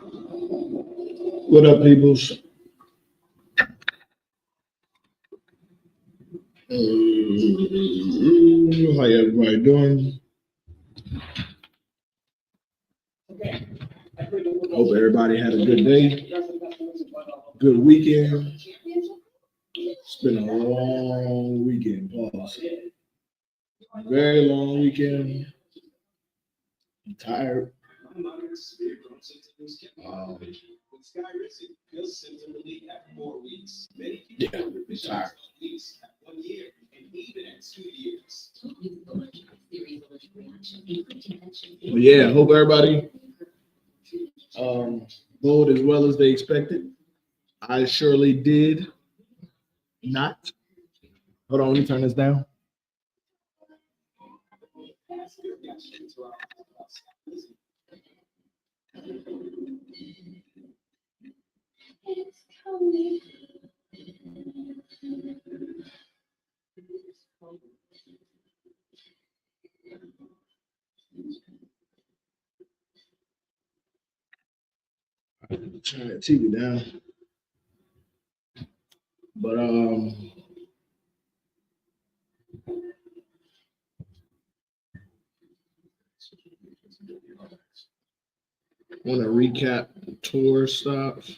What up, peoples? How everybody doing? Hope everybody had a good day, good weekend. It's been a long weekend. Pause. Very long weekend. I'm tired. Um, yeah, I'm tired. But yeah, hope everybody bowled as well as they expected. I surely did not. Hold on, let me turn this down. Turn that TV down. But want to recap the tour stops.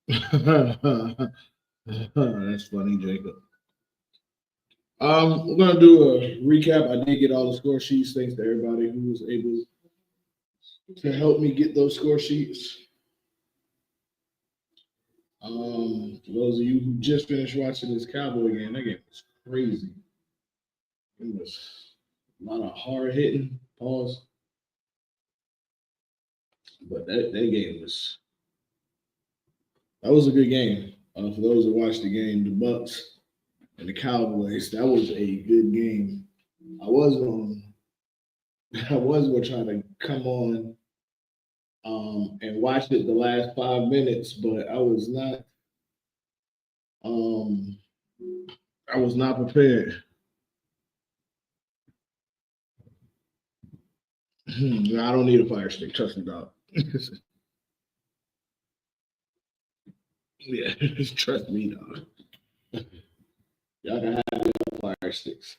That's funny, Jacob. We're gonna do a recap. I did get all the score sheets. Thanks to everybody who was able to help me get those score sheets. For those of you who just finished watching this Cowboy game, that game was crazy. It was a lot of hard hitting. Pause. But that game was a good game. For those that watched the game, the Bucks and the Cowboys, that was a good game. I was gonna try to come on and watch it the last 5 minutes, but I was not prepared. I don't need a fire stick, trust me, dog. Yeah, trust me, dog. Y'all can have your fire sticks.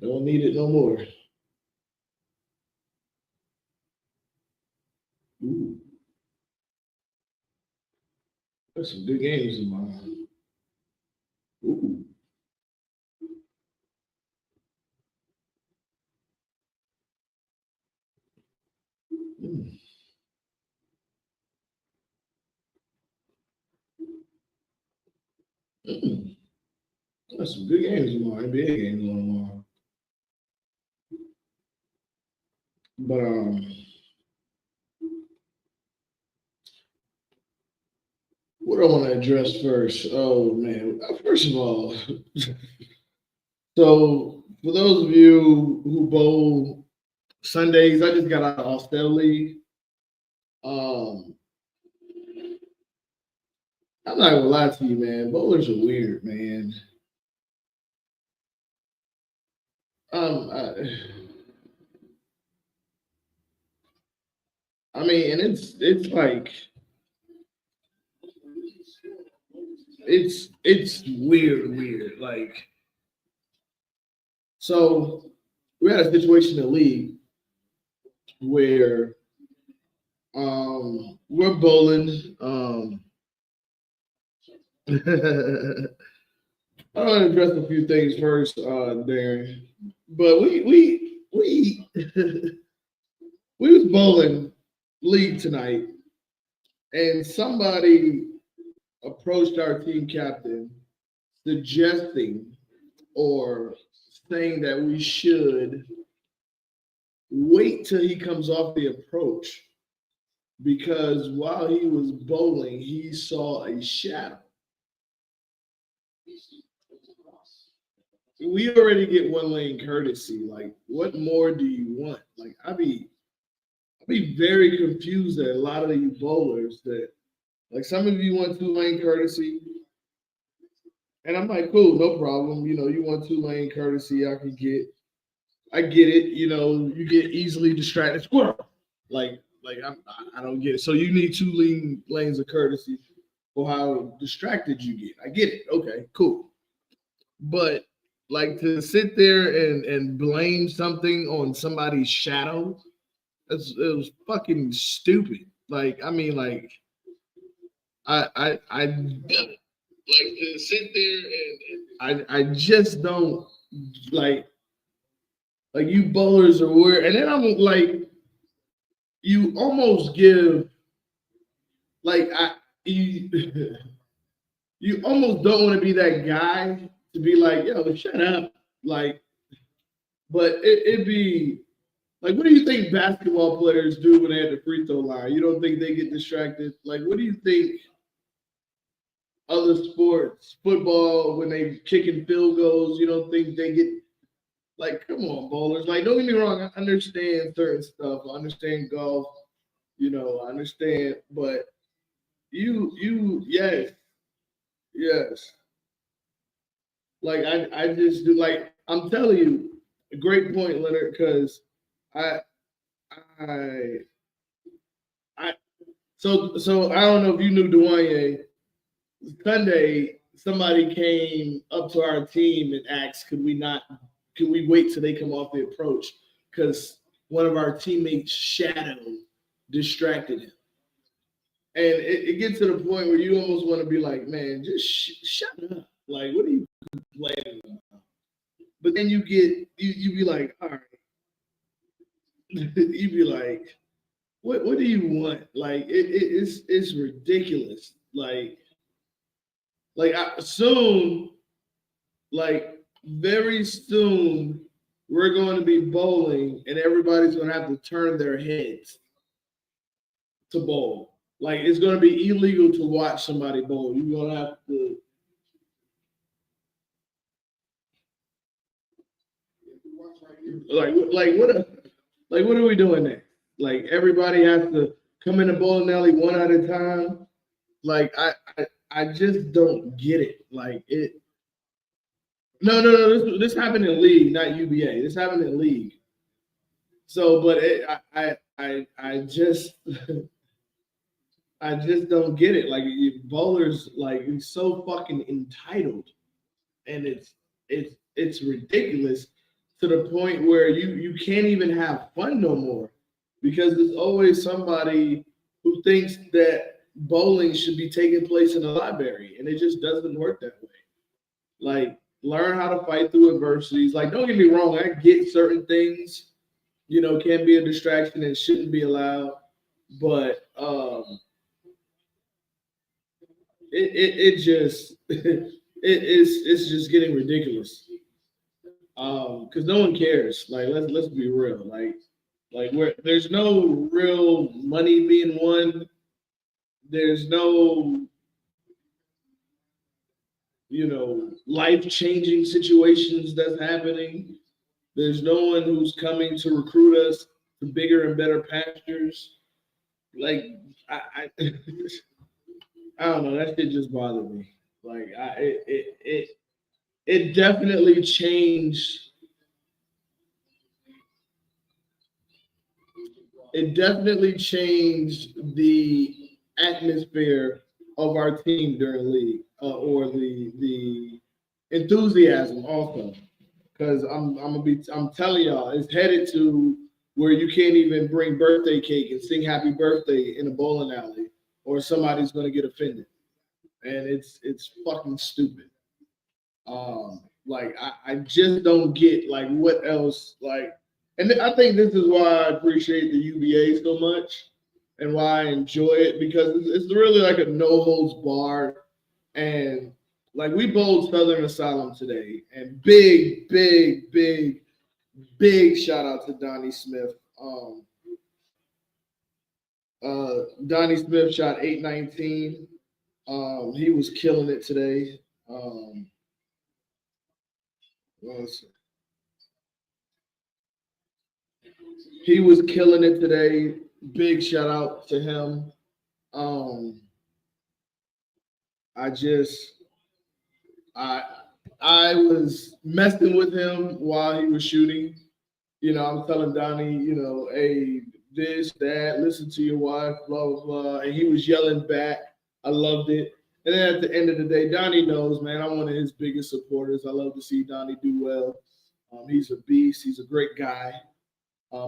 Don't need it no more. Ooh, there's some good games in mine. Ooh. Mm. Mm. There's some good games in my NBA games on tomorrow. But what I want to address first. Oh man, first of all, so for those of you who bowl Sundays, I just got out of Austell League. Um, I'm not gonna lie to you, man. Bowlers are weird, man. Um, I, I mean, and it's like it's weird. Like, so we had a situation in the league where we're bowling. I want to address a few things first, Darren. But we we was bowling league tonight, and somebody approached our team captain suggesting or saying that we should wait till he comes off the approach because while he was bowling, he saw a shadow. We already get one lane courtesy. Like, what more do you want? Like, I'd be very confused at a lot of you bowlers that, like, some of you want two lane courtesy, And I'm like, cool, no problem. You want 2 lane courtesy, I get it. You get easily distracted. Squirrel. Like I don't get it. So you need 2 lanes of courtesy for how distracted you get. I get it. Okay, cool. But like to sit there and blame something on somebody's shadow, it was fucking stupid. Like I mean, like I like to sit there and I just don't like you bowlers are weird. And then I'm like, you almost give like you you almost don't want to be that guy to be like, yo, shut up. Like, but it'd be like, what do you think basketball players do when they're at the free throw line? You don't think they get distracted? Like, what do you think other sports, football, when they kicking field goals, you don't think they get like, come on, bowlers. Like, don't get me wrong, I understand certain stuff. I understand golf, I understand, but yes, yes. Like I just do like I'm telling you, a great point, Leonard, because I I I so I don't know if you knew Dwayne. Sunday, somebody came up to our team and asked, could we wait till they come off the approach? Because one of our teammates' shadow distracted him. And it gets to the point where you almost want to be like, man, just shut up. Like, what are you complaining about? But then you be like, all right. You be like, what do you want? Like, it's ridiculous. Soon, like very soon, we're going to be bowling, and everybody's going to have to turn their heads to bowl. Like it's going to be illegal to watch somebody bowl. You're going to have to what are we doing there? Like everybody has to come in the bowling alley one at a time. Like I just don't get it. Like it. No. This happened in league, not UBA. This happened in league. So, but I just I just don't get it. Like bowlers, like he's so fucking entitled, and it's ridiculous to the point where you can't even have fun no more because there's always somebody who thinks that bowling should be taking place in a library, and it just doesn't work that way. Like learn how to fight through adversities. Like don't get me wrong, I get certain things, can be a distraction and shouldn't be allowed, but it just it's just getting ridiculous. Because no one cares. Like let's be real. Like where there's no real money being won. There's no life changing situations that's happening. There's no one who's coming to recruit us to bigger and better pastures. Like I I don't know. That shit just bothered me. Like it definitely changed. It definitely changed the atmosphere of our team during league, or the enthusiasm also. Because I'm telling y'all, it's headed to where you can't even bring birthday cake and sing happy birthday in a bowling alley, or somebody's gonna get offended, and it's fucking stupid. Like I just don't get like what else like, and I think this is why I appreciate the UBA so much, and why I enjoy it because it's really like a no holds barred, and like we bowled Southern Asylum today, and big shout out to Donnie Smith. Donnie Smith shot 819. He was killing it today. Was he was killing it today. Big shout out to him. Um, I just I I was messing with him while he was shooting. I'm telling Donnie, hey, this, that, listen to your wife, blah, blah, blah. And he was yelling back. I loved it. And then at the end of the day, Donnie knows, man, I'm one of his biggest supporters. I love to see Donnie do well. He's a beast. He's a great guy,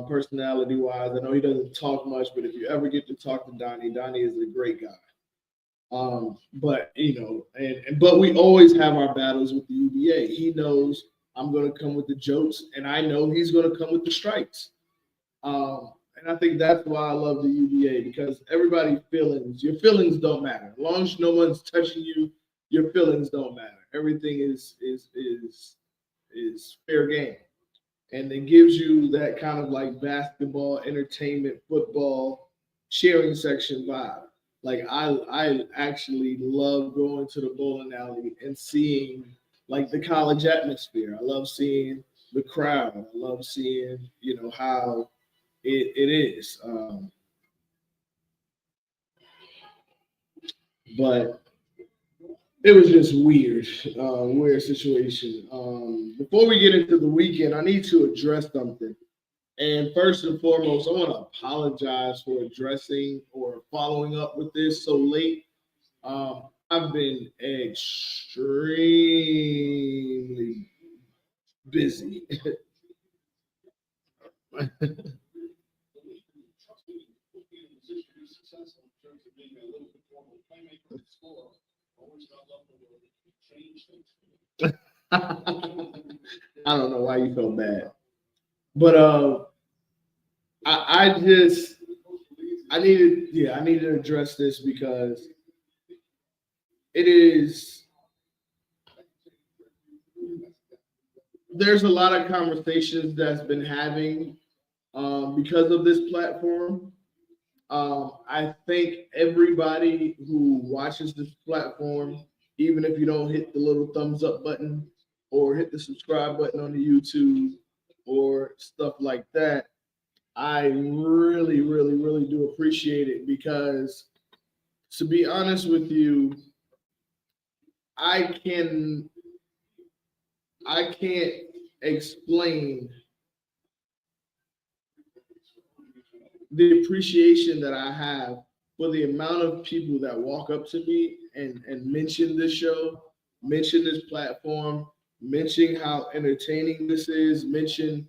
personality wise. I know he doesn't talk much, but if you ever get to talk to Donnie, Donnie is a great guy. But but we always have our battles with the UBA. He knows I'm going to come with the jokes, and I know he's going to come with the strikes. And I think that's why I love the UBA, because everybody's feelings, your feelings don't matter. As long as no one's touching you, your feelings don't matter. Everything is fair game, and it gives you that kind of like basketball, entertainment, football, cheering section vibe. Like I actually love going to the bowling alley and seeing like the college atmosphere. I love seeing the crowd. I love seeing how it is. But it was just weird, weird situation. Before we get into the weekend, I need to address something. And first and foremost, I want to apologize for addressing or following up with this so late. I've been extremely busy. I don't know why you felt bad, but I just I needed to address this because it is there's a lot of conversations that's been having because of this platform. I think everybody who watches this platform, even if you don't hit the little thumbs up button or hit the subscribe button on the YouTube or stuff like that, I really, really, really do appreciate it, because to be honest with you, I can I can't explain the appreciation that I have for the amount of people that walk up to me and mention this show, mention this platform, mention how entertaining this is, mention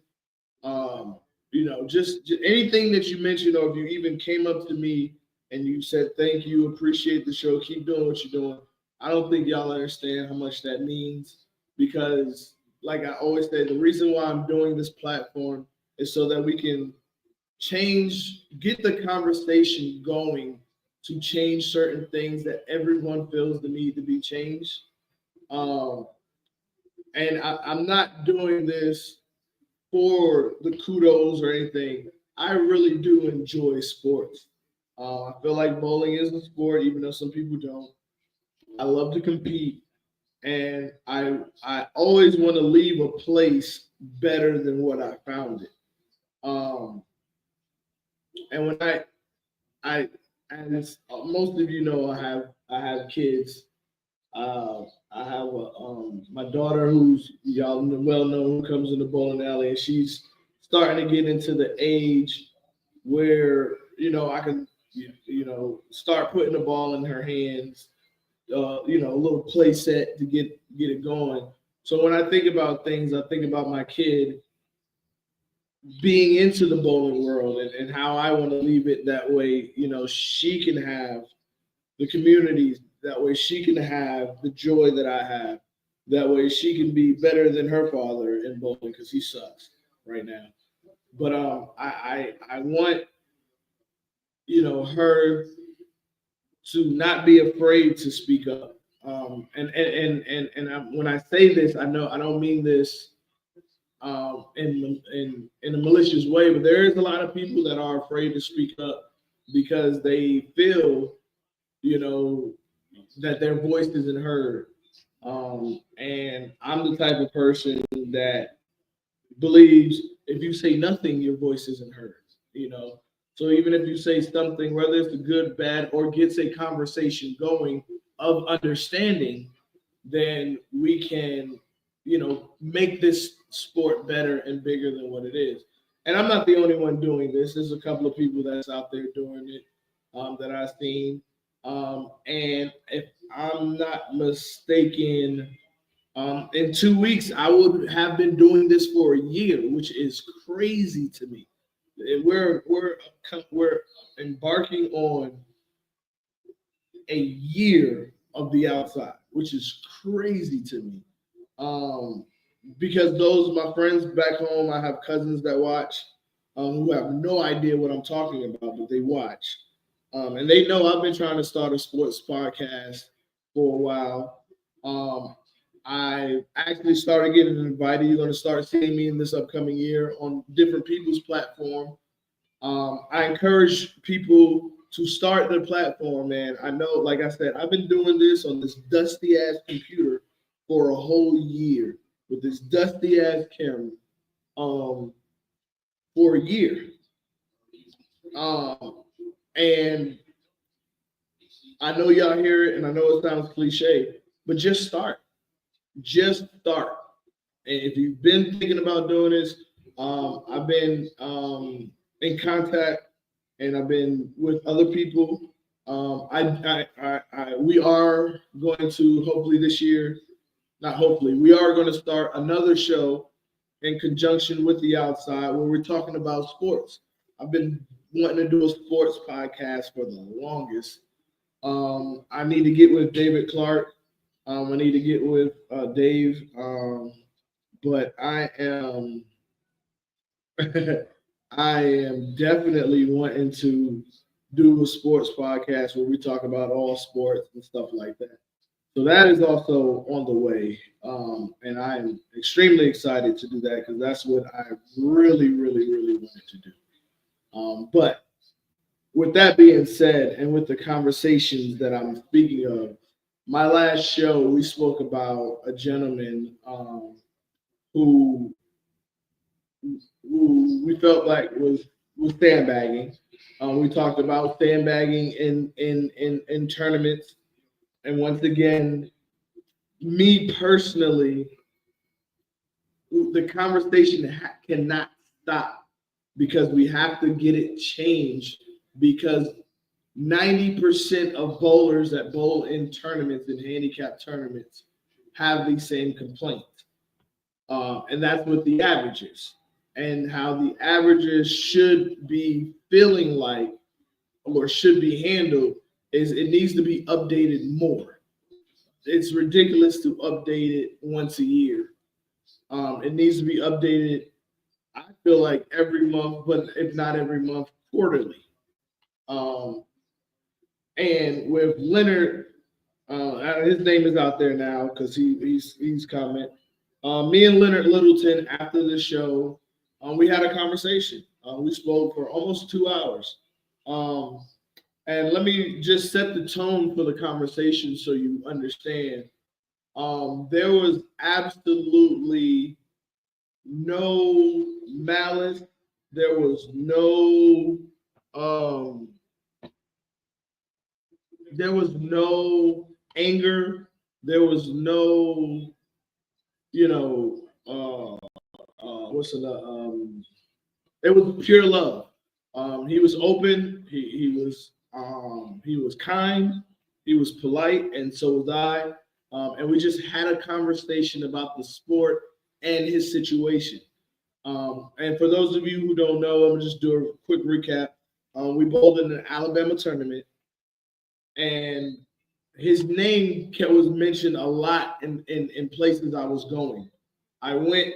just anything that you mentioned, or if you even came up to me and you said thank you, appreciate the show, keep doing what you're doing. I don't think y'all understand how much that means, because, like I always say, the reason why I'm doing this platform is so that we can get the conversation going to change certain things that everyone feels the need to be changed. Um, and I'm not doing this for the kudos or anything. I really do enjoy sports. I feel like bowling is a sport, even though some people don't. I love to compete, and I always want to leave a place better than what I found it. Um, and when I as most of you know, I have kids. I have my daughter, who's y'all well know, who comes in the bowling alley, and she's starting to get into the age where I can start putting the ball in her hands. A little play set to get it going. So when I think about things, I think about my kid being into the bowling world, and how I want to leave it that way. She can have the communities. That way she can have the joy that I have. That way she can be better than her father in bowling, because he sucks right now. But I want her to not be afraid to speak up. When I say this, I know I don't mean this in a malicious way, but there is a lot of people that are afraid to speak up because they feel, you know, that their voice isn't heard. And I'm the type of person that believes if you say nothing, your voice isn't heard. You know, so even if you say something, whether it's a good, bad, or gets a conversation going of understanding, then we can, make this sport better and bigger than what it is. And I'm not the only one doing this. There's a couple of people that's out there doing it that I've seen. And if I'm not mistaken, in 2 weeks, I would have been doing this for a year, which is crazy to me. We're embarking on a year of the outside, which is crazy to me. Um, because those are my friends back home. I have cousins that watch who have no idea what I'm talking about, but they watch. And they know I've been trying to start a sports podcast for a while. I actually started getting invited. You're going to start seeing me in this upcoming year on different people's platform. I encourage people to start their platform, man. I know, like I said, I've been doing this on this dusty ass computer for a whole year with this dusty ass camera for a year. Um, and I know y'all hear it, and I know it sounds cliche, but just start. Just start. And if you've been thinking about doing this, I've been in contact, and I've been with other people. We are going to hopefully this year, not hopefully, we are going to start another show in conjunction with the outside where we're talking about sports. I've been wanting to do a sports podcast for the longest. I need to get with David Clark. I need to get with Dave. But I am I am definitely wanting to do a sports podcast where we talk about all sports and stuff like that. So that is also on the way, and I am extremely excited to do that because that's what I really, really, really wanted to do. But with that being said, and with the conversations that I'm speaking of, my last show we spoke about a gentleman who who we felt like was sandbagging. We talked about sandbagging in tournaments, and once again, me personally, the conversation cannot stop because we have to get it changed because 90% of bowlers that bowl in tournaments and handicap tournaments have the same complaint. And that's what the averages and how the averages should be feeling like or should be handled is it needs to be updated more. It's ridiculous to update it once a year. It needs to be updated, I feel like every month, but if not every month, quarterly. Um, and with Leonard, his name is out there now because he's comment. Me and Leonard Littleton after the show, we had a conversation. We spoke for almost 2 hours. Um, and let me just set the tone for the conversation so you understand. There was absolutely no malice. There was no um, there was no anger. There was no, you know, what's it? It was pure love. He was open. He was kind. He was polite, and so was I. And we just had a conversation about the sport and his situation. And for those of you who don't know, I'm gonna just do a quick recap. We bowled in an Alabama tournament, and his name was mentioned a lot in places I was going. I went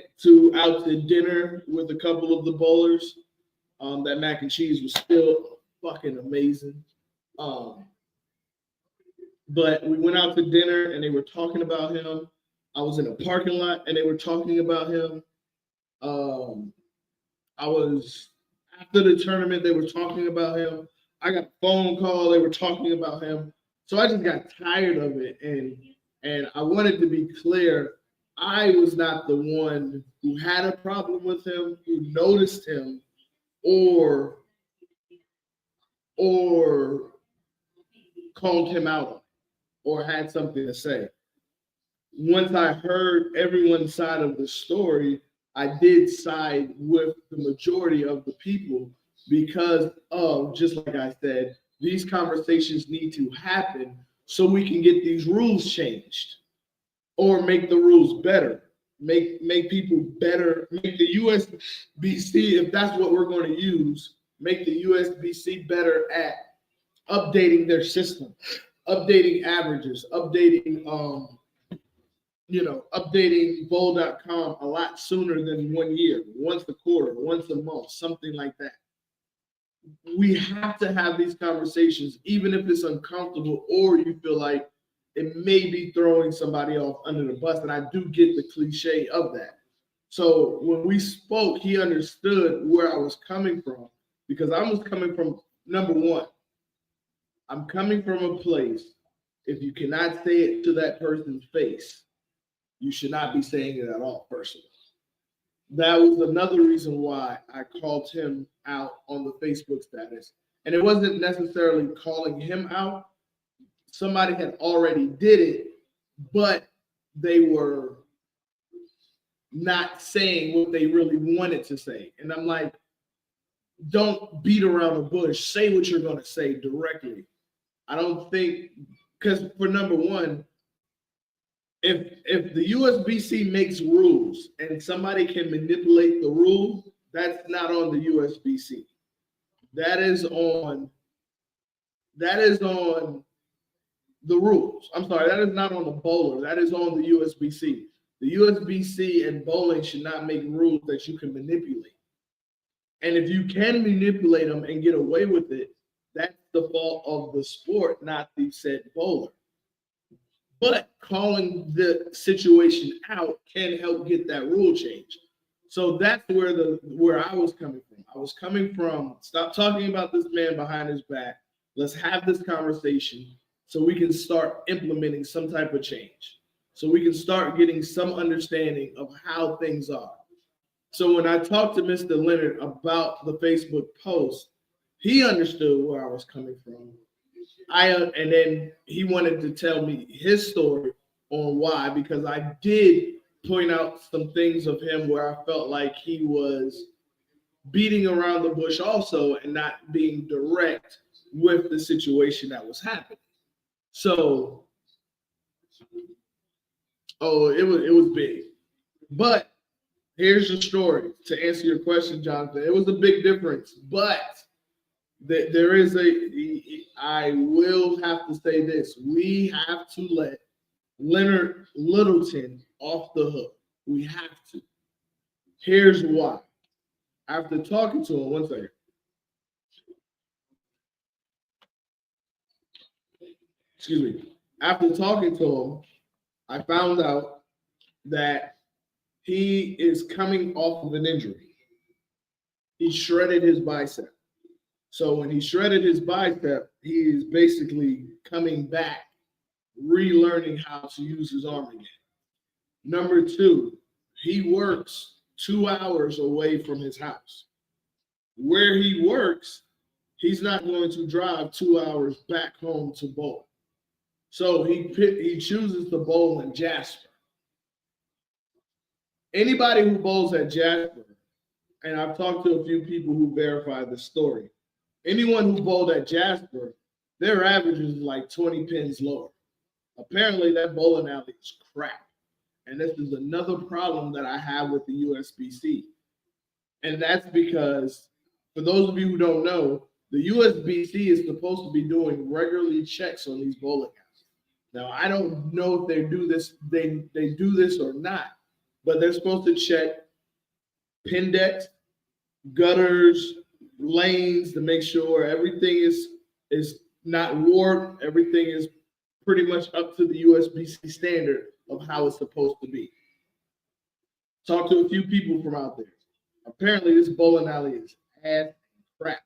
out to dinner with a couple of the bowlers. That mac and cheese was still fucking amazing. Um, but we went out to dinner and they were talking about him. I was in a parking lot and they were talking about him. Um, I was after the tournament, they were talking about him. I got a phone call, they were talking about him. So I just got tired of it and I wanted to be clear. I was not the one who had a problem with him, who noticed him, or or called him out or had something to say. once I heard everyone's side of the story, I did side with the majority of the people because of, just like I said, these conversations need to happen so we can get these rules changed or make the rules better. Make people better, make the USBC, if that's what we're going to use, make the USBC better at updating their system, updating averages, updating bowl.com a lot sooner than 1 year, once a quarter, once a month, something like that. We have to have these conversations, even if it's uncomfortable or you feel like it may be throwing somebody off under the bus. And I do get the cliche of that. So when we spoke, he understood where I was coming from because I was coming from, number one, I'm coming from a place, if you cannot say it to that person's face, you should not be saying it at all, personally. That was another reason why I called him out on the Facebook status. And it wasn't necessarily calling him out. Somebody had already did it, but they were not saying what they really wanted to say. And I'm like, don't beat around the bush. Say what you're going to say directly. I don't think, because for number one, if the USBC makes rules and somebody can manipulate the rules, that's not on the USBC. That is on the rules. I'm sorry, that is not on the bowler. That is on the USBC. The USBC and bowling should not make rules that you can manipulate. And if you can manipulate them and get away with it, that's the fault of the sport, not the said bowler. But calling the situation out can help get that rule change. So that's where I was coming from. I was coming from, stop talking about this man behind his back. Let's have this conversation so we can start implementing some type of change. So we can start getting some understanding of how things are. So when I talked to Mr. Leonard about the Facebook post, he understood where I was coming from. And then he wanted to tell me his story on why, because I did point out some things of him where I felt like he was beating around the bush also and not being direct with the situation that was happening. So, it was big. But here's the story to answer your question, Jonathan. It was a big difference, but there is I will have to say this. We have to let Leonard Littleton off the hook. We have to. Here's why. After talking to him, one second. Excuse me. After talking to him, I found out that he is coming off of an injury. He shredded his bicep. So when he shredded his bicep, he is basically coming back, relearning how to use his arm again. Number two, he works 2 hours away from his house. Where he works, he's not going to drive 2 hours back home to bowl. So he chooses to bowl in Jasper. Anybody who bowls at Jasper, and I've talked to a few people who verify the story, anyone who bowled at Jasper, their average is like 20 pins lower. Apparently, that bowling alley is crap. And this is another problem that I have with the USBC. And that's because, for those of you who don't know, the USBC is supposed to be doing regularly checks on these bowling alleys. Now, I don't know if they do this or not, but they're supposed to check pin decks, gutters, lanes to make sure everything is not warped. Everything is pretty much up to the USBC standard of how it's supposed to be. Talk to a few people from out there. Apparently, this bowling alley is ass crap.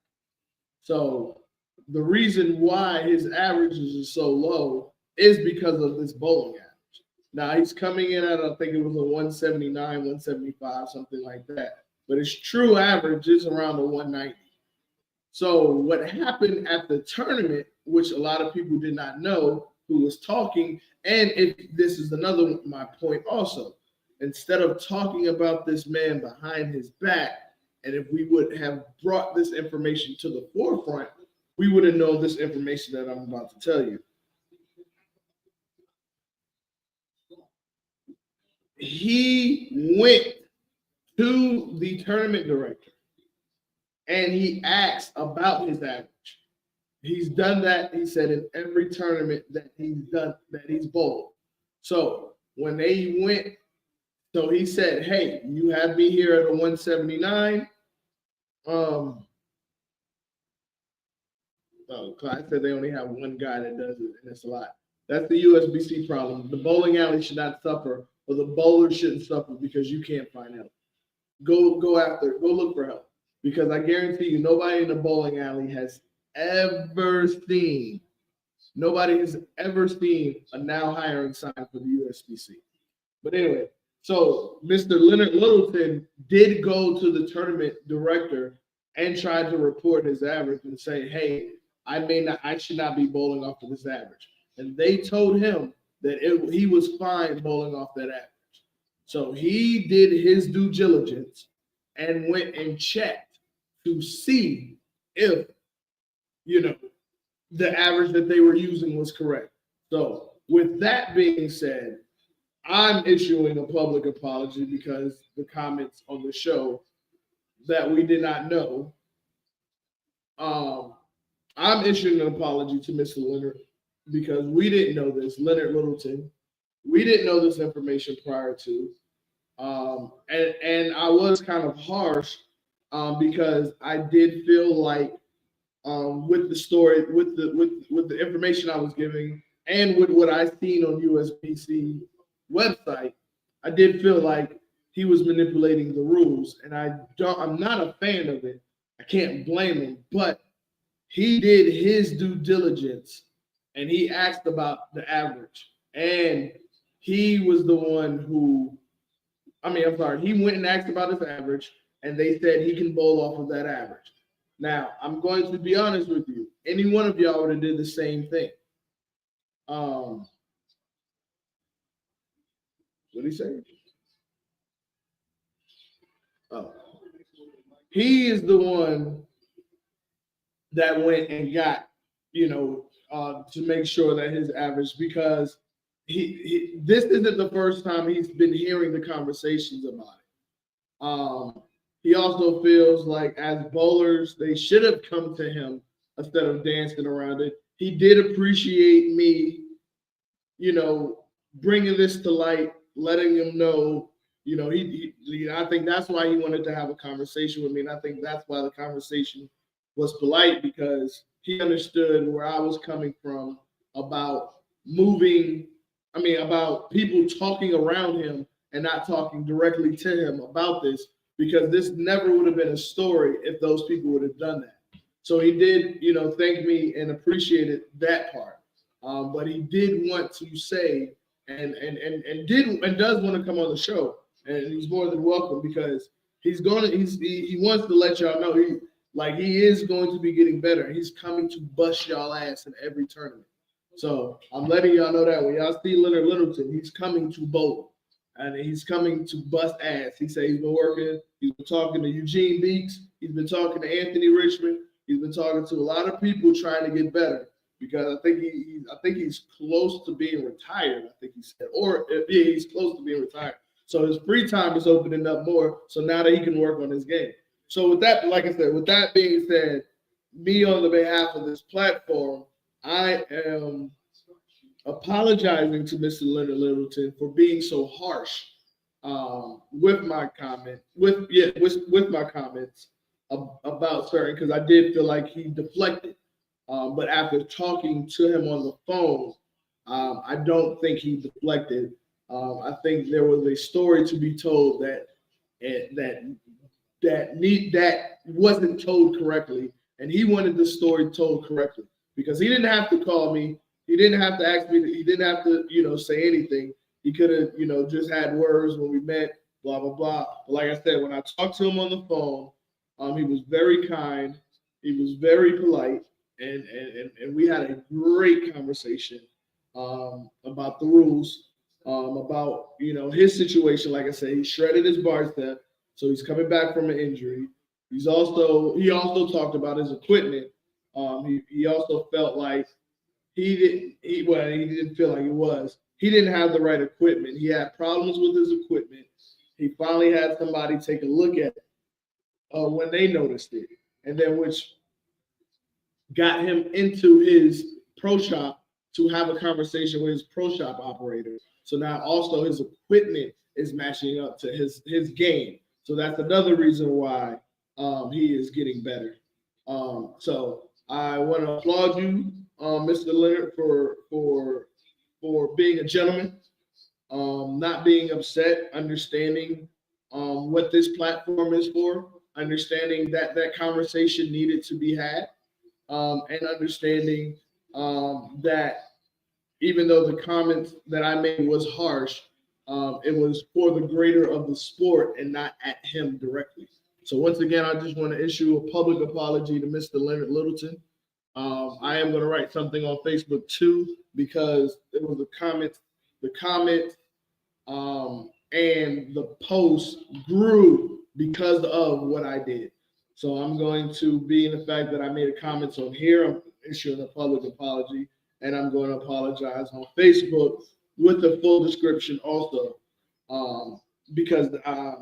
So the reason why his averages are so low is because of this bowling average. Now he's coming in at, I think it was a 179, 175, something like that. But his true average is around a 190. So what happened at the tournament, which a lot of people did not know, who was talking. And if this is another my point also, instead of talking about this man behind his back, and if we would have brought this information to the forefront, we would have known this information that I'm about to tell you. He went to the tournament director and he asked about his average. He's done that, he said, in every tournament that he's done, that he's bowled. So when they went, so he said, hey, you have me here at a 179. Oh, I said they only have one guy that does it, and it's a lot. That's the USBC problem. The bowling alley should not suffer, or the bowler shouldn't suffer because you can't find help. Go look for help. Because I guarantee you, nobody in the bowling alley has ever seen a now hiring sign for the USBC. But anyway, so Mr. Leonard Littleton did go to the tournament director and tried to report his average and say, hey, I should not be bowling off of this average. And they told him that he was fine bowling off that average. So he did his due diligence and went and checked to see if, the average that they were using was correct. So with that being said, I'm issuing a public apology because the comments on the show that we did not know. I'm issuing an apology to Mr. Leonard because we didn't know this, Leonard Littleton. We didn't know this information prior to. And I was kind of harsh because I did feel like with the story, with the information I was giving, and with what I seen on USBC website, I did feel like he was manipulating the rules, and I'm not a fan of it. I can't blame him, but he did his due diligence, and he asked about the average, and he was the one who. He went and asked about his average, and they said he can bowl off of that average. Now, I'm going to be honest with you. Any one of y'all would have did the same thing. What did he say? Oh. He is the one that went and got, to make sure that his average, because this isn't the first time he's been hearing the conversations about it. He also feels like as bowlers, they should have come to him instead of dancing around it. He did appreciate me, bringing this to light, letting him know, I think that's why he wanted to have a conversation with me. And I think that's why the conversation was polite, because he understood where I was coming from about about people talking around him and not talking directly to him about this, because this never would have been a story if those people would have done that. So he did, thank me and appreciated that part. But he did want to say and does want to come on the show, and he's more than welcome, because he wants to let y'all know he is going to be getting better. He's coming to bust y'all ass in every tournament. So I'm letting y'all know that when y'all see Leonard Littleton, he's coming to bowl. And he's coming to bust ass. He said he's been working. He's been talking to Eugene Beeks. He's been talking to Anthony Richmond. He's been talking to a lot of people trying to get better, because I think he's close to being retired. I think he said, he's close to being retired. So his free time is opening up more. So now that he can work on his game. So with that, like I said, with that being said, me on the behalf of this platform, I am apologizing to Mr. Leonard Littleton for being so harsh with my comment, with my comments about certain, because I did feel like he deflected. But after talking to him on the phone, I don't think he deflected. I think there was a story to be told that wasn't told correctly, and he wanted the story told correctly, because he didn't have to call me. He didn't have to ask me. He didn't have to, say anything. He could have, just had words when we met, blah, blah, blah. But like I said, when I talked to him on the phone, he was very kind. He was very polite, and we had a great conversation. about the rules, about his situation. Like I said, he shredded his bar step, so he's coming back from an injury. He also talked about his equipment. He also felt like he didn't feel like he didn't have the right equipment. He had problems with his equipment. He finally had somebody take a look at it when they noticed it, and then which got him into his pro shop to have a conversation with his pro shop operator. So now also his equipment is matching up to his game. So that's another reason why he is getting better. So I want to applaud you, Mr. Leonard, for being a gentleman, not being upset, understanding what this platform is for, understanding that that conversation needed to be had, and understanding that even though the comments that I made was harsh, it was for the greater of the sport and not at him directly. So once again, I just want to issue a public apology to Mr. Leonard Littleton. I am going to write something on Facebook too because it was the comment, and the post grew because of what I did. So I'm going to be in the fact that I made a comment on here. I'm issuing a public apology, and I'm going to apologize on Facebook with a full description also, because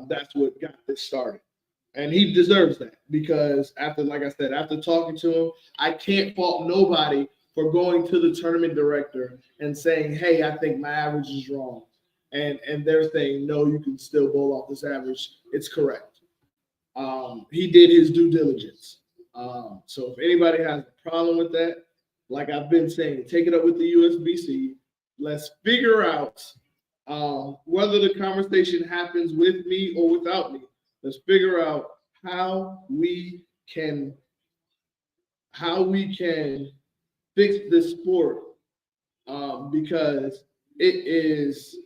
that's what got this started. And he deserves that because like I said, after talking to him, I can't fault nobody for going to the tournament director and saying, "Hey, I think my average is wrong," and they're saying, "No, you can still bowl off this average. It's correct." He did his due diligence. So if anybody has a problem with that, like I've been saying, take it up with the USBC. Let's figure out whether the conversation happens with me or without me. Let's figure out how we can fix this sport, because it's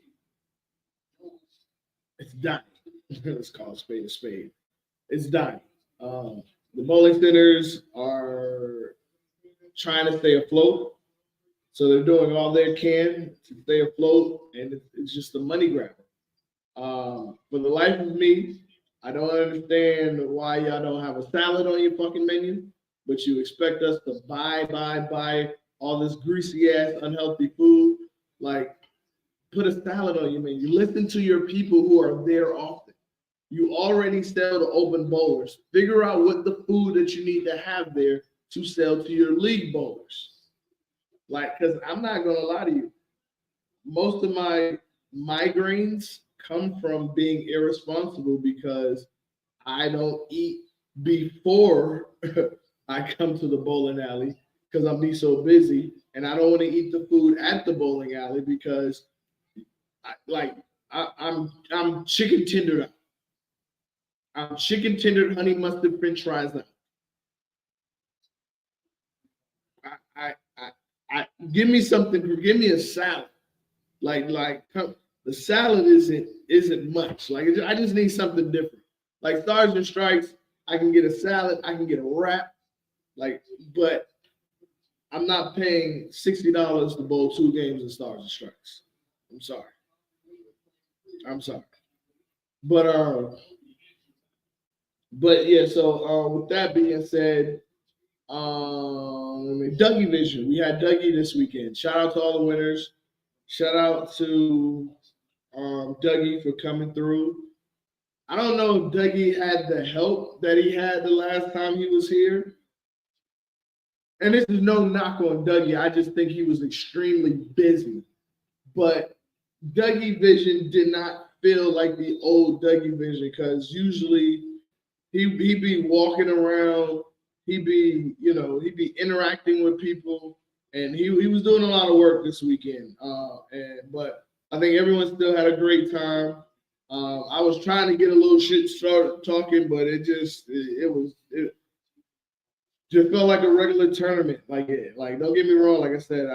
dying. Let's call a spade a spade. It's dying. The bowling centers are trying to stay afloat, so they're doing all they can to stay afloat, and it's just a money grab. For the life of me, I don't understand why y'all don't have a salad on your fucking menu, but you expect us to buy all this greasy ass unhealthy food. Like, put a salad on your menu. Listen to your people who are there often. You already sell to open bowlers. Figure out what the food that you need to have there to sell to your league bowlers. Like, because I'm not gonna lie to you, most of my migraines come from being irresponsible because I don't eat before I come to the bowling alley because I'm be so busy, and I don't want to eat the food at the bowling alley because I'm chicken tendered out. I'm chicken tendered honey mustard French fries out. I give me something. Give me a salad. The salad isn't much. Like, I just need something different. Like Stars and Strikes, I can get a salad, I can get a wrap, but I'm not paying $60 to bowl 2 games of Stars and Strikes. I'm sorry. But yeah. So with that being said, Dougie Vision. We had Dougie this weekend. Shout out to all the winners. Shout out to Dougie for coming through. I don't know if Dougie had the help that he had the last time he was here. And this is no knock on Dougie. I just think he was extremely busy. But Dougie Vision did not feel like the old Dougie Vision because usually he'd be walking around, he'd be interacting with people, and he was doing a lot of work this weekend. But I think everyone still had a great time. I was trying to get a little shit started talking, but it just felt like a regular tournament. Like don't get me wrong. Like I said,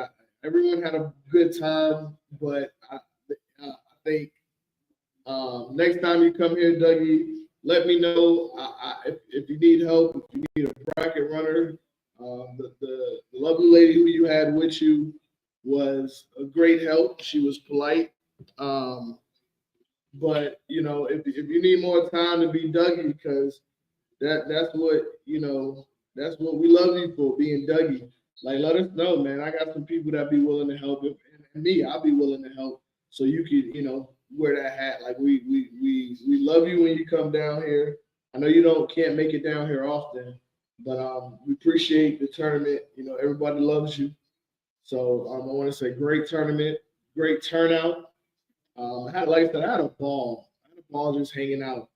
everyone had a good time, but I think next time you come here, Dougie, let me know if you need help, if you need a bracket runner. The lovely lady who you had with you, was a great help. She was polite. But if you need more time to be Dougie, because that's what that's what we love you for, being Dougie. Like, let us know, man. I got some people that be willing to help, and me, I'll be willing to help. So you could, wear that hat. Like, we love you when you come down here. I know you can't make it down here often, but we appreciate the tournament. Everybody loves you. So I want to say great tournament, great turnout. Like I said, I had a ball. I had a ball just hanging out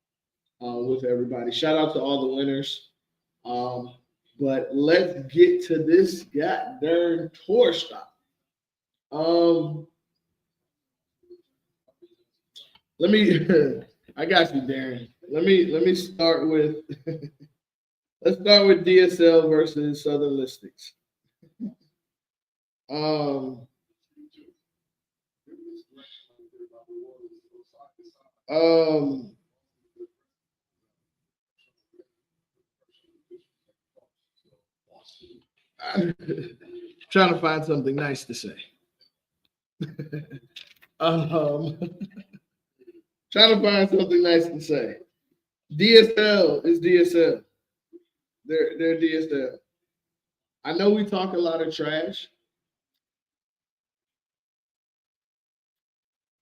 with everybody. Shout out to all the winners. But let's get to this goddamn tour stop. Let me. I got you, Darren. Let me start with. Let's start with DSL versus Southern Listings. Um, I'm trying to find something nice to say. Trying to find something nice to say. DSL is DSL. They're DSL. I know we talk a lot of trash.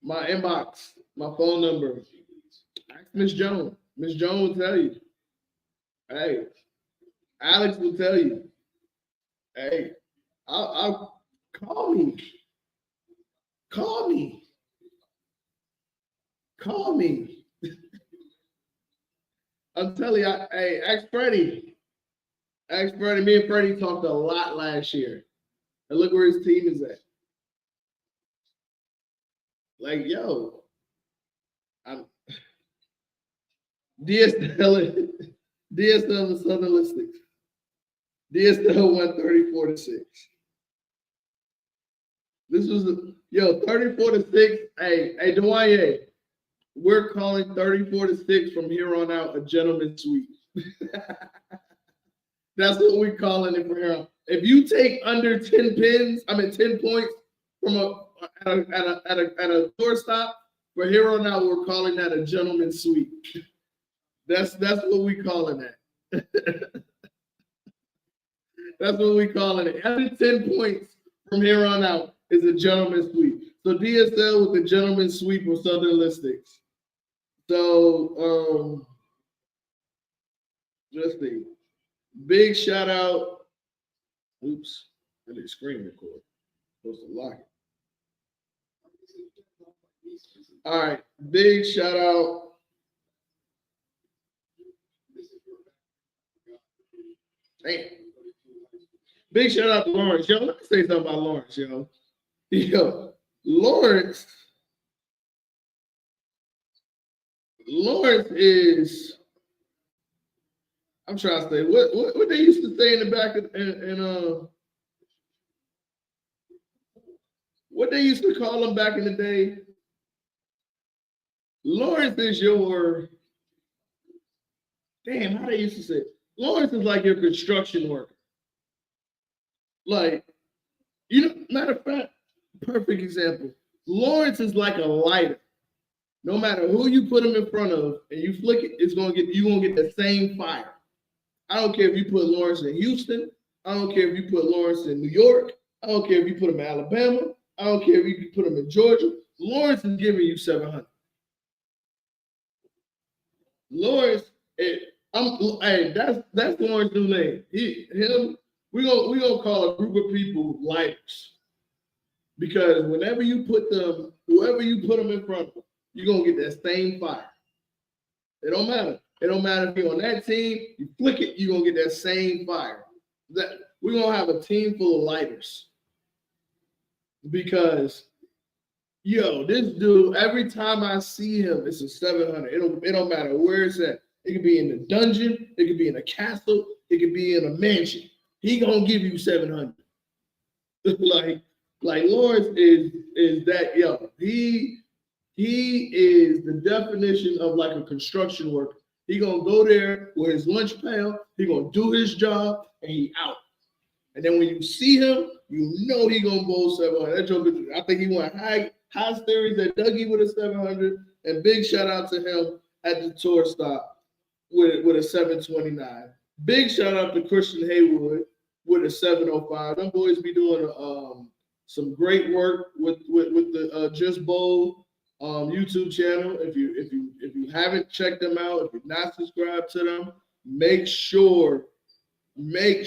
My inbox, my phone number. Ask Miss Jones. Miss Jones will tell you. Hey, Alex will tell you. Hey, I'll call me. Call me. Call me. I'm telling you, hey, ask Freddie. Ask Freddie. Me and Freddie talked a lot last year. And look where his team is at. Like, yo, I'm DSL and Southern Listings. DSL won 34-6. This was 34-6. Hey, Dwayne, we're calling 34-6 from here on out a gentleman's sweep. That's what we're calling it from here on. If you take under 10 points from at a door stop, from here on out, we're calling that a gentleman's sweep. That's what we calling that. That's what we calling it. Under 10 points from here on out is a gentleman's sweep. So DSL with the gentleman's sweep of Southern Listings. So let's see. Big shout out. Oops, I did screen record. Supposed to lock it. All right, big shout out. Damn. Big shout out to Lawrence. Yo, let me say something about Lawrence, yo. Yo, Lawrence is, I'm trying to say, what they used to say in the back of, what they used to call them back in the day. Lawrence is your, damn, how they used to say it. Lawrence is like your construction worker. Like, matter of fact, perfect example. Lawrence is like a lighter. No matter who you put him in front of and you flick it, you're gonna get the same fire. I don't care if you put Lawrence in Houston. I don't care if you put Lawrence in New York. I don't care if you put him in Alabama. I don't care if you put him in Georgia. Lawrence is giving you 700. Lawrence, that's Lawrence new name. We're gonna call a group of people lighters. Because whoever you put them in front of, you're gonna get that same fire. It don't matter. It don't matter if you're on that team, you flick it, you're gonna get that same fire. We're gonna have a team full of lighters. Because this dude, every time I see him, it's a 700. It don't matter where it's at. It could be in the dungeon, it could be in a castle, it could be in a mansion. He gonna give you 700. like Lawrence is that, yo. He is the definition of like a construction worker. He gonna go there with his lunch pail. He gonna do his job and he out. And then when you see him, You know he gonna bowl 700. That joker, I think he won high series at Dougie with a 700, and big shout out to him at the tour stop with a 729. Big shout out to Christian Haywood with a 705. Them boys be doing some great work with the Just Bowl YouTube channel. If you haven't checked them out, if you're not subscribed to them, make sure you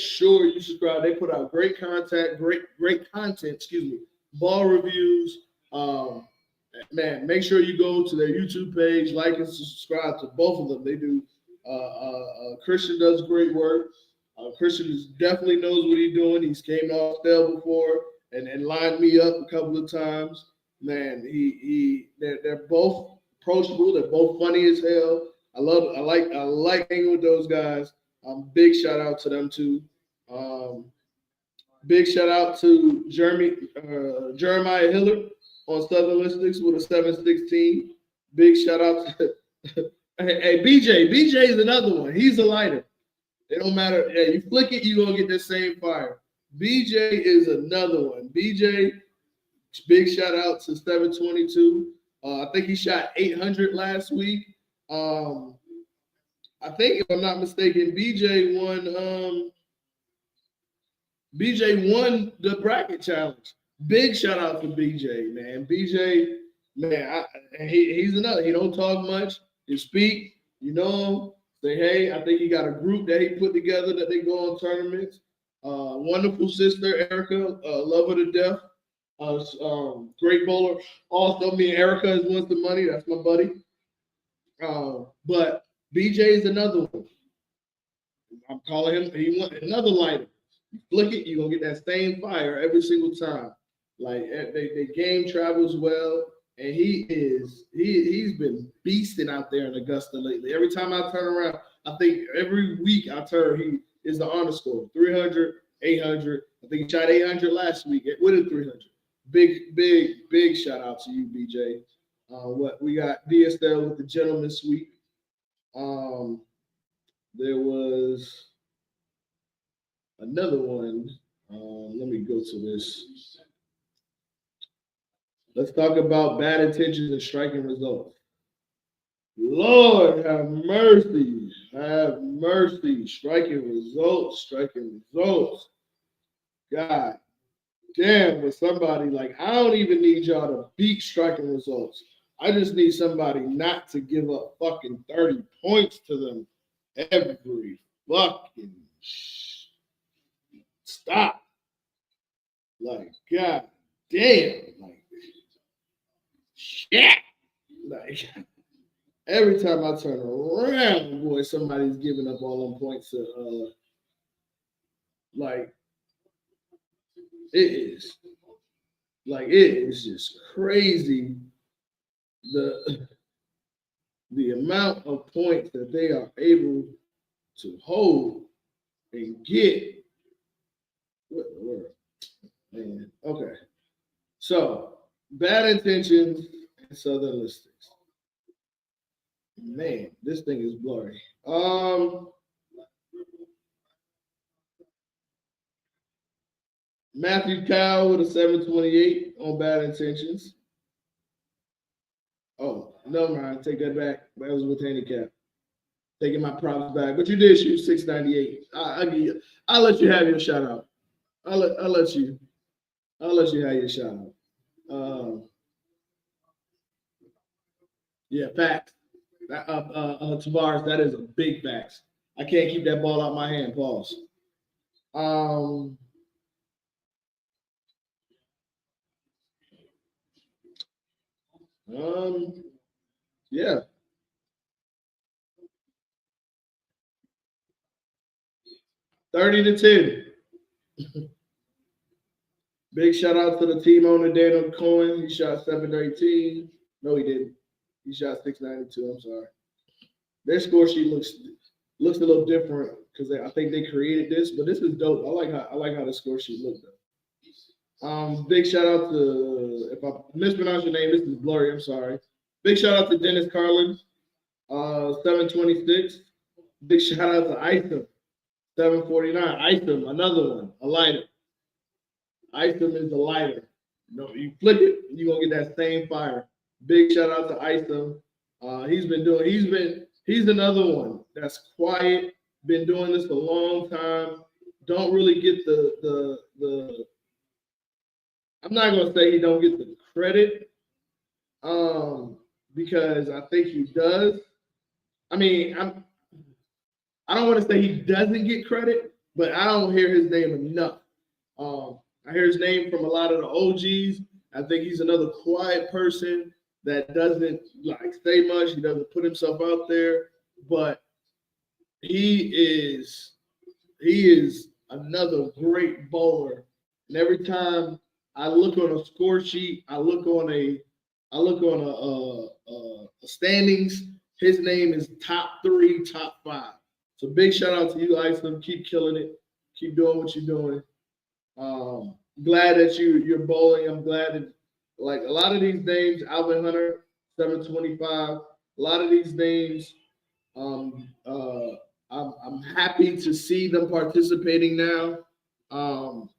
subscribe. They put out great content, great content. Excuse me, ball reviews. Man, make sure you go to their YouTube page, like and subscribe to both of them. They do. Christian does great work. Christian definitely knows what he's doing. He's came off Stell before and lined me up a couple of times. Man, they're both approachable. They're both funny as hell. I like hanging with those guys. Big shout out to them too. Big shout out to Jeremiah Hillard on Southern Listics with a 716. Big shout out to hey BJ. BJ is another one. He's a lighter. It don't matter. Yeah, you flick it, you're gonna get the same fire. BJ is another one. BJ, big shout out to 722. I think he shot 800 last week. I think if I'm not mistaken, BJ won the bracket challenge. Big shout out to BJ, man. BJ, man, he's another. He don't talk much. He speak, you know, say, hey, I think he got a group that he put together that they go on tournaments. Wonderful sister, Erica, love her to death. Great bowler. Also, me and Erica is wants the money. That's my buddy. But BJ is another one. I'm calling him. He wants another lighter. You flick it, you're gonna get that same fire every single time. Like the game travels well, and he's been beasting out there in Augusta lately. Every time I turn around, I think every week I turn, he is the honor score 300, 800. I think he shot 800 last week with a 300. Big shout out to you, BJ. What we got DSL with the gentleman sweep. There was another one. Let me go to this. Let's talk about bad intentions and striking results. Lord have mercy. Have mercy. Striking results. God damn, with somebody like, I don't even need y'all to beat striking results. I just need somebody not to give up fucking 30 points to them every fucking stop. Like, God damn. Like, shit. Like, every time I turn around, boy, somebody's giving up all them points to, like, it is just crazy the amount of points that they are able to hold and get. What the world? Man, okay. So, bad intentions and Southern Listings. Man, this thing is blurry. Matthew Kyle with a 728 on bad intentions. Oh, no mind. Take that back. That was with handicap. Taking my props back. But you did shoot 698. I'll let you have your shout out. I'll let you have your shout out. Yeah, fact. Tavares, that is a big fact. I can't keep that ball out my hand. Pause. Yeah. $30-10. Big shout out to the team owner, Daniel Cohen. He shot 718. No, he didn't. He shot 692. I'm sorry. Their score sheet looks a little different because I think they created this, but this is dope. I like how the score sheet looks though. Big shout out to, if I mispronounce your name, this is blurry. I'm sorry. Big shout out to Dennis Carlin, 726. Big shout out to Isom, 749. Isom, another one, a lighter. Isom is the lighter. No, you flick it, you're gonna get that same fire. Big shout out to Isom. He's another one that's quiet, been doing this a long time. Don't really get the I'm not gonna say he don't get the credit, because I think he does. I mean, I don't want to say he doesn't get credit, but I don't hear his name enough. I hear his name from a lot of the OGs. I think he's another quiet person that doesn't like say much. He doesn't put himself out there, but he is another great bowler. And every time I look on a score sheet, I look on a standings. His name is top 3, top 5. So big shout out to you, Isom. Keep killing it. Keep doing what you're doing. Glad that you're bowling. I'm glad that like a lot of these names, Alvin Hunter, 725. A lot of these names, I'm happy to see them participating now. I'm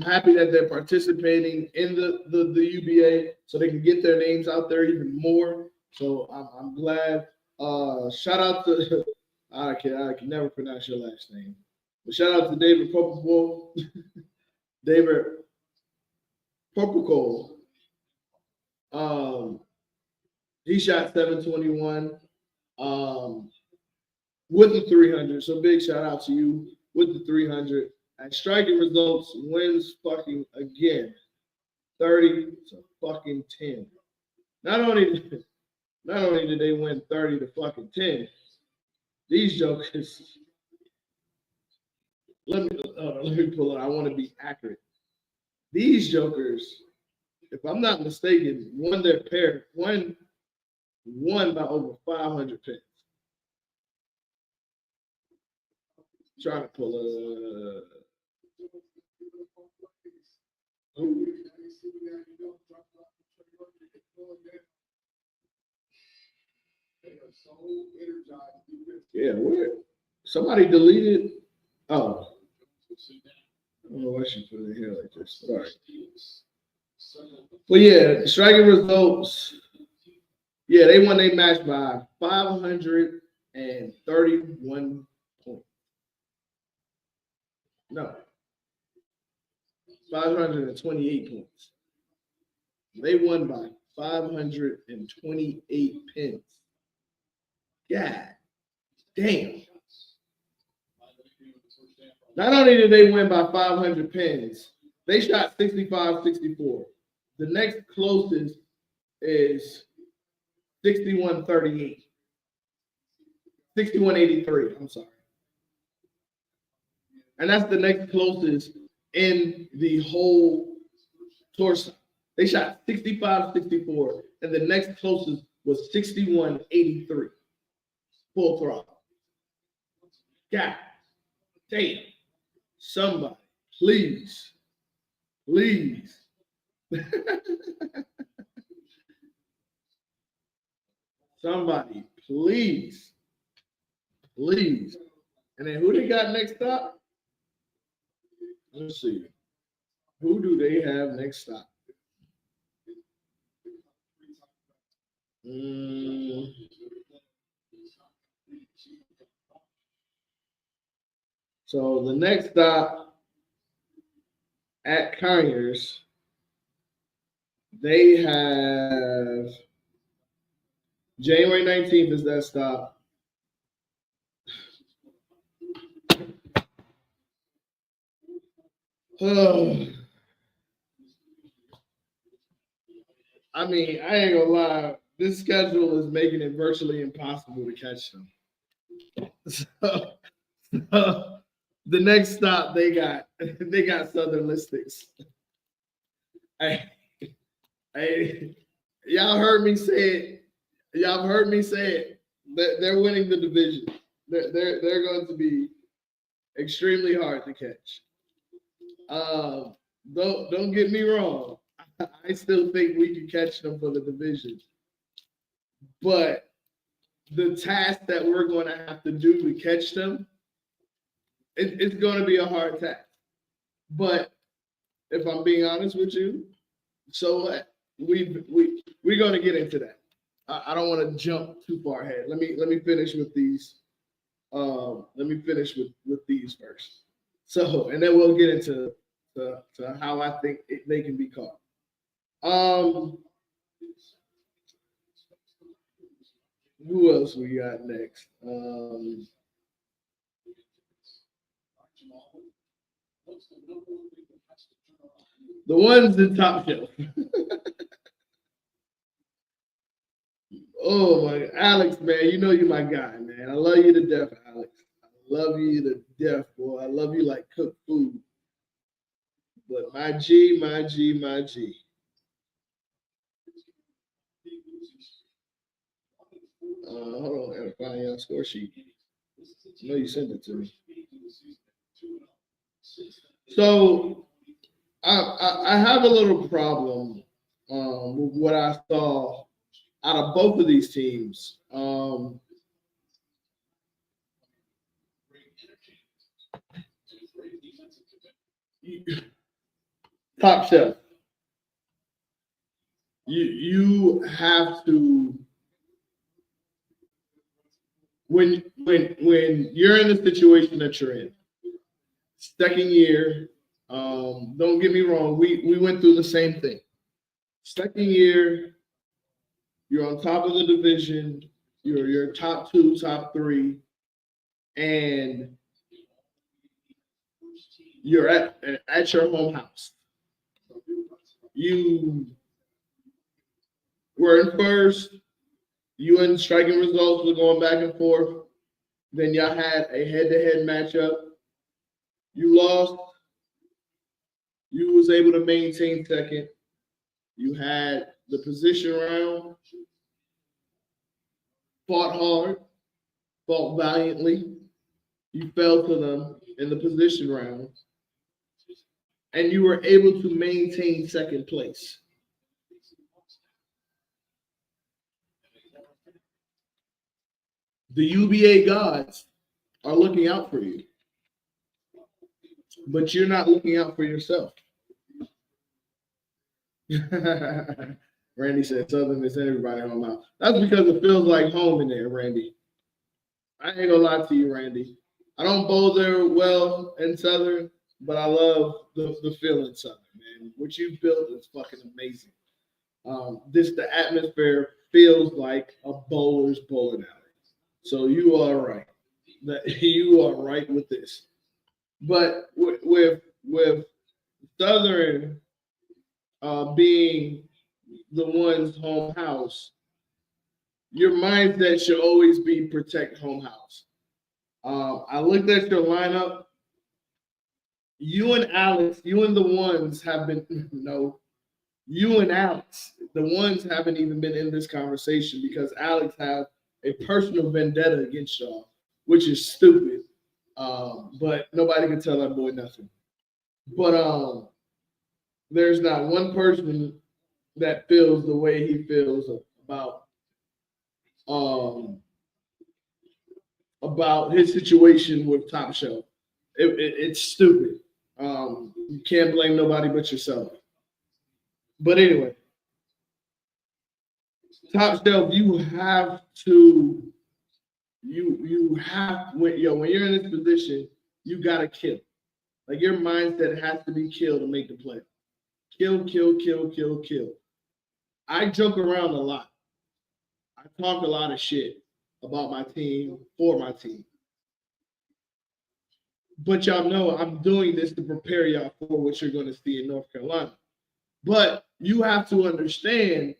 happy that they're participating in the UBA so they can get their names out there even more. So I'm glad. Shout out to I can never pronounce your last name, but shout out to David Popopol. David Popopol. He shot 721 with the 300. So big shout out to you with the 300. And striking results wins fucking again, 30 to fucking 10. Not only did they win 30 to fucking 10, these jokers. Let me pull it. I want to be accurate. These jokers, if I'm not mistaken, won by over 500 pins. Trying to pull a. Yeah, where somebody deleted. Oh, I don't know why she put it in here like this. All right. Well, yeah, striking results. Yeah, they won their match by 531 points. No, 528 points. They won by 528 pins. God damn. Not only did they win by 500 pins, they shot 65-64. The next closest is 61-38. 61-83, I'm sorry. And that's the next closest in the whole torso. They shot 65-64, and the next closest was 61-83. Full throttle. God damn. Somebody, please. Somebody, please. And then who they got next up? Let's see. Who do they have next up? So the next stop at Conyers, they have January 19th is that stop. Oh. I mean, I ain't gonna lie. This schedule is making it virtually impossible to catch them. So the next stop they got Southern Listics. Hey, y'all heard me say it. Y'all heard me say it. They're winning the division. They're going to be extremely hard to catch. Don't get me wrong. I still think we can catch them for the division. But the task that we're going to have to do to catch them, it's going to be a hard task. But if I'm being honest with you. So we're gonna get into that. I don't want to jump too far ahead. Let me finish with these. Let me finish with these first. So and then we'll get into to how I think they can be caught. Um, who else we got next? The ones in top shelf. Oh my, Alex, man, you know you're my guy, man. I love you to death, Alex. I love you to death, boy. I love you like cooked food. But my G, my G, my G. Hold on, I gotta find your score sheet. I know you sent it to me. So I have a little problem with what I saw out of both of these teams. Top shelf. You have to when you're in the situation that you're in, second year. Don't get me wrong, we went through the same thing. Second year, you're on top of the division. You're top two, top three, and you're at your home house. You were in first. You and striking results were going back and forth. Then y'all had a head-to-head matchup. You lost. You was able to maintain second. You had the position round. Fought hard. Fought valiantly. You fell to them in the position round, and you were able to maintain second place. The UBA gods are looking out for you, but you're not looking out for yourself. Randy said Southern is everybody home out. That's because it feels like home in there, Randy. I ain't gonna lie to you, Randy. I don't bowl there well in Southern, but I love the feel in Southern, man. What you built is fucking amazing. This the atmosphere feels like a bowler's bowling alley. So you are right. That you are right with this. But with Southern being the one's home house, your mindset should always be protect home house. I looked at your lineup. You and Alex, you and the ones have been no, you and Alex, the ones haven't even been in this conversation because Alex have a personal vendetta against y'all, which is stupid. But nobody can tell that boy nothing. But there's not one person that feels the way he feels um about his situation with Top Shelf. It's stupid. You can't blame nobody but yourself. But anyway, Top Shelf, you have to you have when you're in this position, you gotta kill. Like your mindset has to be kill to make the play. Kill, kill, kill, kill, kill. I joke around a lot. I talk a lot of shit about my team for my team. But y'all know I'm doing this to prepare y'all for what you're going to see in North Carolina. But you have to understand,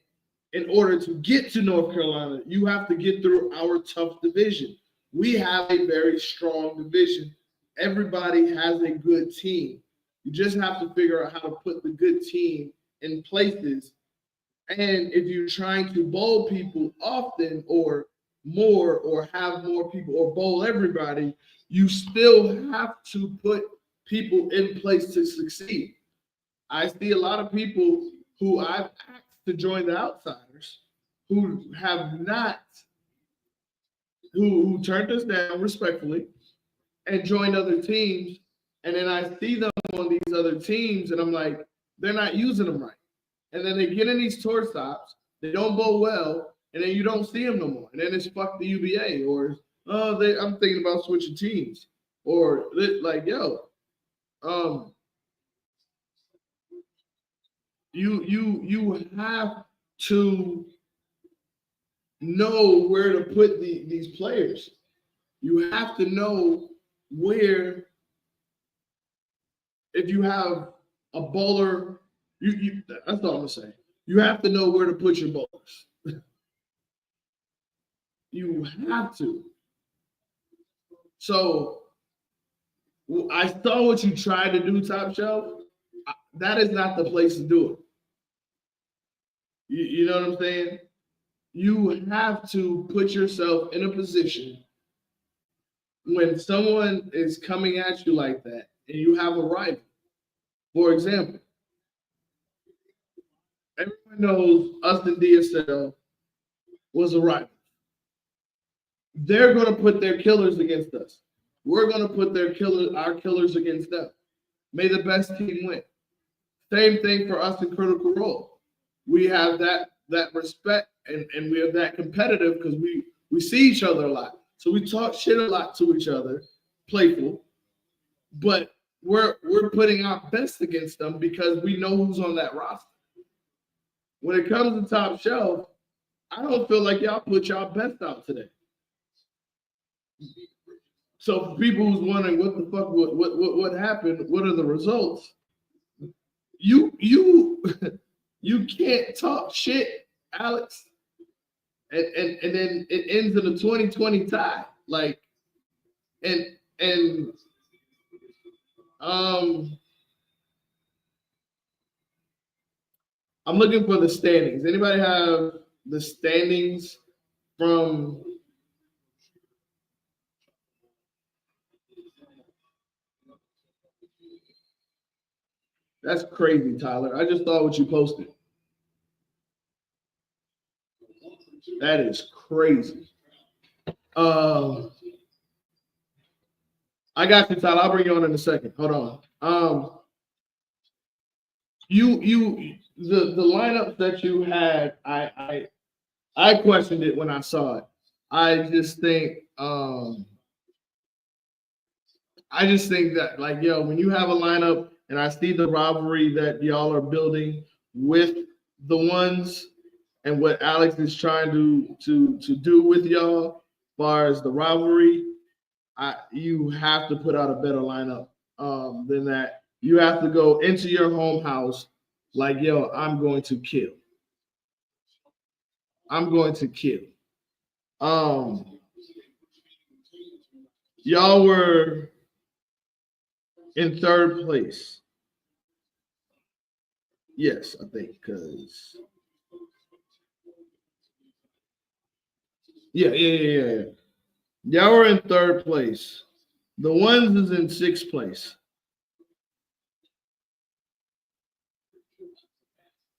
in order to get to North Carolina, you have to get through our tough division. We have a very strong division. Everybody has a good team. You just have to figure out how to put the good team in places. And if you're trying to bowl people often or more or have more people or bowl everybody, you still have to put people in place to succeed. I see a lot of people who I've asked to join the outsiders who have not, who turned us down respectfully and joined other teams And then I see them on these other teams, and I'm like, they're not using them right. And then they get in these tour stops, they don't bowl well, and then you don't see them no more. And then it's fuck the UBA, or I'm thinking about switching teams, or like you have to know where to put these players. You have to know where, if you have a bowler, that's all I'm gonna say. You have to know where to put your bowlers. You have to. So I saw what you tried to do, Top Shelf. That is not the place to do it. You know what I'm saying? You have to put yourself in a position when someone is coming at you like that and you have a rival. For example, everyone knows us and DSL was a rival. They're going to put their killers against us. We're going to put our killers against them. May the best team win. Same thing for us in Critical Role. We have that respect and we are that competitive because we see each other a lot. So we talk shit a lot to each other, playful, but we're putting our best against them because we know who's on that roster. When it comes to Top Shelf, I don't feel like y'all put y'all best out today. So for people who's wondering what the fuck, what happened, what are the results? You can't talk shit, Alex, and then it ends in a 20-20 tie. Like, and I'm looking for the standings. Anybody have the standings from? That's crazy, Tyler. I just saw what you posted. That is crazy. I got you, Tyler. I'll bring you on in a second. Hold on. The lineup that you had, I questioned it when I saw it. I just think that, like, when you have a lineup and I see the rivalry that y'all are building with the ones and what Alex is trying to do with y'all, as far as the rivalry, you have to put out a better lineup than that. You have to go into your home house like, I'm going to kill. I'm going to kill. Y'all were in third place. Yes, I think, because yeah. Y'all were in third place. The ones is in sixth place.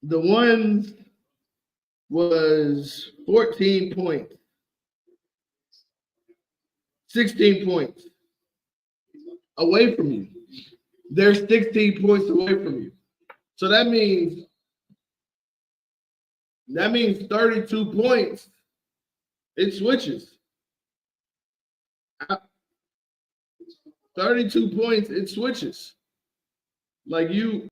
The ones was 14 points. 16 points away from you. They're 16 points away from you. So that means 32 points. It switches. 32 points, it switches. Like y'all,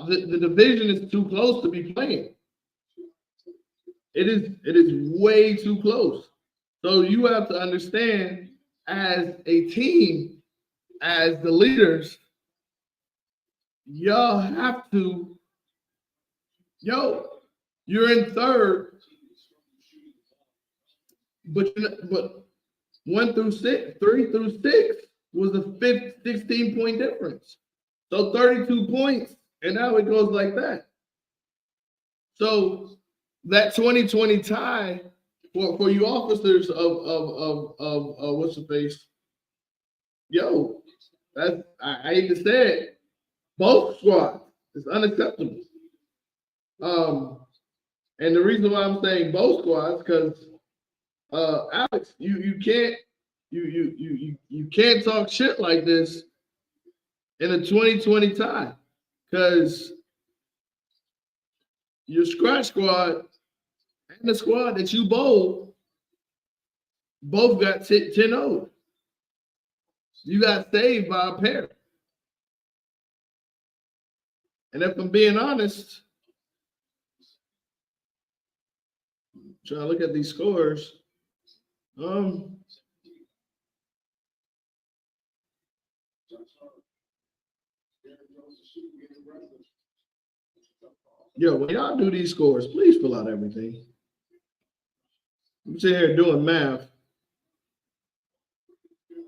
the division is too close to be playing. It is way too close. So you have to understand, as a team, as the leaders, y'all have to, you're in third, but 1 through 6, 3 through 6 was a 16-point difference. So 32 points, and now it goes like that. So that 20-20 tie for you officers of what's the face? That's, I hate to say it, both squads. It's unacceptable. And the reason why I'm saying both squads, because Alex, you can't You can't talk shit like this in a 2020 tie because your scratch squad and the squad that you bowl both got 10-0. You got saved by a pair. And if I'm being honest, trying to look at these scores, yo, when y'all do these scores, please fill out everything. I'm sitting here doing math.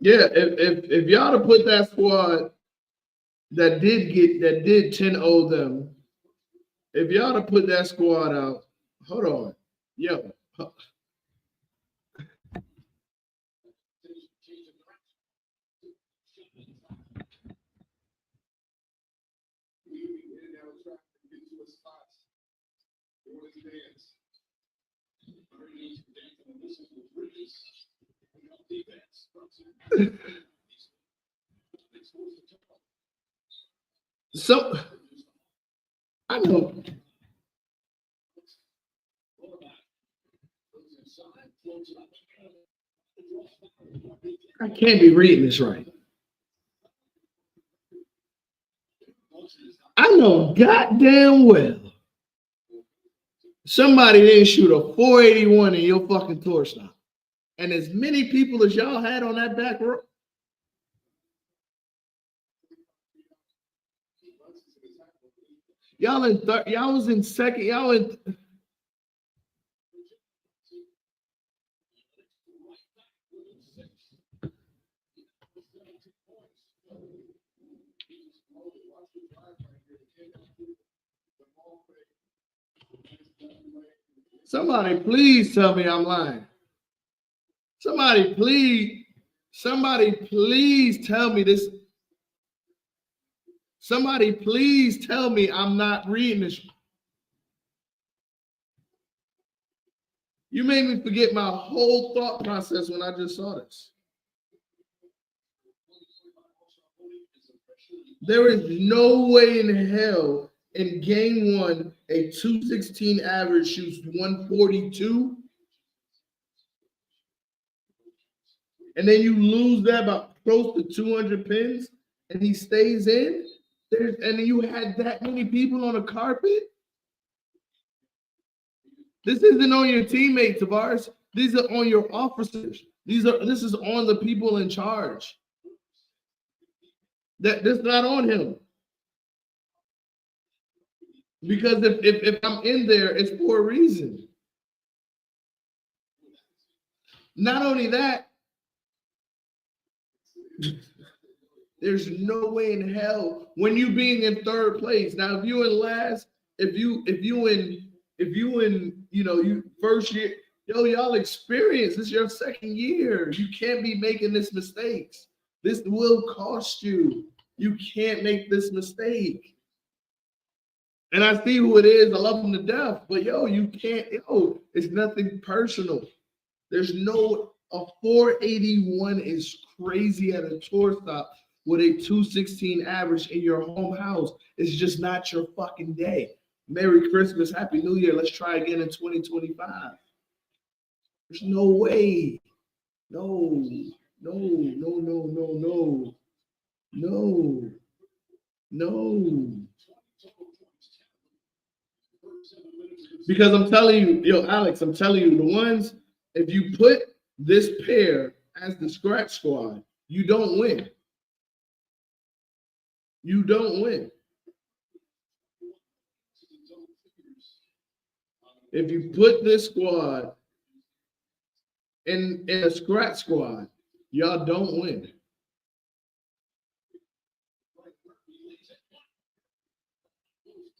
Yeah, if y'all to put that squad that did 10-0 them, if y'all to put that squad out, hold on, yo. So I know I can't be reading this right. I know goddamn well somebody didn't shoot a 481 in your fucking tour stop. And as many people as y'all had on that back row. Y'all was in second. Y'all in. Somebody please tell me I'm lying. Somebody please tell me this. Somebody please tell me I'm not reading this. You made me forget my whole thought process when I just saw this. There is no way in hell in game one a 216 average shoots 142. And then you lose that by close to 200 pins and he stays in. And you had that many people on the carpet. This isn't on your teammates, Tavares. These are on your officers. This is on the people in charge. That's not on him. Because if I'm in there, it's for a reason. Not only that, there's no way in hell when you being in third place. Now, if you in last, if you in you first year, y'all experience. This is your second year. You can't be making this mistakes. This will cost you. You can't make this mistake. And I see who it is. I love him to death. But you can't. It's nothing personal. There's a 481 is crazy at a tour stop with a 216 average in your home house. It's just not your fucking day. Merry Christmas, Happy New Year. Let's try again in 2025. There's no way. No. Because I'm telling you, Alex, I'm telling you, the ones, if you put this pair as the scratch squad, you don't win. You don't win. If you put this squad in a scratch squad, y'all don't win.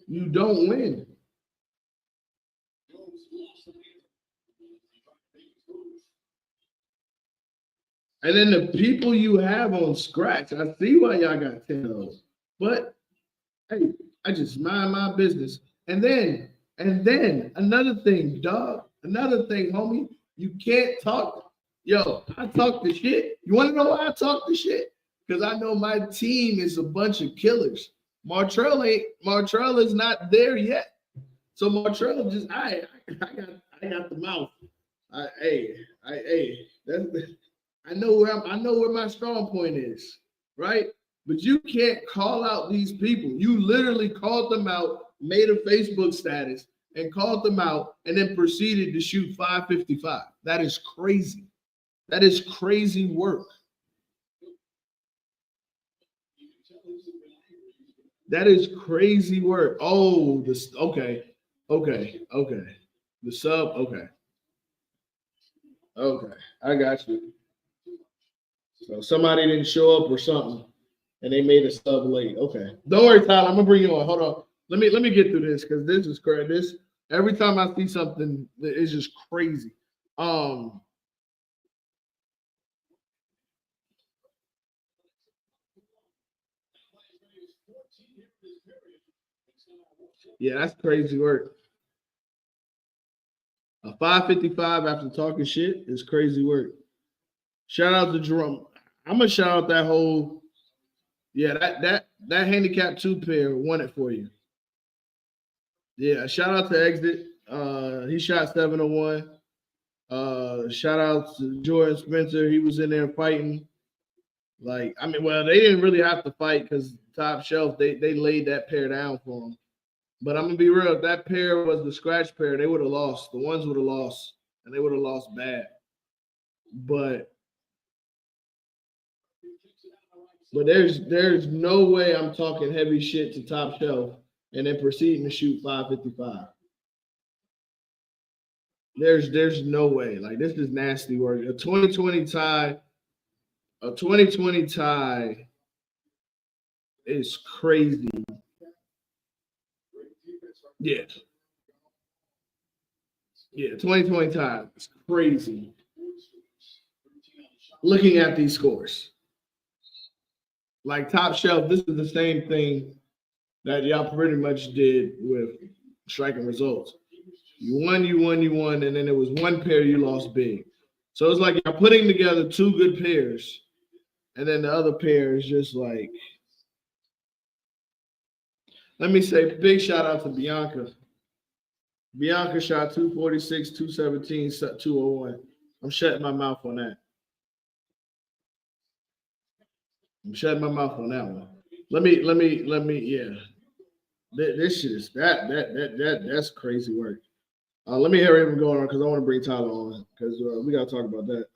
You don't win. And then the people you have on scratch, I see why y'all got 10 of those. But hey, I just mind my business. And then another thing, dog. Another thing, homie. You can't talk. Yo, I talk the shit. You want to know why I talk the shit? Because I know my team is a bunch of killers. Martrell is not there yet. So Martrell just I got the mouth. That's I know where my strong point is, right? But you can't call out these people. You literally called them out, made a Facebook status, and called them out, and then proceeded to shoot 555. That is crazy. That is crazy work. That is crazy work. Oh, this okay. The sub, okay. I got you. So somebody didn't show up or something, and they made a sub late. Okay, don't worry, Tyler. I'm gonna bring you on. Hold on. Let me get through this because this is crazy. This every time I see something, it's just crazy. Um, yeah, that's crazy work. A 555 after talking shit is crazy work. Shout out to Jerome. I'm gonna shout out that whole yeah that handicap two pair won it for you. Yeah, shout out to Exit. He shot 701. Shout out to Jordan Spencer. He was in there fighting. Like, I mean, well, they didn't really have to fight because top shelf, they laid that pair down for him. But I'm gonna be real, if that pair was the scratch pair, they would have lost. The ones would have lost, and they would have lost bad. But there's no way I'm talking heavy shit to top shelf and then proceeding to shoot 555. There's no way. Like this is nasty work. A 2020 tie is crazy. Yeah. Yeah, 2020 tie is crazy. Looking at these scores. Like top shelf, this is the same thing that y'all pretty much did with striking results. You won, and then there was one pair you lost big. So it's like you're putting together two good pairs, and then the other pair is just like. Let me say big shout out to Bianca. Bianca shot 246, 217, 201. I'm shutting my mouth on that. I'm shutting my mouth on that one. Yeah. This shit is that's crazy work. Let me hear him going on because I want to bring Tyler on because we gotta talk about that.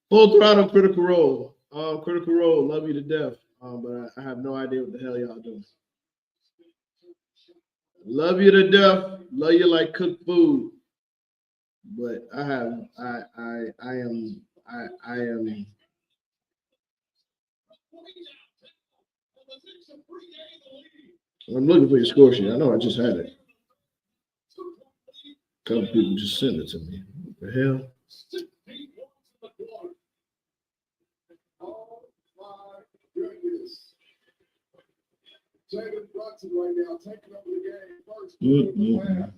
Full throttle, critical role. Critical role, love you to death. But I have no idea what the hell y'all doing. Love you to death. Love you like cooked food. But I am. I'm looking for your score sheet. I know I just had it. A couple people just sent it to me. What the hell? Mm-mm.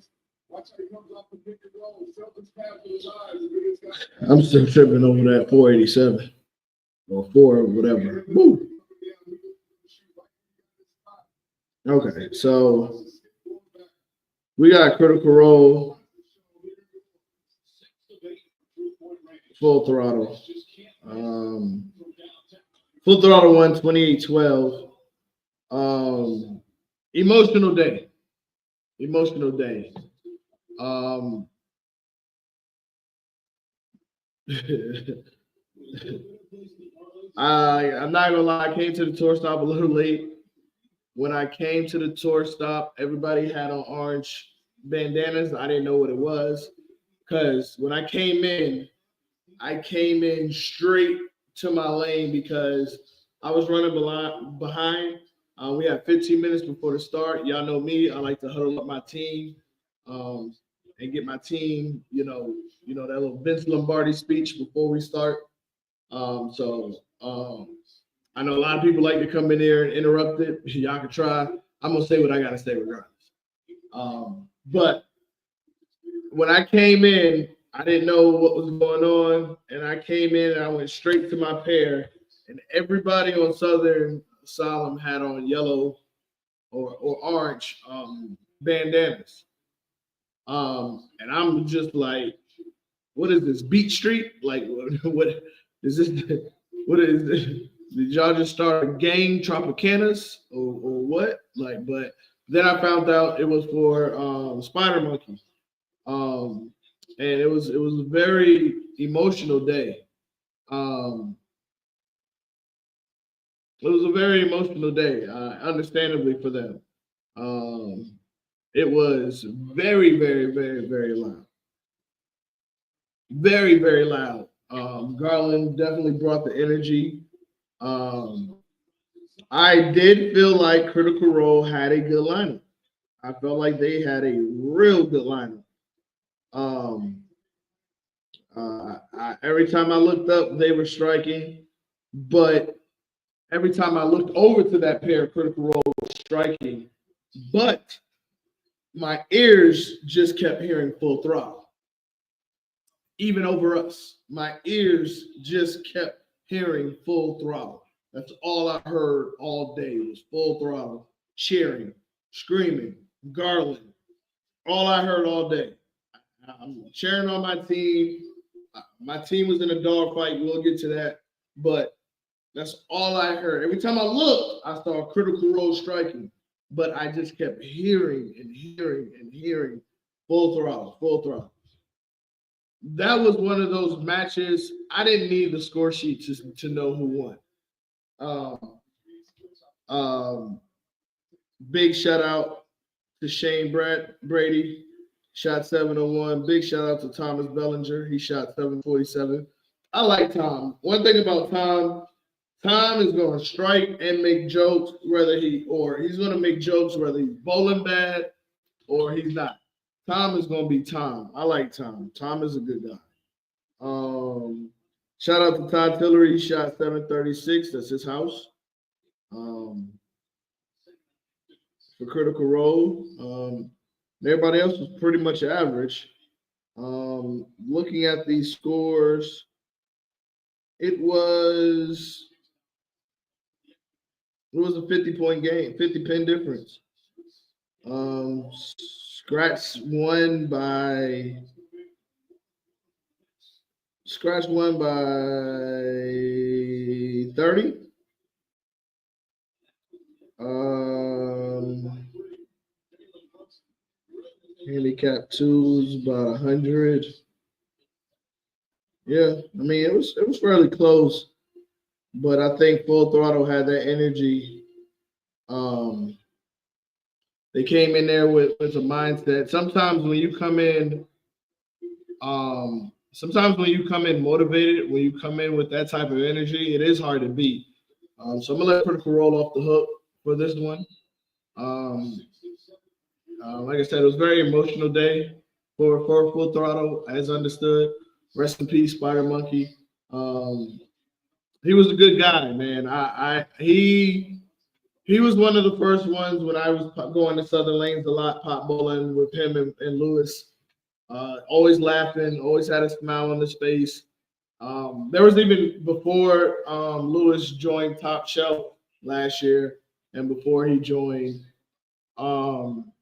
I'm still tripping over that 487 or 4 or whatever. Woo. Okay, so we got critical role, full throttle. Um, Full throttle one, 2812. Emotional day. Emotional day. Um, I'm not gonna lie, I came to the tour stop a little late. When I came to the tour stop, everybody had on orange bandanas. I didn't know what it was. Cause when I came in straight to my lane because I was running behind. We had 15 minutes before the start. Y'all know me. I like to huddle up my team um, and get my team, that little Vince Lombardi speech before we start. I know a lot of people like to come in there and interrupt it. Y'all can try. I'm gonna say what I gotta say regardless. But when I came in, I didn't know what was going on, and I came in and I went straight to my pair, and everybody on Southern Asylum had on yellow or orange bandanas. And I'm just like, what is this, Beat Street? Like, what is this? What is this? Did y'all just start a gang, Tropicanas, or what? Like, but then I found out it was for Spider Monkey, um, and it was a very emotional day. Um, it was a very emotional day, understandably for them. Um, it was very, very, very, very loud, very, very loud. Garland definitely brought the energy. Um, I did feel like Critical Role had a good lineup. I felt like they had a real good lineup. Um, every time I looked up, they were striking, but every time I looked over to that pair, Critical Role was striking, but my ears just kept hearing Full Throttle, even over us. My ears just kept hearing Full Throttle. That's all I heard all day was Full Throttle, cheering, screaming, Garland. All I heard all day. I'm cheering on my team. My team was in a dogfight. We'll get to that, but that's all I heard. Every time I looked, I saw Critical Role striking, but I just kept hearing and hearing and hearing Full Throttle, Full Throttle. That was one of those matches. I didn't need the score sheet to know who won. Um, um, Big shout out to Shane Brady, shot 701. Big shout out to Thomas Bellinger. He shot 747. I like Tom. One thing about Tom is going to strike and make jokes, he's going to make jokes whether he's bowling bad or he's not. Tom is going to be Tom. I like Tom. Tom is a good guy. Um, Shout out to Todd Tillery. He shot 736. That's his house. Um, for Critical Role. Everybody else was pretty much average. Looking at these scores, it was a 50-point game, 50 pin difference. Scratch won by Scratch won by 30. Um, Handicap twos about 100. Yeah, I mean it was fairly close, but I think Full Throttle had that energy. Um, they came in there with a mindset. Sometimes when you come in motivated, when you come in with that type of energy, it is hard to beat. So I'm gonna let Critical Roll off the hook for this one. Um, like I said, it was a very emotional day for Full Throttle, as understood. Rest in peace, Spider Monkey. Um, he was a good guy, man. He was one of the first ones when I was going to Southern Lanes a lot, pop bowling with him and Lewis. Always laughing, always had a smile on his face. There was even before Lewis joined Top Shelf last year, and before he joined um,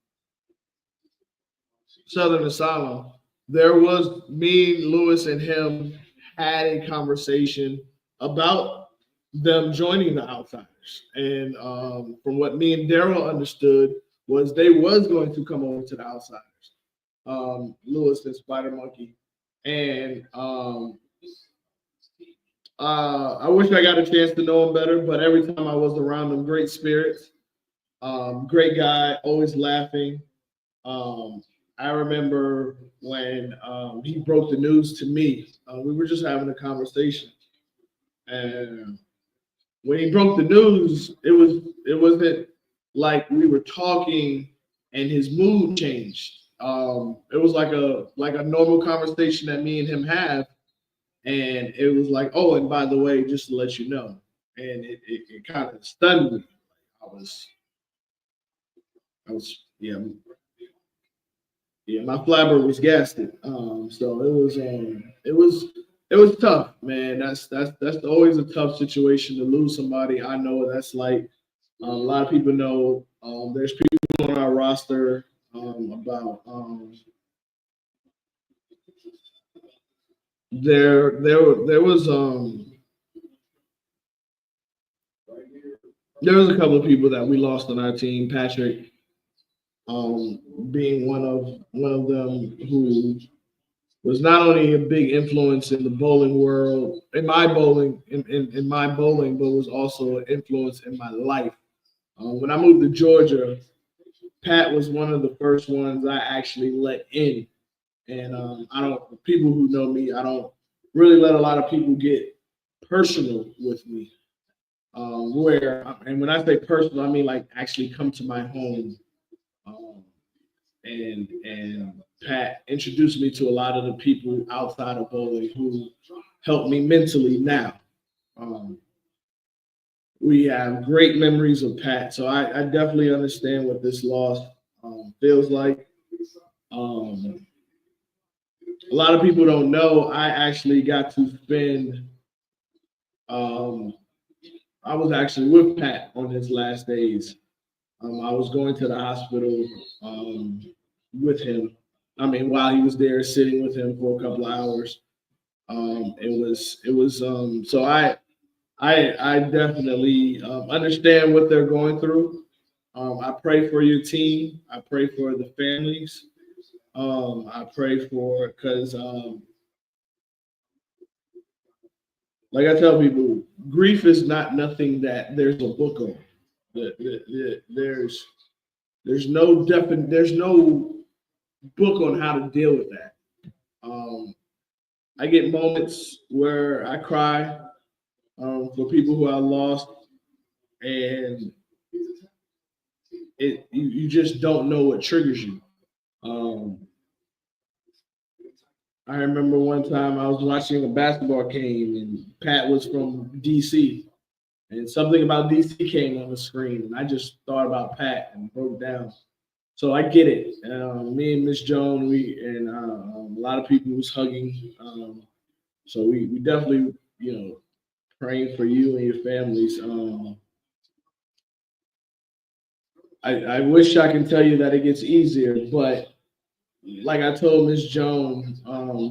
Southern Asylum, there was me, Lewis, and him had a conversation about them joining the Outsiders. And from what me and Daryl understood was they was going to come over to the Outsiders, Lewis and Spider Monkey. And I wish I got a chance to know him better, but every time I was around him, great spirits, great guy, always laughing. Um, I remember when he broke the news to me. We were just having a conversation, and when he broke the news, it wasn't like we were talking and his mood changed. It was like a normal conversation that me and him have, and it was like, oh, and by the way, just to let you know, and it kind of stunned me. I was yeah. Yeah, my flabber was gasted. So it was tough, man. That's always a tough situation to lose somebody. I know what that's like. A lot of people know. There's people on our roster about there was a couple of people that we lost on our team. Patrick being one of them who was not only a big influence in the bowling world, in my bowling, but was also an influence in my life. When I moved to Georgia, Pat was one of the first ones I actually let in. And I don't, people who know me, I don't really let a lot of people get personal with me. And when I say personal, I mean like actually come to my home. Um, and Pat introduced me to a lot of the people outside of bowling who helped me mentally now. Um, we have great memories of Pat, so I definitely understand what this loss feels like. Um, a lot of people don't know I actually got to spend. Um, I was actually with Pat on his last days. I was going to the hospital um, with him. I mean, while he was there, sitting with him for a couple of hours. It was so I definitely understand what they're going through. I pray for your team. I pray for the families. I pray for because like I tell people, grief is not nothing that there's a book on. There's no book on how to deal with that. Um, I get moments where I cry for people who I lost, and you just don't know what triggers you. Um, I remember one time I was watching a basketball game, and Pat was from DC, and something about DC came on the screen, and I just thought about Pat and broke down. So I get it. Me and Miss Joan, we and a lot of people was hugging. So we definitely, praying for you and your families. I wish I can tell you that it gets easier, but like I told Miss Joan,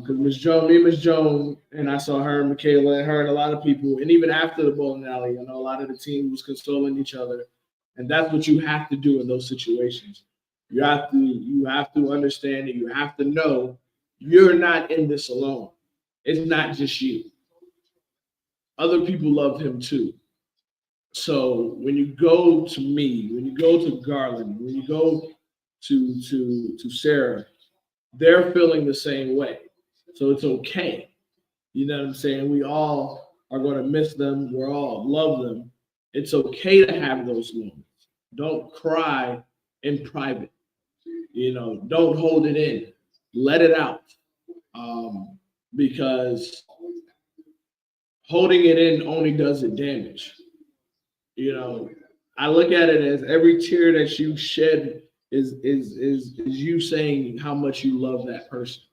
because Miss Joan, me and Miss Joan, and I saw her and Michaela and her and a lot of people, and even after the bowling alley, I know a lot of the team was consoling each other, and that's what you have to do in those situations. You have to understand it. You have to know you're not in this alone. It's not just you. Other people love him too. So when you go to me, when you go to Garland, when you go to Sarah, they're feeling the same way. So it's okay. You know what I'm saying? We all are going to miss them. We're all love them. It's okay to have those moments. Don't cry in private. Don't hold it in. Let it out. Um, because holding it in only does it damage. You know, I look at it as every tear that you shed is you saying how much you love that person.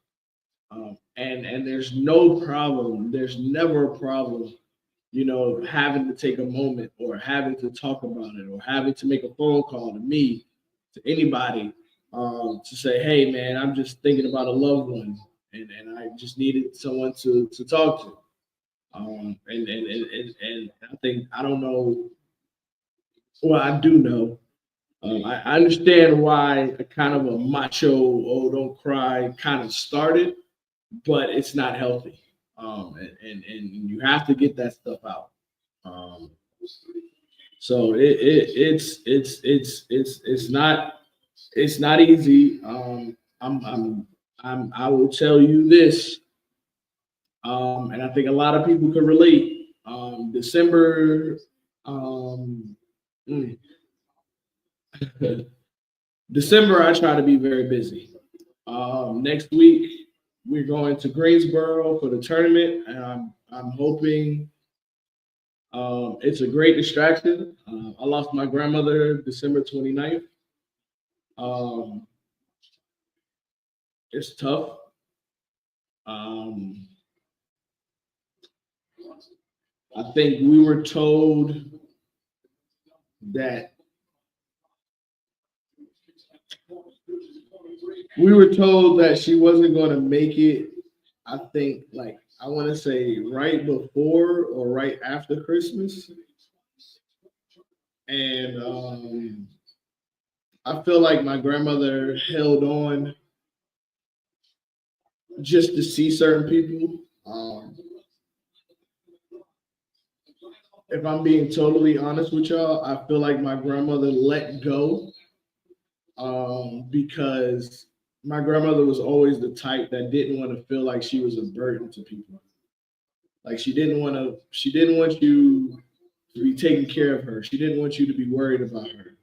And there's no problem. There's never a problem, having to take a moment or having to talk about it or having to make a phone call to me, to anybody, to say, hey man, I'm just thinking about a loved one and I just needed someone to talk to. And I think I don't know. Well, I do know. I understand why a kind of a macho, oh, don't cry kind of started, but it's not healthy. And you have to get that stuff out. Um, so it's not easy. I will tell you this, and I think a lot of people can relate. December, um, mm, December, I try to be very busy. Next week, we're going to Greensboro for the tournament, and I'm hoping it's a great distraction. I lost my grandmother December 29th. Um, It's tough. Um, I think that we were told that she wasn't going to make it. I think, like, I want to say right before or right after Christmas, and I feel like my grandmother held on just to see certain people. If I'm being totally honest with y'all, I feel like my grandmother let go because my grandmother was always the type that didn't want to feel like she was a burden to people. Like she didn't want you to be taking care of her. She didn't want you to be worried about her.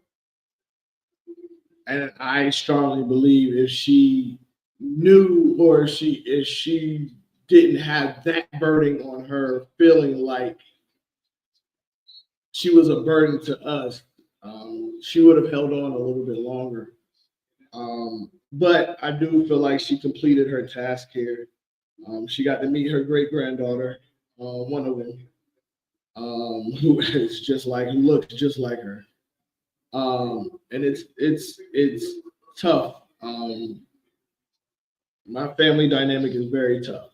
And I strongly believe if she knew or if she didn't have that burden on her, feeling like she was a burden to us, she would have held on a little bit longer. But I do feel like she completed her task here. She got to meet her great granddaughter, one of them, who is just like who looks just like her. And it's tough. My family dynamic is very tough.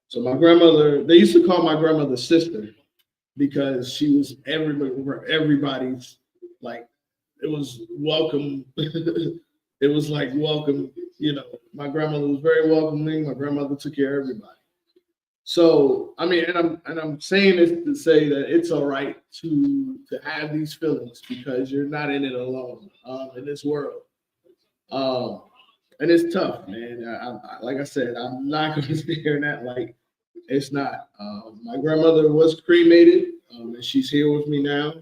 So my grandmother, they used to call my grandmother sister because she was everybody's like it was welcome. It was like welcome. My grandmother was very welcoming. My grandmother took care of everybody. So I mean, and I'm saying this to say that it's all right to have these feelings because you're not in it alone in this world. Um, and it's tough, man. Like I said, I'm not going to sit here and act like it's not. My grandmother was cremated, and she's here with me now.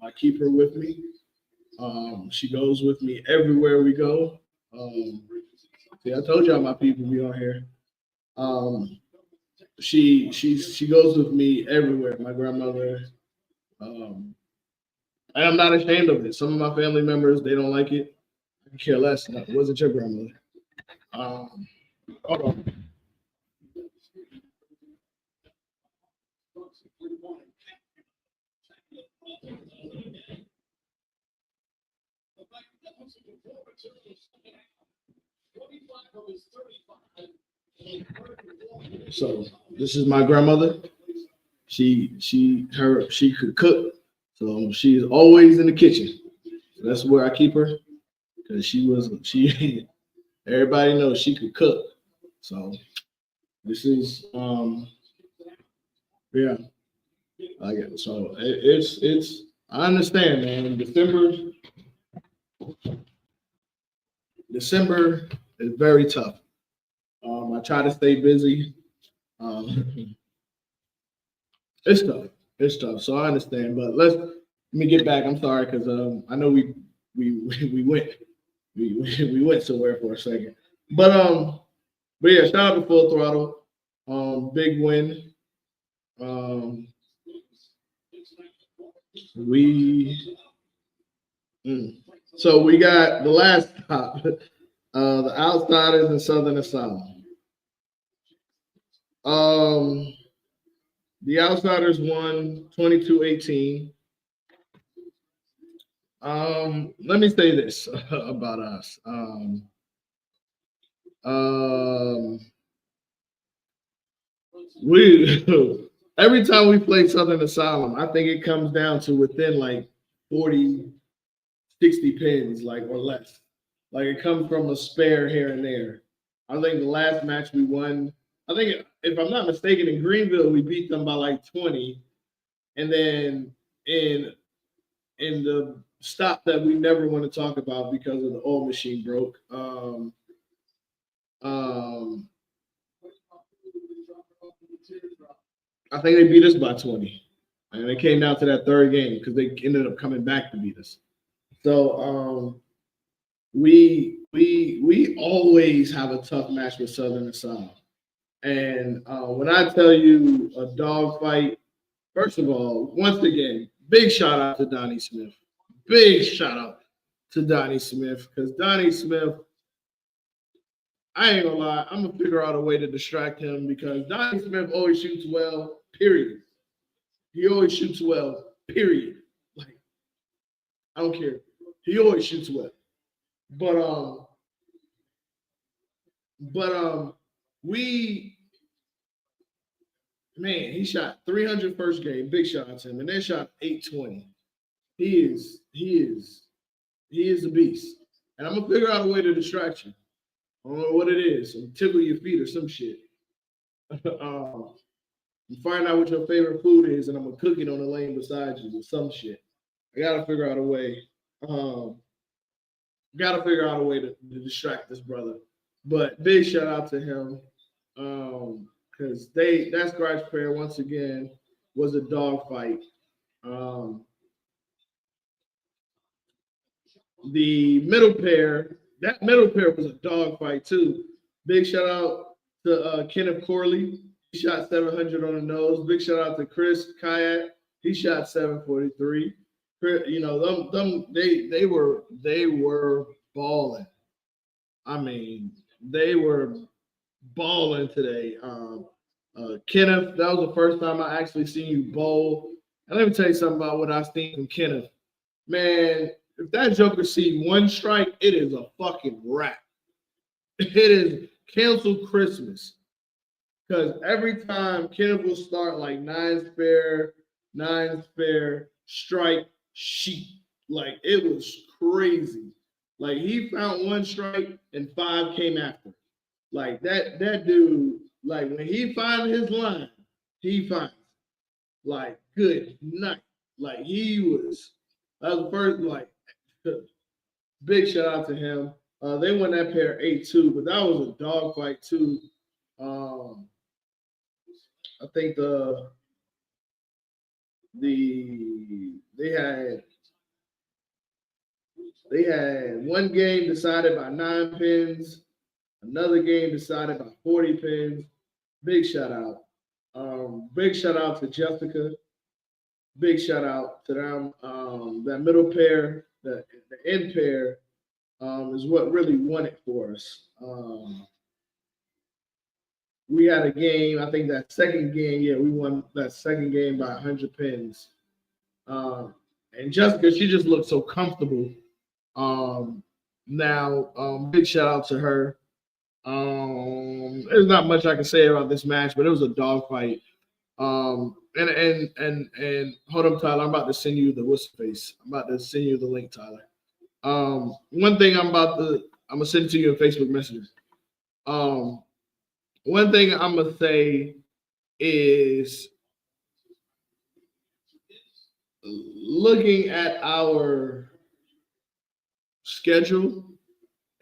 I keep her with me. She goes with me everywhere we go. See, I told y'all my people be on here. Um, she goes with me everywhere. My grandmother, um, and I'm not ashamed of it. Some of my family members they don't like it. I could care less. No, it wasn't your grandmother. Um, hold on. So this is my grandmother. She could cook, so she's always in the kitchen. So that's where I keep her because she. Everybody knows she could cook. So this is yeah. I get it. So it's I understand, man. December is very tough. I try to stay busy. Um, it's tough. It's tough. So I understand. But let me get back. I'm sorry because I know we we went we went somewhere for a second. But yeah, shout out to Full Throttle. Big win. Um, we mm. So we got the last top, the Outsiders and Southern Asylum. Um, the Outsiders won 22-18. Let me say this about us. Um, we every time we play Southern Asylum, I think it comes down to within like 40, 60 pins, like or less. Like it comes from a spare here and there. I think the last match we won, I think if I'm not mistaken, in Greenville we beat them by like 20, and then in the stop that we never want to talk about because of the oil machine broke. Um, I think they beat us by 20, and it came down to that third game because they ended up coming back to beat us. So we always have a tough match with Southern Asylum. And when I tell you a dog fight, first of all, once again, big shout out to Donnie Smith. Big shout out to Donnie Smith because Donnie Smith I ain't gonna lie. I'm gonna figure out a way to distract him because Donnie Smith always shoots well. Period. He always shoots well. Period. Like I don't care. He always shoots well. But but we man, he shot 300 first game. Big shout out to him, and then shot 820. He is a beast. And I'm gonna figure out a way to distract you. I don't know what it is. Some tickle your feet or some shit. You find out what your favorite food is, and I'm gonna cook it on the lane beside you or some shit. I gotta figure out a way. Um, gotta figure out a way to distract this brother. But big shout out to him. Because that scratch pair once again was a dog fight. Um, the middle pair, that middle pair was a dog fight too. Big shout out to Kenneth Corley. He shot 700 on the nose. Big shout out to Chris Kayak. He shot 743. You know, they were balling. I mean, they were balling today. Kenneth, that was the first time I actually seen you bowl. And let me tell you something about what I seen from Kenneth. Man, if that Joker see one strike, it is a fucking wrap. It is canceled Christmas. Because every time Kenneth will start like nine spare, strike, sheet. Like it was crazy. Like he found one strike and five came after. Like that dude, like when he finds his line, he finds like good night. Like that was the first like big shout out to him. They won that pair 8-2, but that was a dog fight too. Um, I think they had one game decided by 9 pins, another game decided by 40 pins. Big shout out. Big shout out to Jessica. Big shout out to them. That middle pair, the end pair, is what really won it for us. We had a game. I think that second game, yeah, we won that second game by 100 pins. And Jessica, she just looked so comfortable. Now, big shout out to her. There's not much I can say about this match, but it was a dogfight. And hold up, Tyler. I'm about to send you the whistle face. I'm about to send you the link, Tyler. One thing I'm gonna send it to you in Facebook Messenger. One thing I'm gonna say is looking at our schedule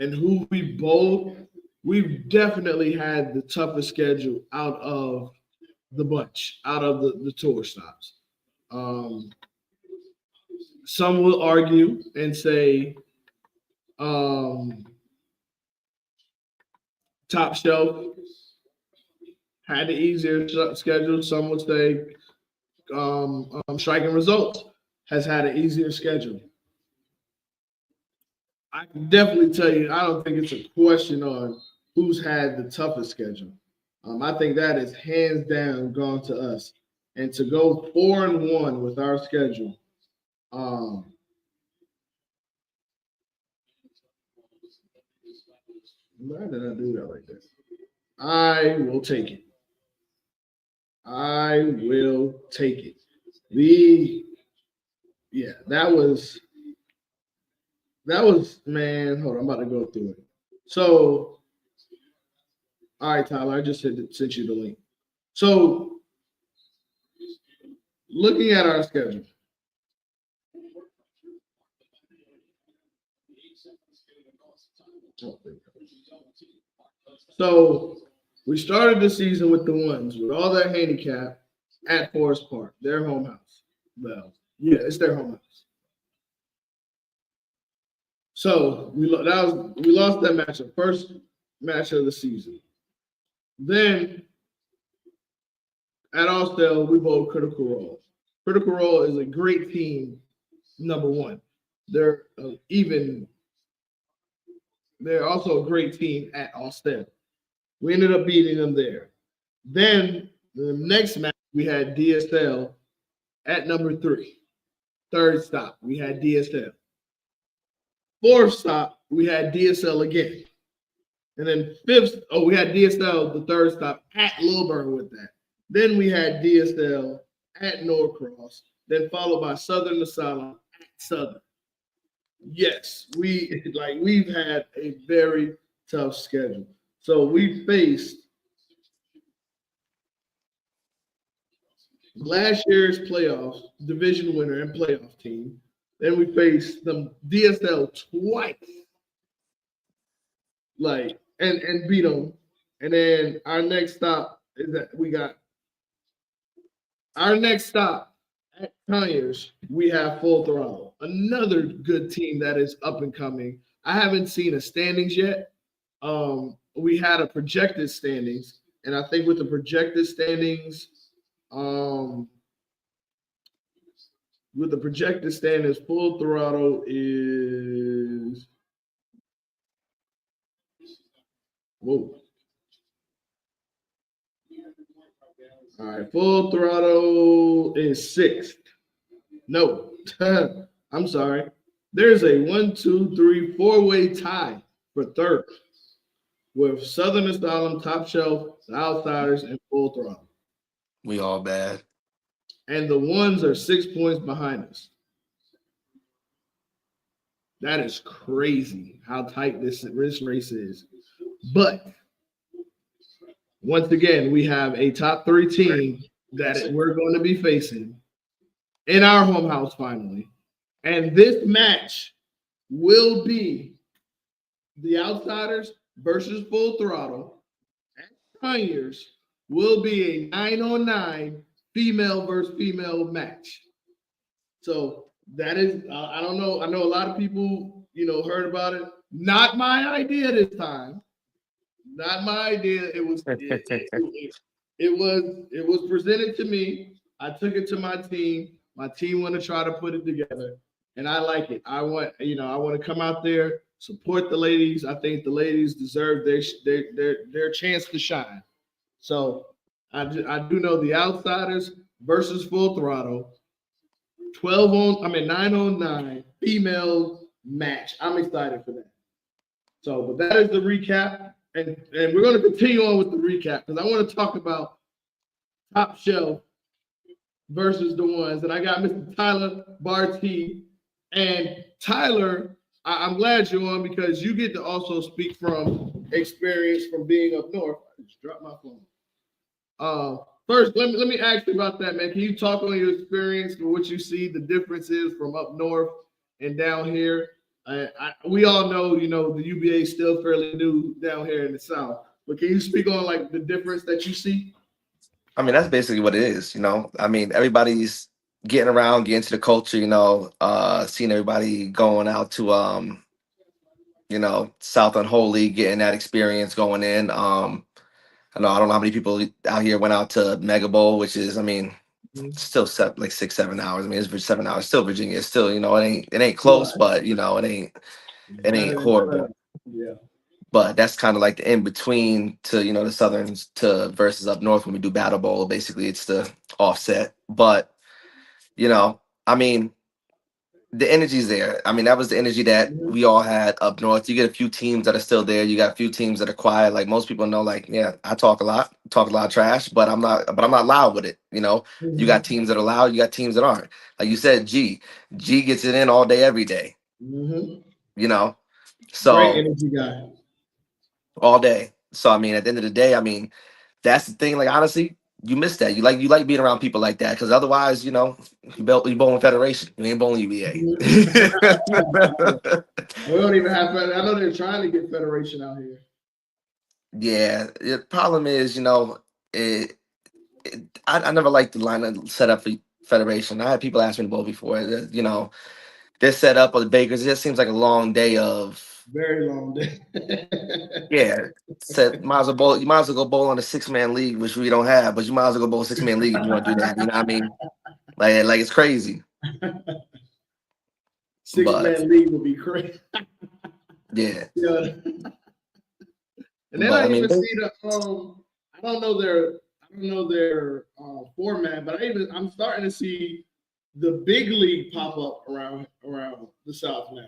and who we bowled, we've definitely had the toughest schedule out of the bunch, out of the tour stops. Some will argue and say Top Shelf had the easier schedule. Some would say Striking Results has had an easier schedule. I can definitely tell you, I don't think it's a question on who's had the toughest schedule. I think that is hands down gone to us. And to go 4-1 with our schedule, why did I do that like this? I will take it. I will take it. That was man. Hold on, I'm about to go through it. So, all right, Tyler, I just sent you the link. So, looking at our schedule, so we started the season with the ones with all their handicap at Forest Park, their home house. Well, yeah, it's their home house. So we lost that matchup, first match of the season. Then at Austell, we bowled Critical Role. Critical Role is a great team. Number one, they're even They're also a great team at Austin. We ended up beating them there. Then the next match we had DSL at number three. Third stop, we had DSL. Fourth stop, we had DSL again. And then fifth, we had DSL, the third stop at Lilburn with that. Then we had DSL at Norcross, then followed by Southern Asylum at Southern. Yes, we've had a very tough schedule. So we faced last year's playoffs, division winner and playoff team. Then we faced them DSL twice. And beat them. And then our next stop is that we got our next stop at Conyers. We have Full Throttle, another good team that is up and coming. I haven't seen a standings yet. We had a projected standings, and I think with the projected standings, Full Throttle is whoa. All right, Full Throttle is sixth. No, I'm sorry. There's a 1, 2, 3, 4-way tie for third with Southern Asylum, Top Shelf, the Outsiders, and Full Throttle. We all bad. And the ones are 6 points behind us. That is crazy how tight this race is. But once again, we have a top three team that we're going to be facing in our home house finally. And this match will be the Outsiders versus Full Throttle. And Pioneers will be a 9-on-9 female versus female match. So that is, I don't know. I know a lot of people, heard about it. Not my idea this time. Not my idea. It was presented to me. I took it to my team. My team want to try to put it together, and I like it. I want to come out there, support the ladies. I think the ladies deserve their chance to shine. So I do know the Outsiders versus Full Throttle, 9-on-9 female match. I'm excited for that. So, but that is the recap. And we're going to continue on with the recap because I want to talk about Top Shelf versus the ones. And I got Mr. Tyler Barty. And Tyler, I'm glad you're on because you get to also speak from experience from being up north. I just dropped my phone. First, let me ask you about that, man. Can you talk on your experience and what you see the differences from up north and down here? We all know, the UBA is still fairly new down here in the South. But can you speak on the difference that you see? I mean, that's basically what it is. I mean, everybody's getting around, getting to the culture. Seeing everybody going out to South Unholy, getting that experience going in. I don't know how many people out here went out to Mega Bowl, which is, still 6-7 hours. I mean, it's 7 hours. Still Virginia. It's still, it ain't close, but it ain't horrible. Yeah. But that's kind of like the in between to the Southerns to versus up north when we do Battle Bowl. Basically, it's the offset. But the energy's there. That was the energy that we all had up north. You get a few teams that are still there. You got a few teams that are quiet. Like most people know, I talk a lot of trash, but I'm not loud with it. You got teams that are loud. You got teams that aren't. Like you said, G gets it in all day, every day. So great energy guy all day. So at the end of the day, that's the thing. Like honestly, you miss that. You like being around people like that because otherwise, you bowling Federation. You ain't bowling UVA. We don't even have. I know they're trying to get Federation out here. Yeah, the problem is, I never liked the lineup set up for Federation. I had people ask me to bowl before. This setup of the Bakers. It just seems like a long day of. Very long day. Yeah. Said might as well bowl. You might as well go bowl on a 6-man league, which we don't have, but you might as well go bowl 6-man league if you want to do that. You know what I mean? Like it's crazy. 6-man league would be crazy. Yeah. Yeah. And then But I I mean, even see the I don't know their format, but I'm starting to see the big league pop up around the South now.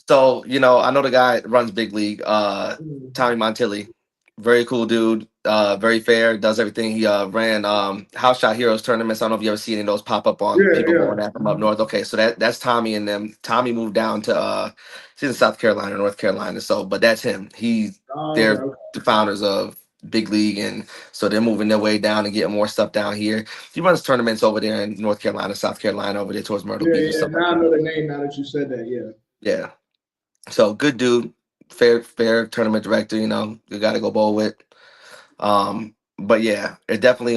so I know the guy that runs Big League, Mhm. Tommy Montilli. Very cool dude, very fair, does everything. He ran House Shot Heroes tournaments. I don't know if you ever seen any of those pop up on Yeah, people yeah. going at from up north. Okay, so that's Tommy and them. Tommy moved down to he's in South Carolina, North Carolina. So but that's him. Oh, okay, They're okay. the founders of Big League, and so they're moving their way down and getting more stuff down here. He runs tournaments over there in North Carolina, South Carolina, over there towards Myrtle Yeah, Beach and yeah. stuff like Now I that. know the name. Now that you said that, yeah. Yeah. So good dude, fair tournament director. You got to go bowl with. But yeah, it definitely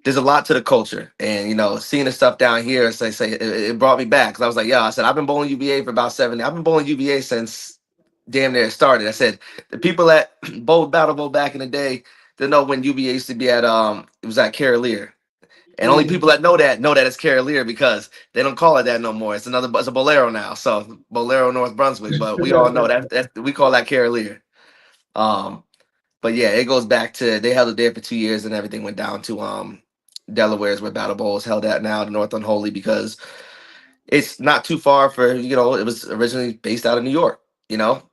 there's a lot to the culture, and seeing the stuff down here, say it brought me back because I was like, yeah, I said I've been bowling UVA for about 7. I've been bowling UVA since damn near it started. I said the people that bowled Battle Bowl back in the day, they know when UVA used to be at it was at Carolier. And only Mm. people that know that it's Carolier because they don't call it that no more. It's a Bolero now. So Bolero North Brunswick, but we all know that we call that Carolier. Um, but yeah, it goes back to they held it there for 2 years and everything went down to Delaware's where Battle Bowl is held at now, the North Unholy, because it's not too far for it was originally based out of New York.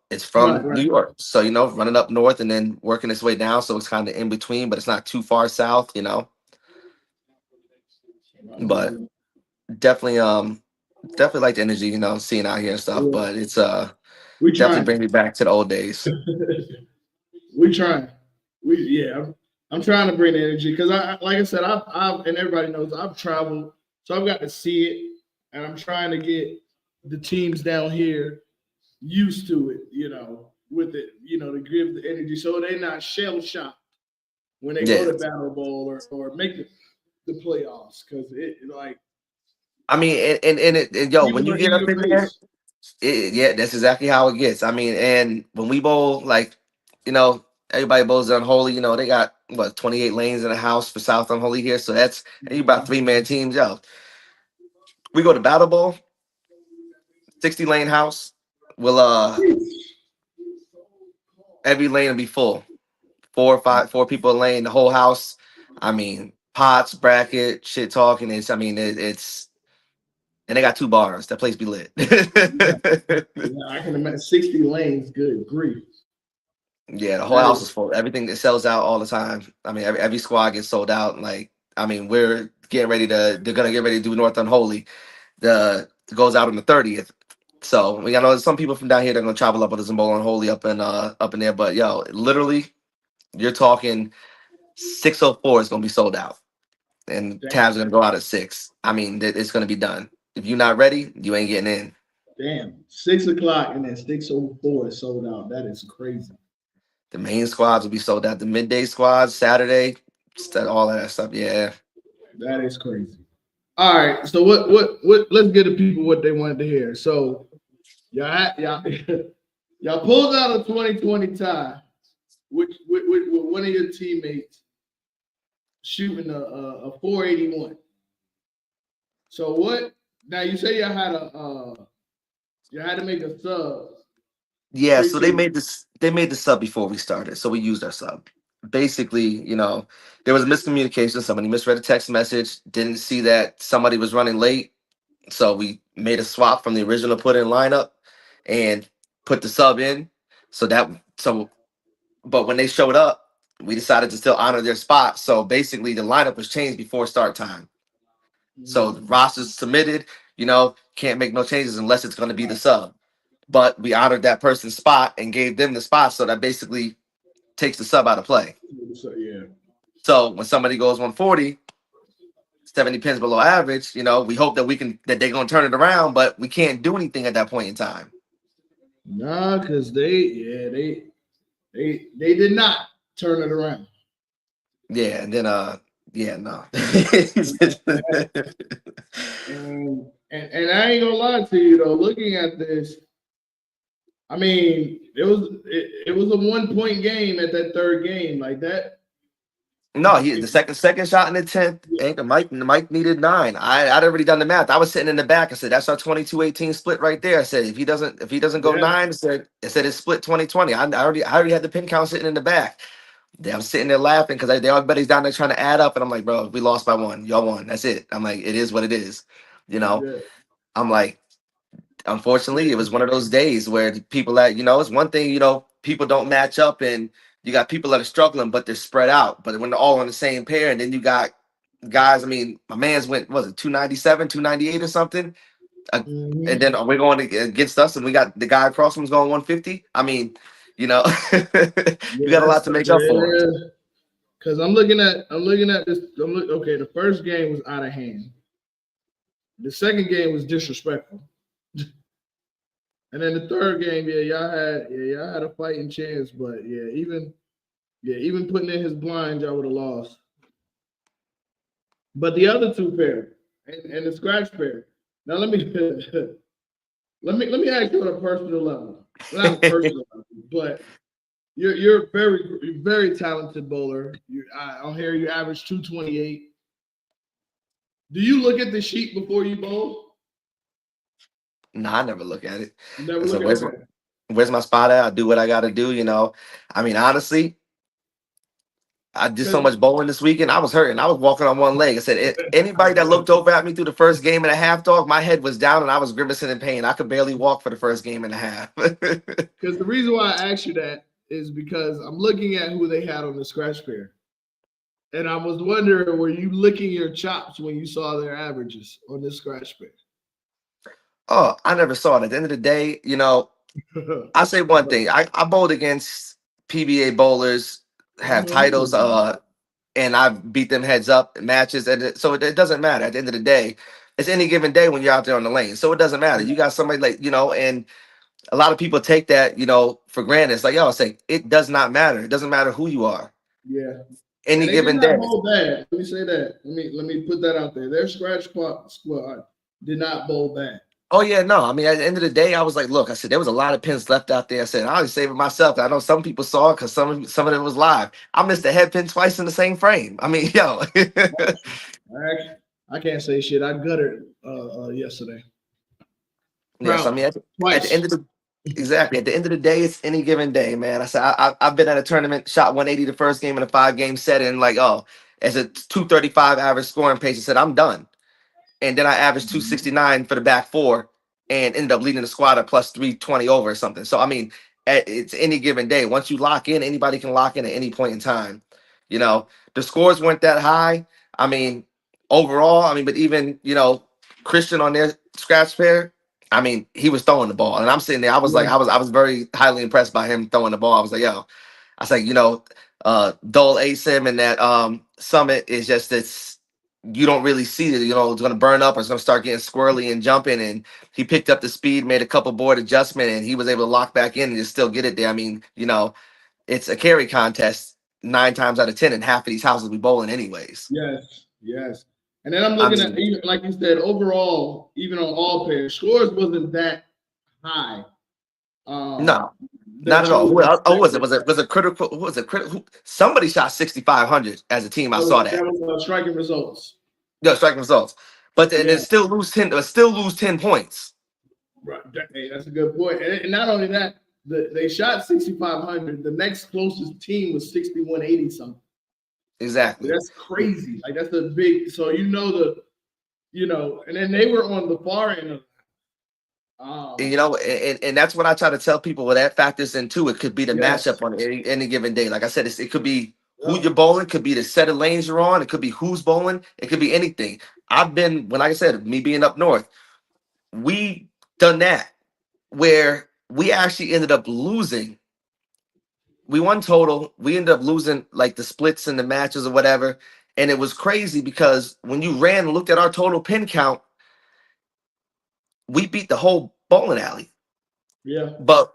It's Right, from New right. York. So, running up north and then working its way down. So it's kind of in between, but it's not too far south. But definitely definitely like the energy, seeing out here and stuff. Yeah. But it's We definitely trying. bring me back to the old days. We trying. I'm trying to bring the energy because like I said, I've and everybody knows I've traveled, so I've got to see it, and I'm trying to get the teams down here used to it, with it, to give the energy so they're not shell shocked when they go Yeah. to Battle Bowl or make the playoffs because it like I mean, and yo, when people you are in get up your in there, face. yeah, that's exactly how it gets. I mean, and when we bowl, like, you know, everybody bowls Unholy, they got what 28 lanes in the house for South Unholy here. So that's and you about 3-man teams, yo. We go to Battle Bowl, 60 lane house. Will every lane will be full. 4 people a lane, the whole house. I mean, pots, bracket, shit talking. It's and they got 2 bars. That place be lit. Yeah, I can imagine 60 lanes. Good grief, Yeah, the whole that house is is full. Everything that sells out all the time. I mean, every squad gets sold out. Like, I mean, we're getting ready to. They're gonna get ready to do North Unholy. The it goes out on the 30th. So we got know some people from down here that are gonna travel up with us and bowl Unholy up in there. But yo, literally, you're talking 6:04 is gonna be sold out, and damn, tabs are gonna go out at 6. I mean, it's gonna be done. If you're not ready, you ain't getting in. damn. 6 o'clock and then 6:04 is sold out. That is crazy. The main squads will be sold out. The midday squads, Saturday, all of that stuff. Yeah. That is crazy. All right. So what? Let's get the people what they wanted to hear. So y'all y'all pulled out a 2020 tie, with one of your teammates shooting a 481. So what? Now you say you had to make a sub Yeah, so they pre-season. made this. They made the sub before we started, so we used our sub. Basically, there was miscommunication. Somebody misread a text message, didn't see that somebody was running late, so we made a swap from the original put in lineup and put the sub in. So that so, but when they showed up, we decided to still honor their spot. So basically, the lineup was changed before start time. So the rosters submitted. Can't make no changes unless it's going to be the sub. But we honored that person's spot and gave them the spot, so that basically takes the sub out of play. So yeah. So when somebody goes 140, 70 pins below average, we hope that they're gonna turn it around, but we can't do anything at that point in time. Nah, because they did not turn it around. Yeah, and then yeah, no. And I ain't gonna lie to you though, looking at this, I mean, it was a 1 point game at that third game. Like that No, he the second shot in the 10th. Anchor Mike needed 9. I'd already done the math. I was sitting in the back. I said, that's our 22-18 split right there. I said, if he doesn't go Yeah. 9, I said it's split 20-20. I already had the pin count sitting in the back. I'm sitting there laughing because everybody's down there trying to add up, and I'm like, bro, we lost by 1. Y'all won. That's it. I'm like, it is what it is. Yeah. I'm like, unfortunately, it was one of those days where the people that, it's one thing, people don't match up, and you got people that are struggling, but they're spread out. But when they're all on the same pair, and then you got guys, I mean, my man's went, was it 297, 298 or something? And then we're going against us, and we got the guy across from's going 150. I mean, you got a lot to make up for. Because I'm looking at this. Okay, the first game was out of hand. The second game was disrespectful. And then the third game, y'all had a fighting chance, but even putting in his blind, y'all would have lost. But the other two pair and the scratch pair. Now let me ask you on a personal level. Not a personal level, but you're a very talented bowler. On here you average 228. Do you look at the sheet before you bowl? No, I never look at it. Never look at it. Where's my spot at? I do what I got to do. I mean, honestly, I did so much bowling this weekend. I was hurting. I was walking on one leg. I said, anybody that looked over at me through the first game and a half, dog, my head was down and I was grimacing in pain. I could barely walk for the first game and a half. Because the reason why I asked you that is because I'm looking at who they had on the scratch pair. And I was wondering, were you licking your chops when you saw their averages on this scratch pair? Oh, I never saw it. At the end of the day, I say one thing. I bowled against PBA bowlers, have titles, and I've beat them heads up in matches. And so it doesn't matter. At the end of the day, it's any given day when you're out there on the lane. So it doesn't matter. You got somebody like, and a lot of people take that, for granted. It's like, yo, I say, it does not matter. It doesn't matter who you are. Yeah. Any given day. Bowl bad. Let me say that. Let me put that out there. Their scratch squad did not bowl bad. Oh, yeah, no. I mean, at the end of the day, I was like, look, I said, there was a lot of pins left out there. I said, I was saving myself. I know some people saw it because some of it was live. I missed a head pin twice in the same frame. I mean, yo. I can't say shit. I gutted yesterday. Yes, I mean, at the end of the day, it's any given day, man. I said, I've been at a tournament, shot 180 the first game in a 5-game set, and like, as a 235 average scoring pace, I said, I'm done. And then I averaged 269 for the back 4 and ended up leading the squad at plus 320 over or something. So, I mean, it's any given day. Once you lock in, anybody can lock in at any point in time. The scores weren't that high. I mean, overall, but even, Christian on their scratch pair, I mean, he was throwing the ball. And I'm sitting there, I was like, I was very highly impressed by him throwing the ball. I was like, yo, I was like, Dole ASIM and that Summit is just this. You don't really see it, it's going to burn up or it's going to start getting squirrely and jumping. And he picked up the speed, made a couple board adjustment, and he was able to lock back in and just still get it there. I mean, it's a carry contest 9 times out of 10, and half of these houses be bowling anyways. Yes. And then I'm looking at, even like you said, overall, even on all pairs, scores wasn't that high. No. Not at all. Was it critical? Who was it critical? Somebody shot 6,500 as a team. I saw that. That was striking results. Yeah, striking results. But then still lose 10 points. Right. Hey, that's a good point. And not only that, they shot 6,500. The next closest team was 6,180 something. Exactly. That's crazy. Like that's a big. So and then they were on the far end of. And that's what I try to tell people. Well, that factors into it. Could be the matchup on any given day. Like I said, it could be who you're bowling. Could be the set of lanes you're on. It could be who's bowling. It could be anything. Like I said, me being up north, we done that where we actually ended up losing. We won total. We ended up losing like the splits and the matches or whatever. And it was crazy because when you ran and looked at our total pin count, we beat the whole bowling alley. Yeah. But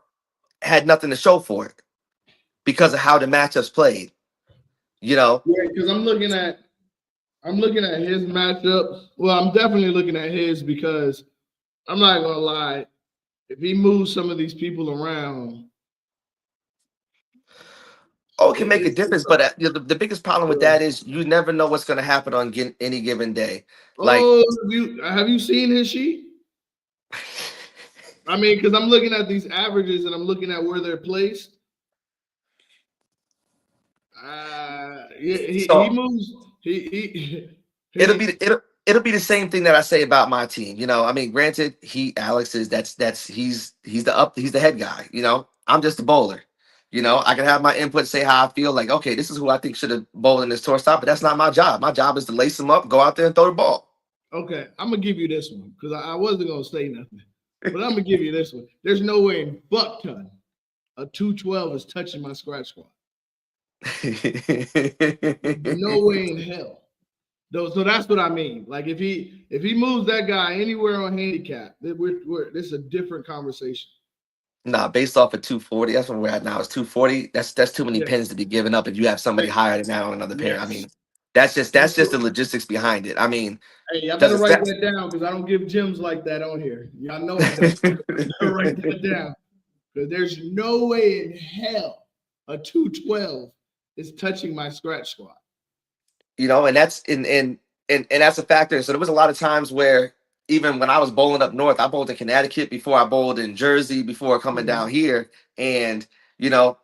had nothing to show for it because of how the matchups played. Yeah, because I'm looking at his matchups. Well, I'm definitely looking at his because I'm not gonna lie. If he moves some of these people around. Oh, it can make a difference, but the biggest problem with that is you never know what's going to happen on any given day. Like, Oh, have you seen his sheet? I mean, because I'm looking at these averages and I'm looking at where they're placed. Yeah, he so moves. He it'll be it'll be the same thing that I say about my team. I mean, granted, Alex is he's the head guy. I'm just a bowler. I can have my input, say how I feel, like, okay, this is who I think should have bowled in this tour stop, but that's not my job. My job is to lace them up, go out there and throw the ball. Okay, I'm gonna give you this one because I wasn't gonna say nothing, but I'm gonna give you this one. There's no way in buck ton a 212 is touching my scratch squad. No way in hell. So that's what I mean. Like if he moves that guy anywhere on handicap, this is a different conversation. Nah, based off of 240, that's where we're at now. It's 240. That's too many pins to be given up if you have somebody higher than that on another pair. I mean, that's just the logistics behind it. I mean, hey, I better write that down because I don't give gems like that on here. Y'all know I don't. I better write that down because there's no way in hell a 212 is touching my scratch squad. And that's and that's a factor. So there was a lot of times where even when I was bowling up north, I bowled in Connecticut before I bowled in Jersey before coming down here. And do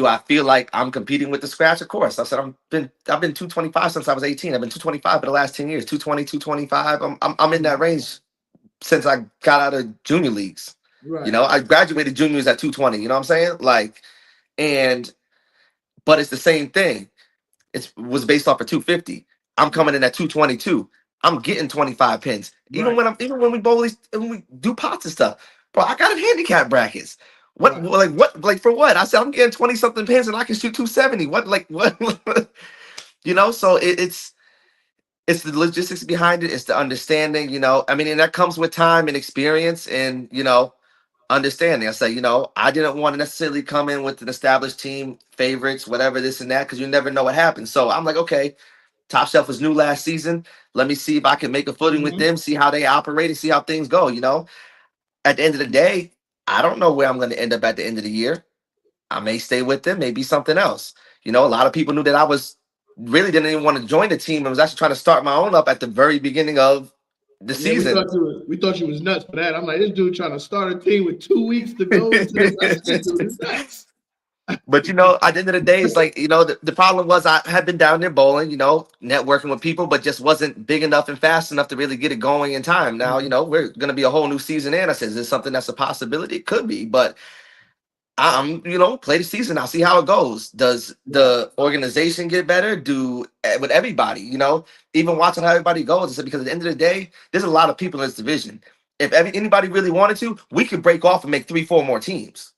I feel like I'm competing with the scratch? Of course. I said I've been 225 since I was 18. I've been 225 for the last 10 years. 220, 225. I'm in that range since I got out of junior leagues. Right. I graduated juniors at 220. You know what I'm saying? But it's the same thing. It was based off of 250. I'm coming in at 222. I'm getting 25 pins. Even when we bowl when we do pots and stuff. Bro, I got in handicap brackets. What for what? I said I'm getting 20 something pins and I can shoot 270. What? So it's the logistics behind it, it's the understanding, I mean, and that comes with time and experience and understanding. I say, I didn't want to necessarily come in with an established team, favorites, whatever, this and that, because you never know what happens. So I'm like, okay, Top Shelf was new last season. Let me see if I can make a footing with them, see how they operate, and see how things go. At the end of the day, I don't know where I'm going to end up at the end of the year. I may stay with them, maybe something else. A lot of people knew that I was really didn't even want to join the team. I was actually trying to start my own up at the very beginning of the season. We thought you was nuts for that. I'm like, this dude trying to start a team with 2 weeks to go into this. This dude is nuts. But at the end of the day, it's like, the problem was I had been down there bowling, networking with people, but just wasn't big enough and fast enough to really get it going in time. Now, we're going to be a whole new season in. I said, is this something that's a possibility? It could be, but I'm, play the season. I'll see how it goes. Does the organization get better? With everybody, even watching how everybody goes. I said, because at the end of the day, there's a lot of people in this division. If anybody really wanted to, we could break off and make 3-4 more teams.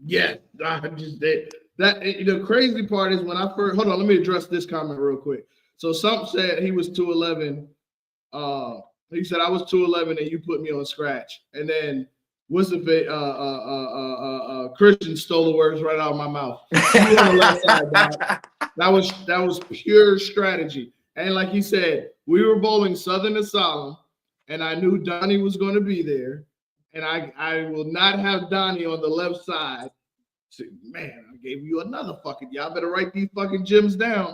Yeah, the crazy part is when I first hold on, let me address this comment real quick. So some said he was 211. He said I was 211 and you put me on scratch. And then what's the Christian stole the words right out of my mouth. On the left side, that was pure strategy. And like he said, we were bowling Southern Asylum, and I knew Donnie was going to be there. And I will not have Donnie on the left side. So, man, I gave you another fucking. Y'all better write these fucking gems down.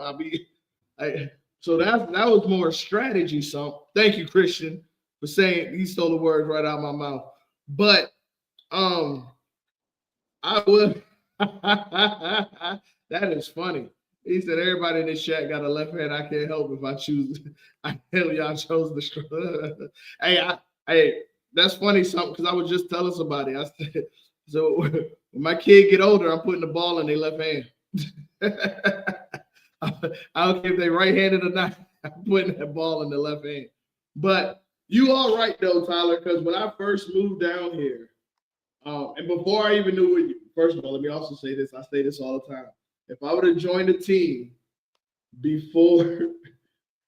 So that was more strategy. So thank you, Christian, for saying he stole the words right out of my mouth. But I would. That is funny. He said everybody in this chat got a left hand. I can't help if I choose. I tell y'all chose the. Hey, that's funny something because I was just telling somebody. I said, so when my kid get older, I'm putting the ball in their left hand. I don't care if they right-handed or not. I'm putting that ball in the left hand. But you all right though, Tyler, because when I first moved down here, and before I even knew what you, first of all, let me also say this. I say this all the time. If I would have joined a team before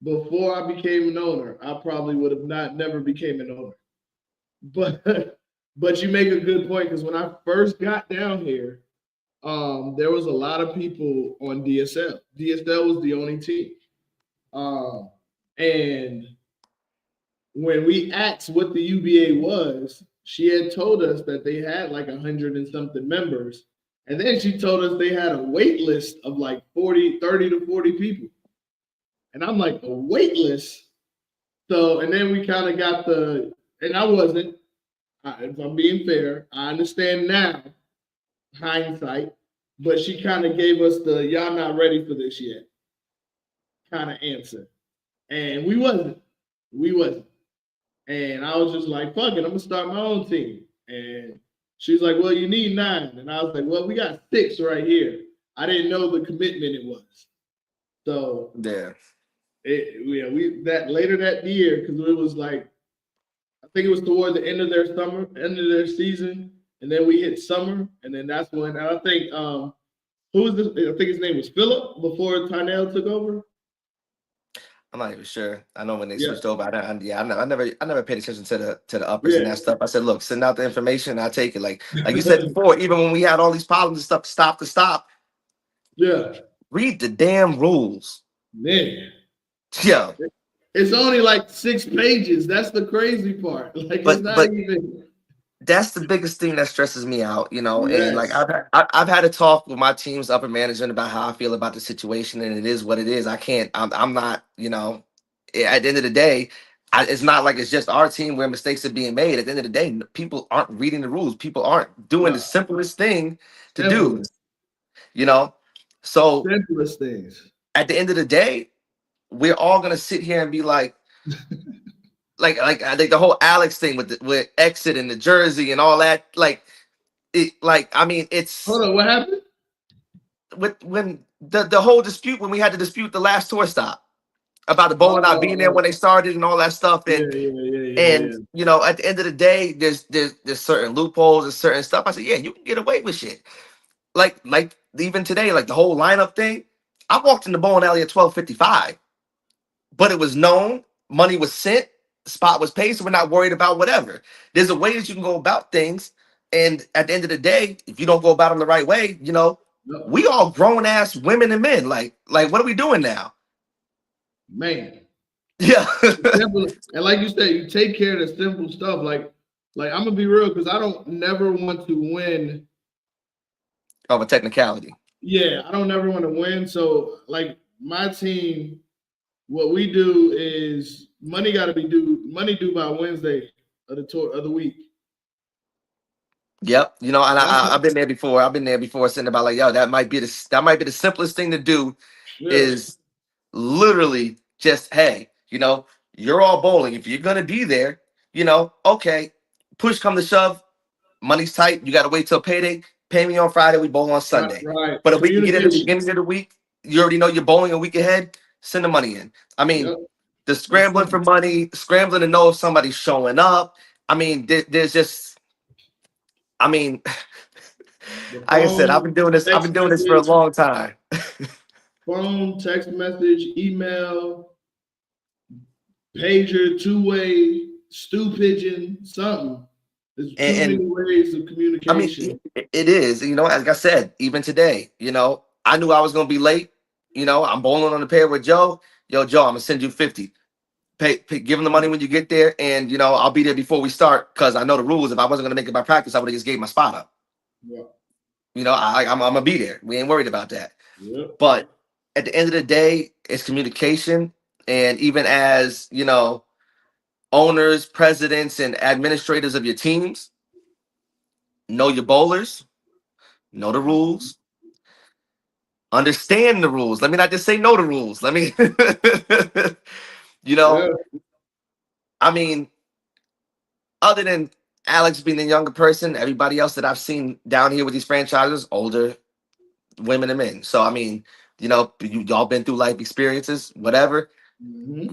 I became an owner, I probably would have never became an owner. But you make a good point because when I first got down here, there was a lot of people on DSL. DSL was the only team. And when we asked what the UBA was, she had told us that they had like 100 and something members, And then she told us they had a wait list of like 30 to 40 people. And I'm like, a wait list? So, and then we kind of got and I wasn't, if I'm being fair, I understand now, hindsight, but she kind of gave us the y'all not ready for this yet kind of answer. And we wasn't. We wasn't. And I was just like, fuck it, I'm gonna start my own team. And she's like, well, you need 9. And I was like, well, we got 6 right here. I didn't know the commitment it was. So Yeah. We that later that year, because it was like, I think it was toward the end of their season, and then we hit summer, and then that's when I think who was this? I think his name was Philip before Tynell took over. I'm not even sure. I know when they Yeah, switched over. I never paid attention to the uppers and yeah, that stuff. I said, look, send out the information. I take it. Like you said before, even when we had all these problems and stuff to stop. yeah. Read the damn rules. Man, Yeah. it's only like 6 pages. That's the crazy part. Like it's not But even. that's the biggest thing that stresses me out, and like Yes, I've had a talk with my team's upper management about how I feel about the situation, and it is what it is. I'm not, at the end of the day, it's not like it's just our team where mistakes are being made. At the end of the day, people aren't reading the rules. People aren't doing the no, simplest thing to do, simplest, you know. So simplest things. at the end of the day, we're all gonna sit here and be like I think the whole Alex thing with exit and the jersey and all that, I mean, it's Hold on, what happened? when the whole dispute when we had to dispute the last tour stop about the bowling not being there Oh, when they started and all that stuff, yeah, and yeah, yeah, yeah, and yeah. at the end of the day, there's certain loopholes and certain stuff. I said, yeah, you can get away with shit. Like even today, like the whole lineup thing. I walked in the bowling alley at 12:55, but it was known, money was sent, spot was paid, so we're not worried about whatever. There's a way that you can go about things, and at the end of the day, if you don't go about them the right way, No, we all grown ass women and men. Like what are we doing now? man. Yeah. Simple, and like you said, you take care of the simple stuff. Like I'm gonna be real because I don't never want to win. Of a technicality. Yeah, I don't never want to win. So like my team, what we do is money got to be money due by Wednesday of the tour of the week. Yep. And That's I've been there before. I've been there before, saying about like, yo, that might be the simplest thing to do yeah, is literally just, hey, you're all bowling. If you're gonna be there, okay, push come to shove, money's tight. You got to wait till payday. Pay me on Friday. We bowl on right, Sunday. right. But if we can get it at the Communication. beginning of the week, you already know you're bowling a week ahead. Send the money in. I mean, Yep, the it's scrambling for simple. money, scrambling to know if somebody's showing up. I mean, there's just. I mean, The like I said, I've been doing this. I've been doing this for a long time. phone, text message, email, pager, 2-way, stew pigeon, something. There's too And many ways of I mean, communication. it is. Like I said, even today, I knew I was gonna be late. I'm bowling on the pair with Joe. Yo, Joe, I'm gonna send you 50. Give him the money when you get there, and I'll be there before we start because I know the rules. If I wasn't gonna make it by practice, I would have just gave my spot up. Yeah, I'm gonna be there. We ain't worried about that. yeah. But at the end of the day, it's communication, and even as owners, presidents, and administrators of your teams, know your bowlers, know the rules, understand the rules. Let me not just say know the rules. Let me, you know, Yeah, I mean, other than Alex being the younger person, everybody else that I've seen down here with these franchises, older women and men. So I mean, y'all been through life experiences, whatever. hmm,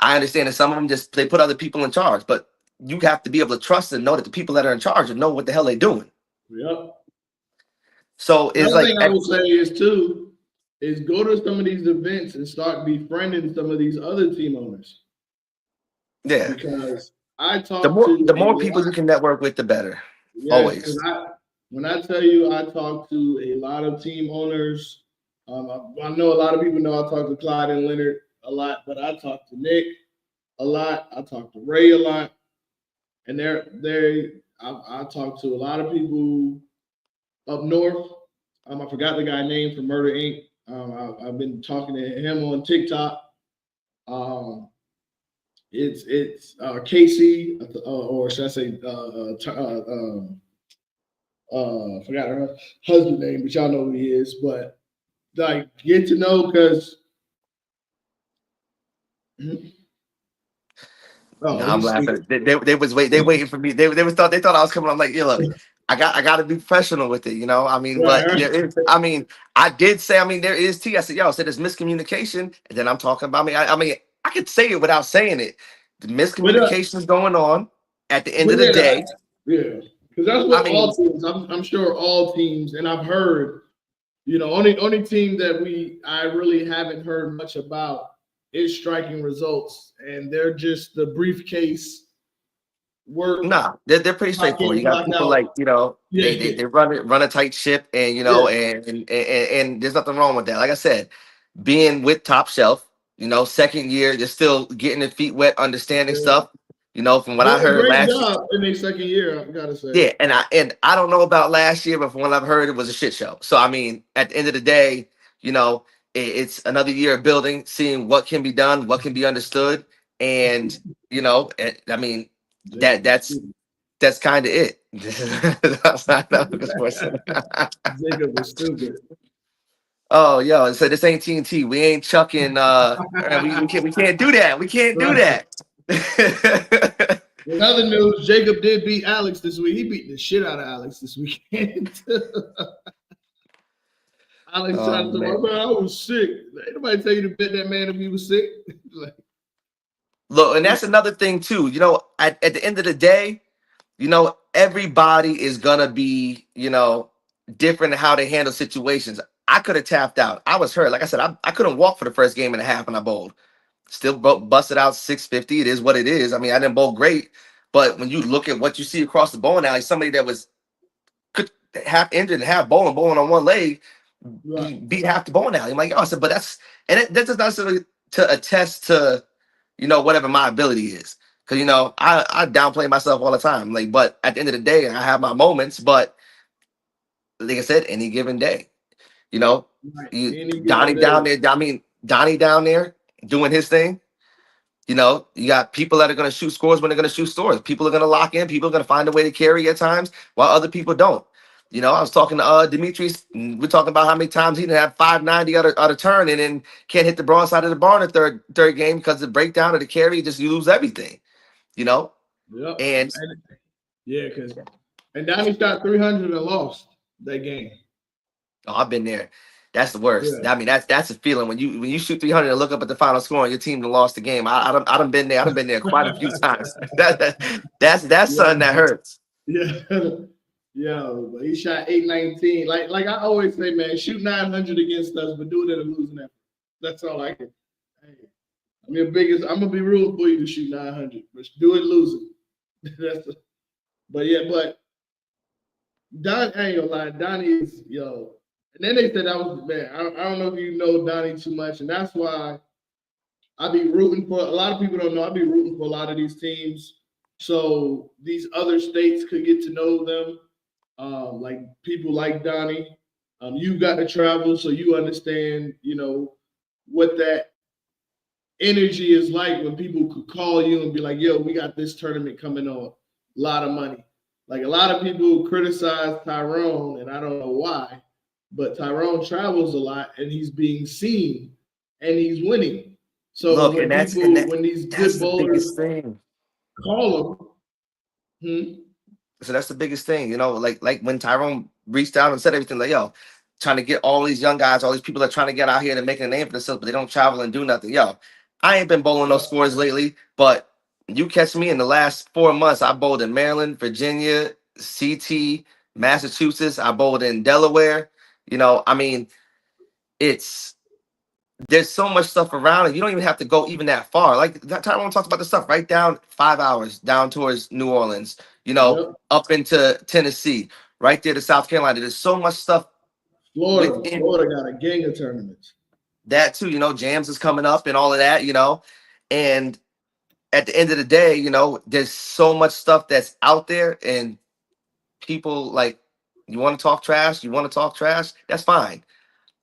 I understand that some of them they put other people in charge, but you have to be able to trust and know that the people that are in charge know what the hell they're doing. yeah. So it's Another like, thing I would say is too is go to some of these events and start befriending some of these other team owners yeah, because I the talk more to the a more people lot. you can network with, the better. Yes, because Always. when I tell you I talk to a lot of team owners, I know a lot of people know I talk to Clyde and Leonard a lot, but I talk to Nick a lot. I talk to Ray a lot, and I talk to a lot of people up north. I forgot the guy name from Murder Inc. I've been talking to him on TikTok. Um, it's Casey, or should I say, forgot her husband name, but y'all know who he is. But like, get to know because. No, Oh, I'm he's laughing. sleeping. They waiting for me. They thought I was coming. I'm like, yeah, look, I got to be professional with it, you know. I mean, Right, but right. there is. I mean, I did say. I mean, there is tea. I said, yo, I said there's miscommunication, and then I'm talking about me. I mean, I could say it without saying it. The But miscommunication is going on. At the end but of the yeah, day, yeah, because that's I what mean, all teams. I'm sure all teams, and I've heard. Only team that I really haven't heard much about is striking results, and they're just the briefcase work, nah, they're pretty clock straightforward. in, You got clock people out. like, you know, Yeah, they run a tight ship, and you yeah, know, and there's nothing wrong with that. Like I said, being with Top Shelf, you know, second year, you're still getting their feet wet, understanding yeah. stuff. You know, from what I Doing a heard great last year, job in their second year. I gotta say. yeah, and I don't know about last year, but from what I've heard, it was a shit show. So I mean, at the end of the day, you know, it's another year of building, seeing what can be done, what can be understood, and you know, I mean, Jacob is that's stupid. kind of it. That's not a good question. Jacob is stupid. Oh, yo, so this ain't TNT. We ain't chucking. We can't do that. We can't do Right. that. In other news, Jacob did beat Alex this week. He beat the shit out of Alex this weekend. Alex Oh tried to man. say, man, I was sick. Ain't nobody tell you to bet that man if he was sick. Like, Look, and that's another thing too. You know, at the end of the day, you know, everybody is gonna be, you know, different in how they handle situations. I could have tapped out. I was hurt. Like I said, I couldn't walk for the first game and a half, and I bowled. Still busted out 650. It is what it is. I mean, I didn't bowl great, but when you look at what you see across the bowling alley, somebody that was could half injured and half bowling on one leg right. beat half the bowling alley. I'm like, oh, I said, but that does not necessarily to attest to, you know, whatever my ability is. Cause you know, I downplay myself all the time. Like, but at the end of the day, I have my moments. But like I said, any given day, you know, Right. you Any Donnie given down day. there. I mean, Donnie down there doing his thing. You know, you got people that are going to shoot scores when they're going to shoot scores. People are going to lock in. People are going to find a way to carry at times, while other people don't. You know, I was talking to Demetrius. We're talking about how many times he didn't have 590 out of turn, and then can't hit the broadside of the bar in the third game because the breakdown of the carry, just you lose everything. You know, Yep. and And yeah, because and Donnie shot 300 and lost that game. oh, I've been there. That's the Yeah. worst. I mean, that's a feeling when you shoot 300 and look up at the final score and your team done lost the game. I done been there. I done been there quite a few times. That's Yeah. something that hurts. Yeah. Yeah. But he shot 819. Like I always say, man, shoot 900 against us, but do it at a losing effort. That's all I can. Hey, I'm gonna be rooting for you to shoot 900, but do it losing. But yeah, but Don, I ain't gonna lie, Donnie is yo. And then they said that was bad. I don't know if you know Donnie too much, and that's why I be rooting for. A lot of people don't know. I be rooting for a lot of these teams, so these other states could get to know them. Like people like Donnie. You got to travel, so you understand. What that energy is like when people could call you and be like, "Yo, we got this tournament coming on, a lot of money." Like a lot of people criticize Tyrone, and I don't know why, but Tyrone travels a lot and he's being seen and he's winning. So Look, when when these that's good the bowlers biggest thing. call them, So that's the biggest thing, you know, like when Tyrone reached out and said everything, like, yo, trying to get all these young guys, all these people that are trying to get out here to make a name for themselves, but they don't travel and do nothing. Yo, I ain't been bowling no scores lately, but you catch me in the last 4 months. I bowled in Maryland, Virginia, CT, Massachusetts. I bowled in Delaware. You know, I mean, it's there's so much stuff around, and you don't even have to go even that far. Like that time Tyrone talks about the stuff right down 5 hours down towards New Orleans, you know, yep, up into Tennessee, right there to South Carolina. There's so much stuff Florida, within Florida got a gang of tournaments. that too. You know, Jams is coming up and all of that. You know, and at the end of the day, you know, there's so much stuff that's out there, and people like You want to talk trash? You want to talk trash? That's fine.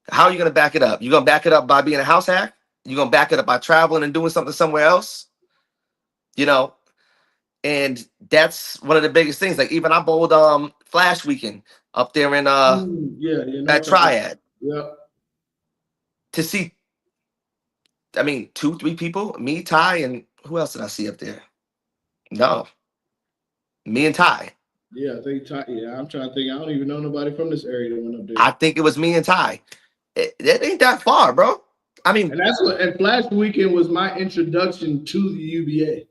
How are you going to back it up? You going to back it up by being a house hack? You going to back it up by traveling and doing something somewhere else? You know, and that's one of the biggest things. Like even I bowled Flash Weekend up there in Yeah, you know at what I'm talking about. Triad Yeah. to see. I mean, 2-3 people. Me, Ty, and who else did I see up there? No, me and Ty. Yeah, I think yeah, I'm trying to think. I don't even know nobody from this area that went up there. I think it was me and Ty. It ain't that far, bro. I mean, And that's what. And Flash Weekend was my introduction to the UBA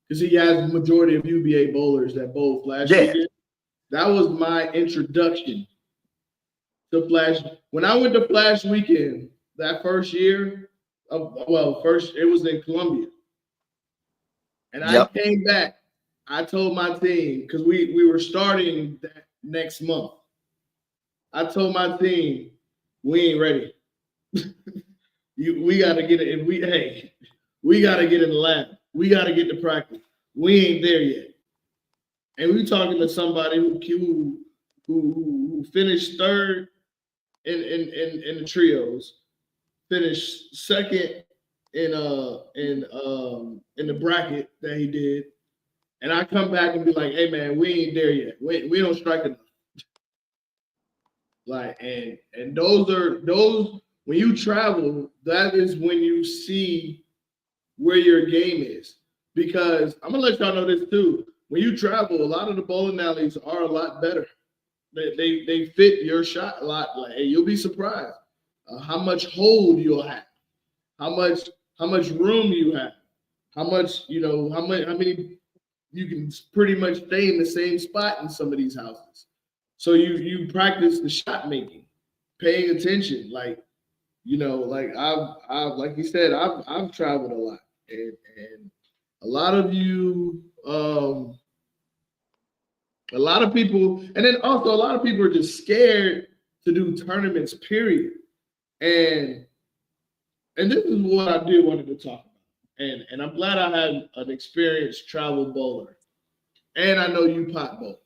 because he has the majority of UBA bowlers that bowl Flash yeah, Weekend. That was my introduction to Flash. When I went to Flash Weekend that first year, first it was in Columbia, and I yep. came back. I told my team because we were starting that next month. I told my team we ain't ready. We got to get it. We got to get in the lab. We got to get to practice. We ain't there yet. And we talking to somebody who finished third in the trios, finished second in the bracket that he did, and I come back and be like, "Hey man, we ain't there yet. We don't strike enough." Like and those when you travel, that is when you see where your game is. Because I'm gonna let y'all know this too. When you travel, a lot of the bowling alleys are a lot better. They fit your shot a lot. Like, hey, you'll be surprised how much hold you'll have, how much room you have, how many you can pretty much stay in the same spot in some of these houses. So you practice the shot making, paying attention. Like like I've like you said, I've traveled a lot, and a lot of you a lot of people, and then also a lot of people are just scared to do tournaments, period. And this is what I do wanted to talk about. And I'm glad I had an experienced travel bowler. And I know you pot bowl.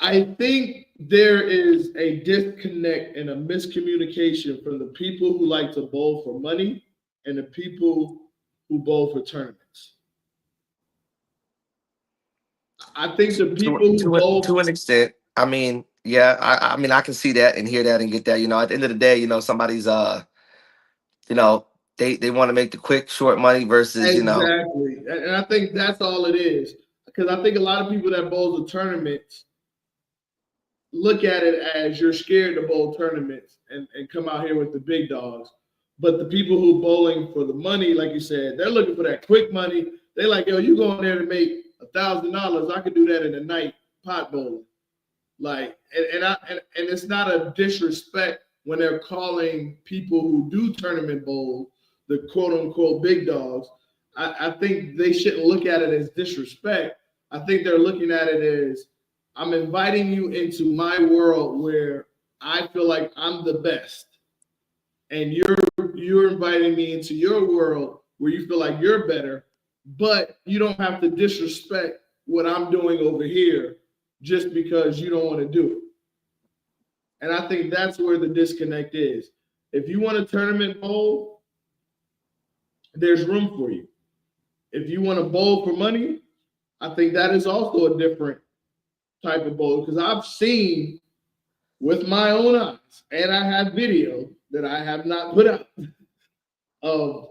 I think there is a disconnect and a miscommunication from the people who like to bowl for money and the people who bowl for tournaments. I think the people who bowl to an extent. I mean, yeah, I mean, I can see that and hear that and get that. You know, at the end of the day, somebody's you know, they want to make the quick, short money versus, exactly, and I think that's all it is. Because I think a lot of people that bowl the tournaments look at it as you're scared to bowl tournaments and come out here with the big dogs. But the people who bowling for the money, like you said, they're looking for that quick money. They like, yo, you going there to make $1,000? I could do that in a night pot bowling. Like, and it's not a disrespect when they're calling people who do tournament bowl the quote unquote big dogs. I think they shouldn't look at it as disrespect. I think they're looking at it as I'm inviting you into my world where I feel like I'm the best, and you're inviting me into your world where you feel like you're better, but you don't have to disrespect what I'm doing over here just because you don't want to do it. And I think that's where the disconnect is. If you want a tournament bowl, there's room for you. If you want to bowl for money, I think that is also a different type of bowl because I've seen with my own eyes, and I have video that I have not put out of,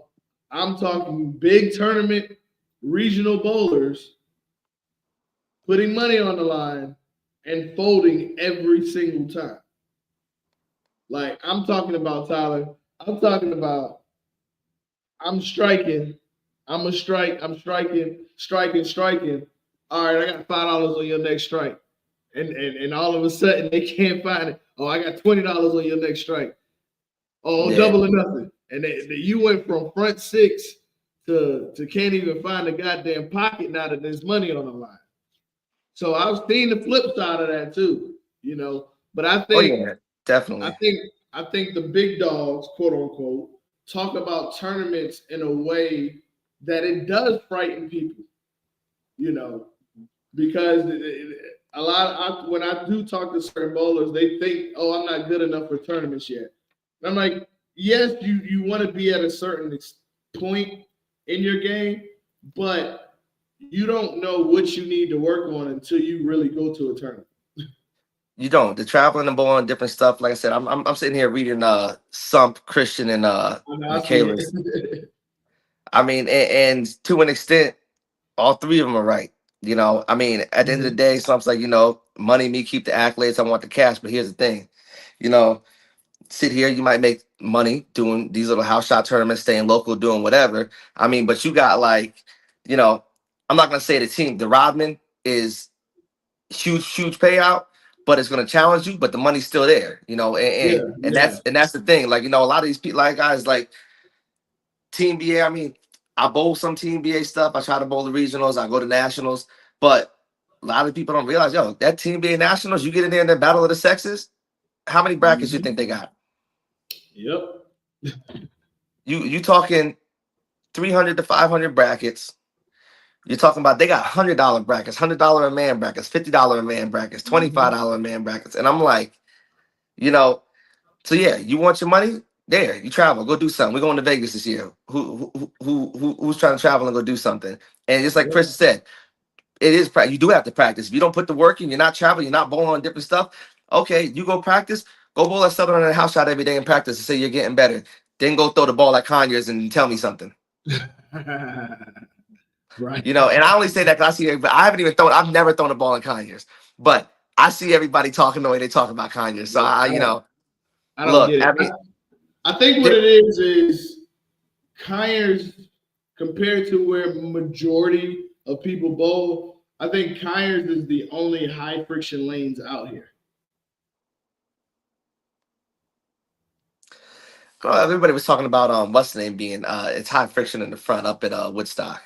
I'm talking big tournament regional bowlers putting money on the line and folding every single time. Like I'm talking about, Tyler. I'm talking about I'm striking. I'm a strike. I'm striking. All right, I got $5 on your next strike. And all of a sudden they can't find it. Oh, I got $20 on your next strike. Oh, yeah. double or nothing. And you went from front six to can't even find the goddamn pocket now that there's money on the line. So I've seen the flip side of that too, But I think definitely. I think the big dogs, quote unquote, talk about tournaments in a way that it does frighten people, because when I do talk to certain bowlers, they think, "Oh, I'm not good enough for tournaments yet." And I'm like, "Yes, you want to be at a certain point in your game, but you don't know what you need to work on until you really go to a tournament." You don't. The traveling and bowling, different stuff. Like I said, I'm sitting here reading Sump, Christian, and I know, I see Michaelis. it. I mean, and to an extent, all three of them are right. I mean, at the end of the Mhm. day, Slump's like, money, me keep the accolades, I want the cash. But here's the thing, you know, sit here, you might make money doing these little house shot tournaments, staying local, doing whatever. I mean, but you got like, you know, I'm not gonna say the team. The Rodman is huge payout, but it's gonna challenge you, but the money's still there, and, Yeah, and and yeah. that's the thing. Like, a lot of these people, like guys like Team BA. I mean, I bowl some Team BA stuff. I try to bowl the regionals. I go to nationals, but a lot of people don't realize, yo, that Team BA nationals, you get in there in the battle of the sexes. How many brackets you think Mhm. they got? Yep. You talking 300 to 500 brackets. You're talking about they got $100 brackets, $100 a man brackets, $50 a man brackets, Mhm. $25 a man brackets, and I'm like, you know, so yeah, you want your money? There, you travel, go do something. We're going to Vegas this year. Who's trying to travel and go do something? And just like Chris Yep. said, it is practice. You do have to practice. If you don't put the work in, you're not traveling, you're not bowling on different stuff. Okay, you go practice. Go bowl at Southern and house shot every day and practice and say you're getting better. Then go throw the ball at Conyers and tell me something. Right. And I only say that because I see. I haven't even thrown. I've never thrown a ball in Conyers, but I see everybody talking the way they talk about Conyers. So Yeah, I don't look. get it. I mean, I think what they- it is Kyers compared to where majority of people bowl. I think Kyers is the only high friction lanes out here. everybody was talking about what's the name being it's high friction in the front up at Woodstock.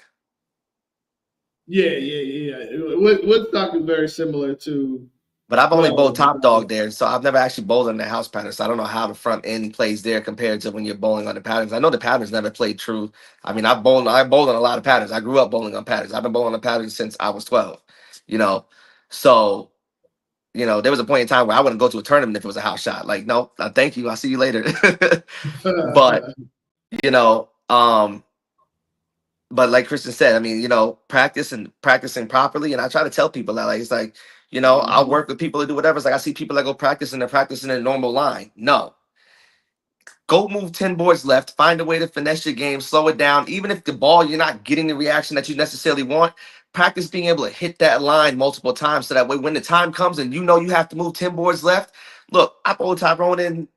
Yeah. Woodstock is very similar to But I've only bowled well, top dog there, so I've never actually bowled in the house pattern. So I don't know how the front end plays there compared to when you're bowling on the patterns. I know the patterns never played true. I mean, I bowled on a lot of patterns. I grew up bowling on patterns. I've been bowling on patterns since I was 12. You know, so there was a point in time where I wouldn't go to a tournament if it was a house shot. Like, no, thank you. I'll see you later. but you know, um, but like Kristen said, I mean, practicing properly. And I try to tell people that, like, it's like, I'll Mhm. work with people to do whatever. It's like I see people that go practice and they're practicing in a normal line. No, go move 10 boards left, find a way to finesse your game, slow it down. Even if the ball, you're not getting the reaction that you necessarily want, practice being able to hit that line multiple times. So that way, when the time comes and you have to move 10 boards left, look, I bowled Tyrone in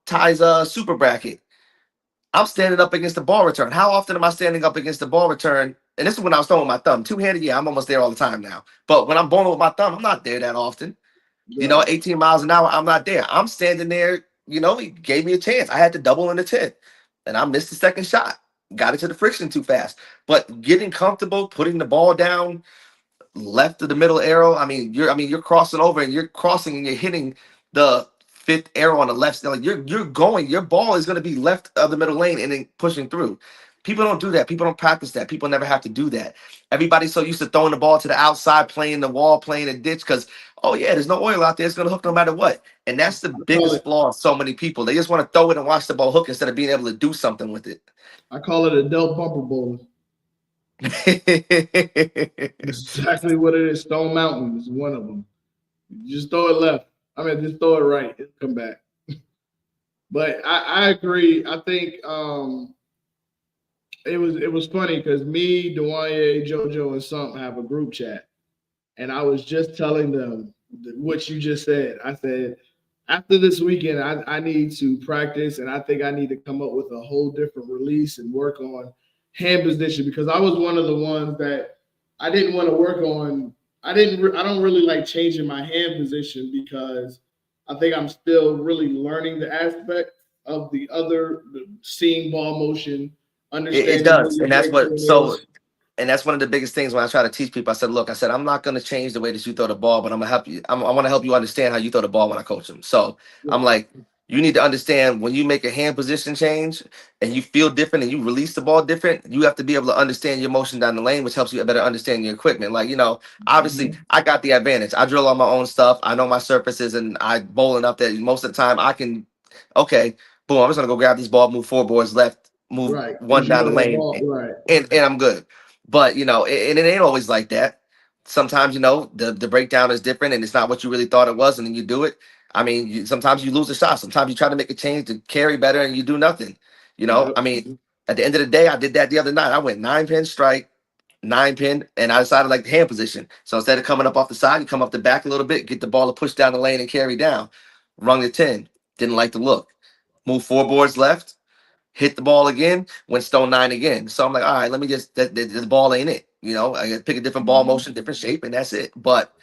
Ty's super bracket. I'm standing up against the ball return. How often am I standing up against the ball return? And this is when I was throwing my thumb. Two-handed, yeah, I'm almost there all the time now. But when I'm bowling with my thumb, I'm not there that often. Right. 18 miles an hour, I'm not there. I'm standing there, he gave me a chance. I had to double in the 10th. And I missed the second shot. Got into the friction too fast. But getting comfortable, putting the ball down, left of the middle arrow. You're crossing over and you're crossing and you're hitting the fifth arrow on the left. Like you're going, your ball is going to be left of the middle lane and then pushing through. People don't do that. People don't practice that. People never have to do that. Everybody's so used to throwing the ball to the outside, playing the wall, playing a ditch because, oh yeah, there's no oil out there. It's going to hook no matter what. And that's the I call biggest it flaw of so many people. They just want to throw it and watch the ball hook instead of being able to do something with it. I call it a Del bumper bowling. That's exactly what it is. Stone Mountain is one of them. You just throw it left. I mean, just throw it right. It'll come back. But I agree. I think it was funny because me, Dwanye, JoJo, and Sump have a group chat, and I was just telling them what you just said. I said after this weekend, I need to practice, and I think I need to come up with a whole different release and work on hand position because I was one of the ones that I didn't want to work on. I don't really like changing my hand position because I think I'm still really learning the aspect of seeing ball motion, It understanding where does. your And that's breakpoint what so is. and that's one of the biggest things when I try to teach people. I said, look, I'm not going to change the way that you throw the ball, but I'm gonna help you. I want to help you understand how you throw the ball when I coach them. So I'm Right. like, You need to understand when you make a hand position change and you feel different and you release the ball different, you have to be able to understand your motion down the lane, which helps you better understand your equipment. Like, obviously I got the advantage. I drill on my own stuff. I know my surfaces and I bowl enough that most of the time I can, okay, boom, I'm just going to go grab this ball, move four boards left, move Right. one Because you down know the the lane, ball. Right. and I'm good. But, and it ain't always like that. Sometimes, the breakdown is different and it's not what you really thought it was. And then you do it. I mean, sometimes you lose a shot. Sometimes you try to make a change to carry better and you do nothing. I Yep. mean, at the end of the day, I did that the other night. I went 9-pin strike, 9-pin, and I decided like the hand position. So instead of coming up off the side, you come up the back a little bit, get the ball to push down the lane and carry down. Rung the 10. Didn't like the look. Move four boards left, hit the ball again, went stone 9 again. So I'm like, all right, let me just, the ball ain't it. I got to pick a different ball motion, different shape, and that's it. But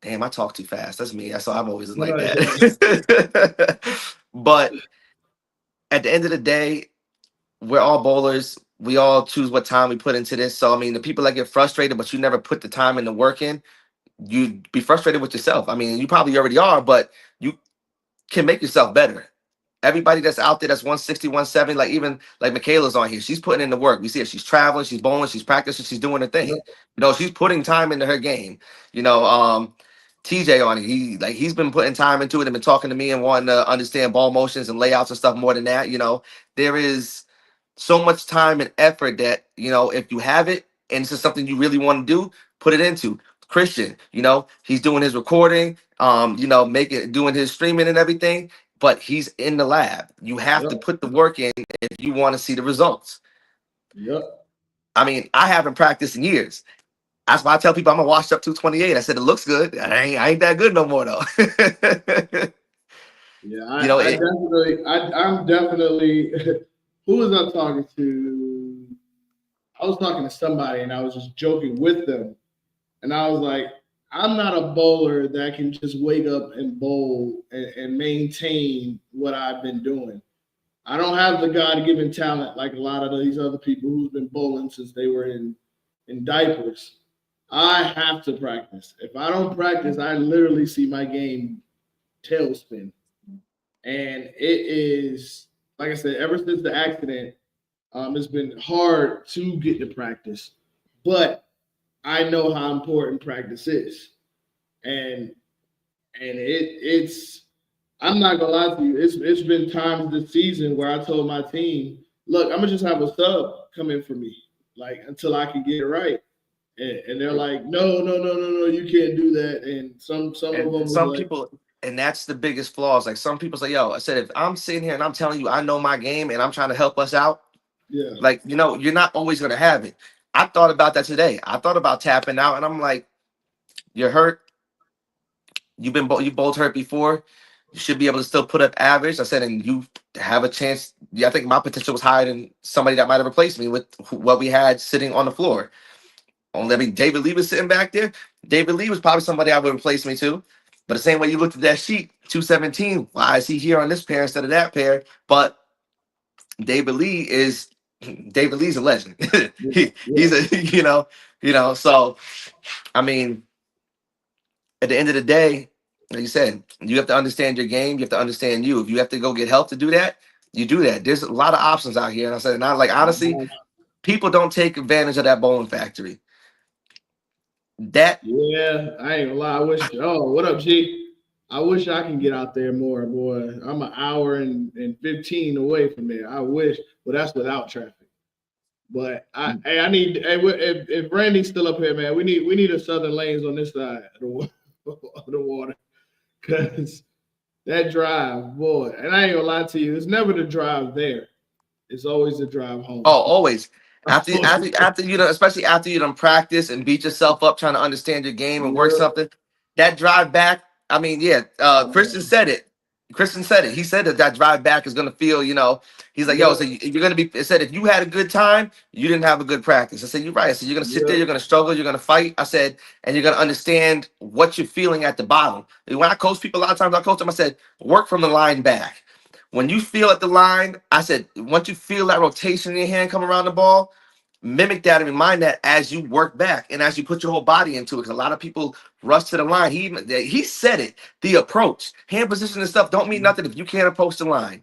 damn, I talk too fast. That's me. That's why I'm always like Right. that. But at the end of the day, we're all bowlers. We all choose what time we put into this. So I mean, the people that get frustrated, but you never put the time and the work in, you be frustrated with yourself. I mean, you probably already are, but you can make yourself better. Everybody that's out there that's 160, 170, like even like Michaela's on here, she's putting in the work. We see her, she's traveling, she's bowling, she's practicing, she's doing her thing. Yep. She's putting time into her game. TJ on it, he's been putting time into it and been talking to me and wanting to understand ball motions and layouts and stuff more than that. There is so much time and effort that, if you have it and this is something you really want to do, put it into. Christian, he's doing his recording, doing his streaming and everything, but he's in the lab. You have to Yep. put the work in if you want to see the results. Yep. I mean, I haven't practiced in years. That's why I tell people I'm a washed up 228. I said it looks good. I ain't that good no more though. Yeah. you know, I it, definitely. I'm definitely. Who was I talking to? I was talking to somebody and I was just joking with them. And I was like, I'm not a bowler that can just wake up and bowl and maintain what I've been doing. I don't have the God given talent like a lot of these other people who's been bowling since they were in diapers. I have to practice. If I don't practice, I literally see my game tailspin. And it is, like I said, ever since the accident, it's been hard to get to practice. But I know how important practice is. And it's I'm not gonna lie to you. It's been times this season where I told my team, look, I'm gonna just have a sub come in for me, like until I can get it right. And they're like, no, no, no, no, no, you can't do that. And some of them and was some like, people, and that's the biggest flaws. Like some people say, yo, I said, if I'm sitting here and I'm telling you I know my game and I'm trying to help us out, yeah, like, you're not always gonna have it. I thought about that today. I thought about tapping out and I'm like, you're hurt. You both hurt before. You should be able to still put up average. I said, and you have a chance. Yeah, I think my potential was higher than somebody that might have replaced me with what we had sitting on the floor. Only, I mean, David Lee was sitting back there. David Lee was probably somebody I would replace me too. But the same way you looked at that sheet, 217. Why is he here on this pair instead of that pair? But David Lee is David Lee's a legend. yeah, He's yeah, a So I mean, at the end of the day, like you said, you have to understand your game. You have to understand you. If you have to go get help to do that, you do that. There's a lot of options out here. And I said, and I like honestly, people don't take advantage of that bowling factory. That yeah. I ain't gonna lie. I wish. Oh, what up, G? I wish I can get out there more, boy. I'm an hour and 15 away from there. I wish, but that's without traffic. But hey, I need. Hey, if Randy's still up here, man, we need a Southern Lanes on this side of of the water, because that drive, boy. And I ain't gonna lie to you, it's never the drive there. It's always the drive home. always after especially after you done practice and beat yourself up trying to understand your game and work Yeah, something, that drive back. I mean, yeah, Christian said it. Christian said it. He said that drive back is gonna feel, he's like, yo, yeah, so you're gonna be. It said if you had a good time, you didn't have a good practice. I said you're right. I said you're gonna sit there, yeah, you're gonna struggle, you're gonna fight. I said, and you're gonna understand what you're feeling at the bottom. And when I coach people, a lot of times I coach them. I said, work from the line back. When you feel at the line, I said, once you feel that rotation in your hand come around the ball, mimic that and remind that as you work back and as you put your whole body into it. Because a lot of people rush to the line. He said it. The approach, hand position and stuff don't mean nothing if you can't approach the line.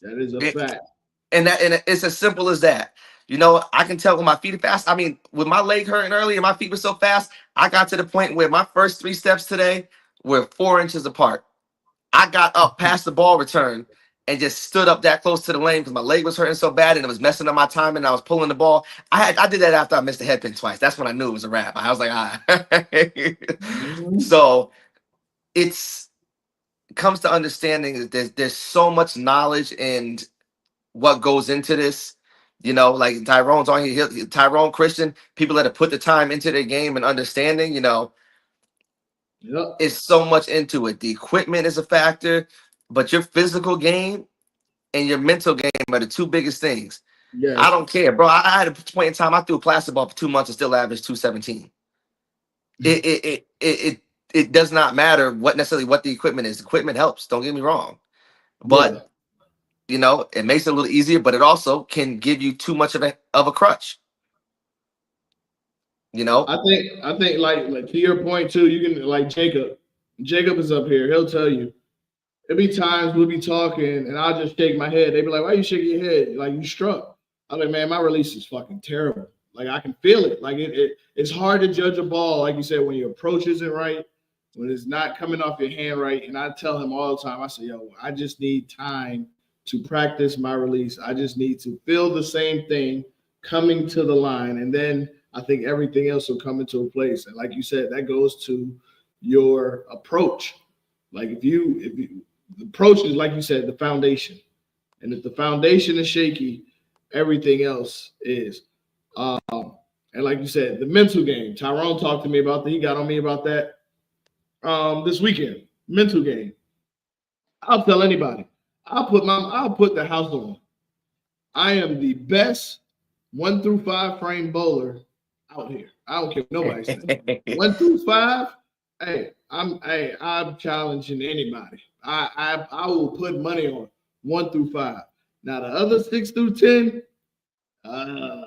That is a fact. And it's as simple as that. You know, I can tell when my feet are fast. I mean, with my leg hurting earlier, my feet were so fast. I got to the point where my first 3 steps today were 4 inches apart. I got up past the ball return and just stood up that close to the lane because my leg was hurting so bad and it was messing up my time and I was pulling the ball. I did that after I missed the headpin twice. That's when I knew it was a wrap. I was like, So it comes to understanding that there's so much knowledge and what goes into this. You know, like Tyrone's on here, Tyrone Christian, people that have put the time into their game and understanding, you know, it's so much into it. The equipment is a factor, but your physical game and your mental game are the 2 biggest things. Yes. I don't care, bro. I had a point in time I threw a plastic ball for 2 months and still averaged 217. It does not matter what necessarily what the equipment is. The equipment helps. Don't get me wrong, but you know, it makes it a little easier, but it also can give you too much of a crutch. You know, I think like to your point too, you can like Jacob is up here. He'll tell you. There'll be times we'll be talking and I'll just shake my head. They be like, why you shaking your head? Like you struck. I'm like, man, my release is fucking terrible. Like I can feel it. Like it's hard to judge a ball, like you said, when your approach isn't right, when it's not coming off your hand right. And I tell him all the time, I say, yo, I just need time to practice my release. I just need to feel the same thing coming to the line. And then I think everything else will come into a place. And like you said, that goes to your approach. Like if you the approach is, like you said, the foundation. And if the foundation is shaky, everything else is. And like you said, the mental game. Tyrone talked to me about that. He got on me about that this weekend. Mental game. I'll tell anybody. I'll put the house on. I am the best 1 through 5 frame bowler out here. I don't care what nobody says. 1 through 5. Hey, I'm challenging anybody. I will put money on 1 through 5. Now the other 6 through 10, I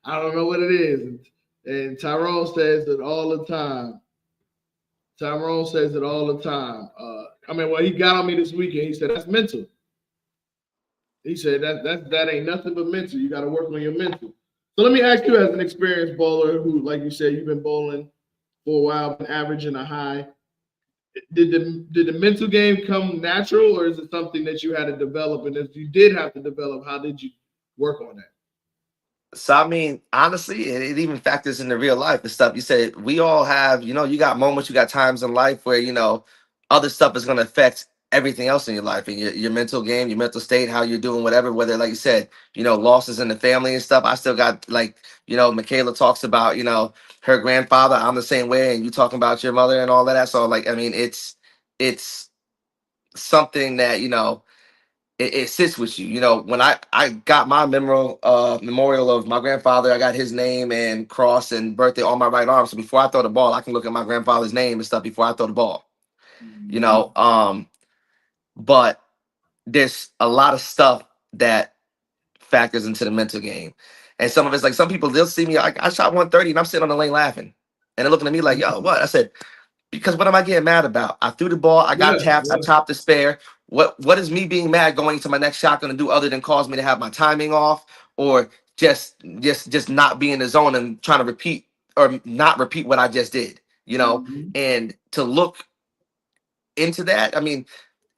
don't know what it is. And Tyrone says it all the time. I mean, well, he got on me this weekend. He said that's mental. He said that ain't nothing but mental. You got to work on your mental. So let me ask you, as an experienced bowler who, like you said, you've been bowling for a while, been averaging a high. Did the mental game come natural, or is it something that you had to develop? And if you did have to develop, how did you work on that? So, I mean, honestly, it even factors into real life and stuff. You said we all have, you know, you got moments, you got times in life where, you know, other stuff is going to affect everything else in your life and your mental game, your mental state, how you're doing, whatever, whether, like you said, you know, losses in the family and stuff. I still got, like, you know, Michaela talks about, you know, her grandfather. I'm the same way. And you talking about your mother and all of that. So, like, I mean, it's something that, you know, it sits with you. You know, when I got my memorial of my grandfather, I got his name and cross and birthday on my right arm. So before I throw the ball, I can look at my grandfather's name and stuff before I throw the ball. You know, but there's a lot of stuff that factors into the mental game. And some of it's like, some people, they'll see me, I shot 130 and I'm sitting on the lane laughing. And they're looking at me like, yo, what? I said, because what am I getting mad about? I threw the ball, I got tapped, I topped the spare. What is me being mad going to my next shot going to do other than cause me to have my timing off, or just not be in the zone and trying to repeat or not repeat what I just did, you know? And to look into that, I mean,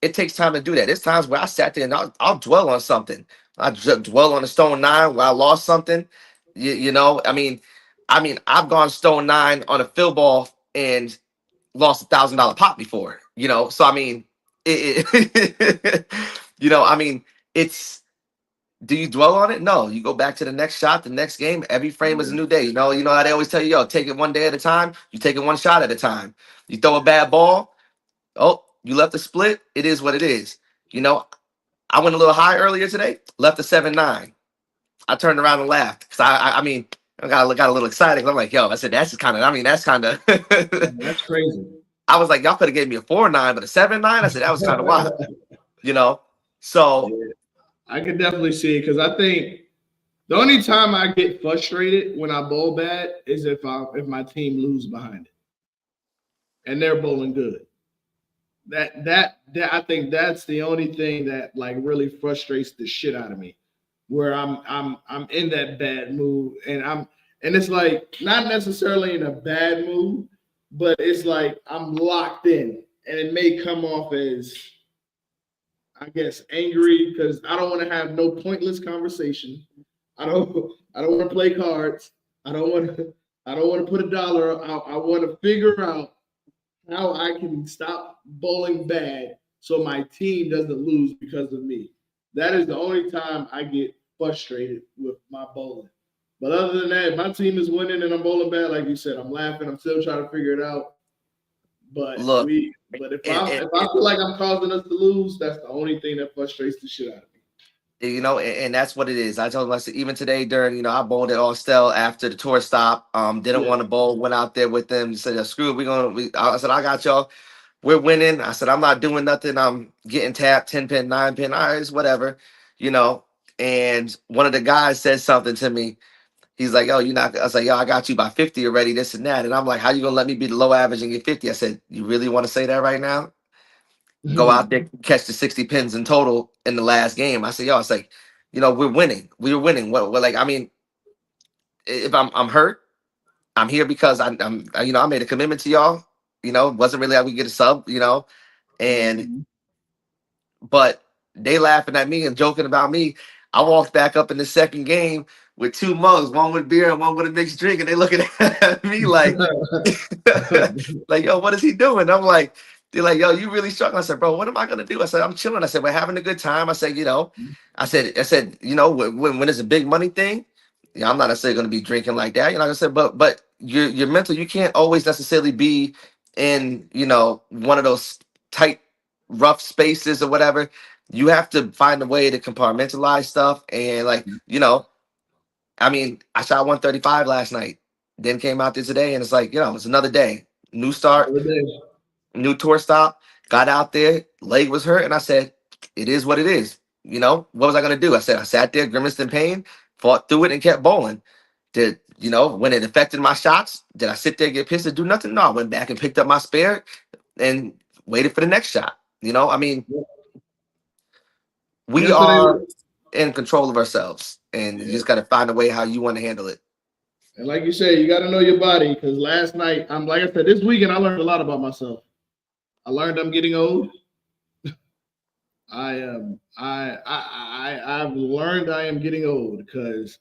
it takes time to do that. There's times where I sat there and I'll dwell on something. I dwell on a stone 9 where I lost something. You know, I mean, I've gone stone 9 on a fill ball and lost $1,000 pot before, you know? So, I mean, you know, I mean, do you dwell on it? No, you go back to the next shot, the next game. Every frame is a new day. You know how they always tell you, yo, take it one day at a time. You take it one shot at a time. You throw a bad ball. Oh, you left a split. It is what it is. You know, I went a little high earlier today, left a 7-9. I turned around and laughed because I mean, I got a little excited. I'm like, yo, I said, that's kind of that's crazy. I was like, y'all could have gave me a 4-9, but a 7-9. I said that was kind of wild, you know. So I can definitely see it because I think the only time I get frustrated when I bowl bad is if my team lose behind it and they're bowling good. That I think that's the only thing that like really frustrates the shit out of me. Where I'm in that bad mood and it's like not necessarily in a bad mood, but it's like I'm locked in and it may come off as I guess angry because I don't want to have no pointless conversation. I don't want to play cards. I don't want to I don't want to put a dollar. I want to figure out how I can stop bowling bad so my team doesn't lose because of me. That is the only time I get frustrated with my bowling. But other than that, if my team is winning and I'm bowling bad, like you said, I'm laughing. I'm still trying to figure it out. But Look, we, but and, if I feel like I'm causing us to lose, that's the only thing that frustrates the shit out of me. and that's what it is. I told myself even today during, I bowled at Austell after the tour stop. Didn't Yeah. want to bowl, went out there with them, said, screw it, I said, I got y'all. We're winning. I said, I'm not doing nothing. I'm getting tapped, 10 pin, 9 pin, all right, it's whatever, you know. And one of the guys said something to me. He's like, yo, you're not, I was like, yo, I got you by 50 already, this and that. And I'm like, how you gonna let me be the low average and get 50? I said, you really want to say that right now? Go out there, catch the 60 pins in total in the last game. I said, yo, it's like, we're winning. We were winning. What like, I mean, if I'm hurt, I'm here because I made a commitment to y'all. Wasn't really how we get a sub, and Mhm. but they laughing at me and joking about me. I walked back up in the second game with two mugs, one with beer and one with a mixed drink, and they looking at me like, like, yo, what is he doing? I'm like, they're like, yo, you really struggling. I said, bro, what am I gonna do? I said, I'm chilling. I said, we're having a good time. I said, when it's a big money thing, I'm not necessarily gonna be drinking like that. I said, but your mental, you can't always necessarily be in, one of those tight, rough spaces or whatever. You have to find a way to compartmentalize stuff and I mean, I shot 135 last night, then came out there today, and it's like, it's another day. New start, Another day. new tour stop, got out there, leg was hurt, and I said, it is what it is. What was I going to do? I said, I sat there, grimaced in pain, fought through it, and kept bowling. When it affected my shots, did I sit there, get pissed, and do nothing? No, I went back and picked up my spare and waited for the next shot. I mean, we Yesterday, are in control of ourselves, and you yeah. just got to find a way how you want to handle it. And like you said, you got to know your body because last night, I'm like I said, this weekend I learned a lot about myself. I learned I'm getting old. I am. I've learned I am getting old because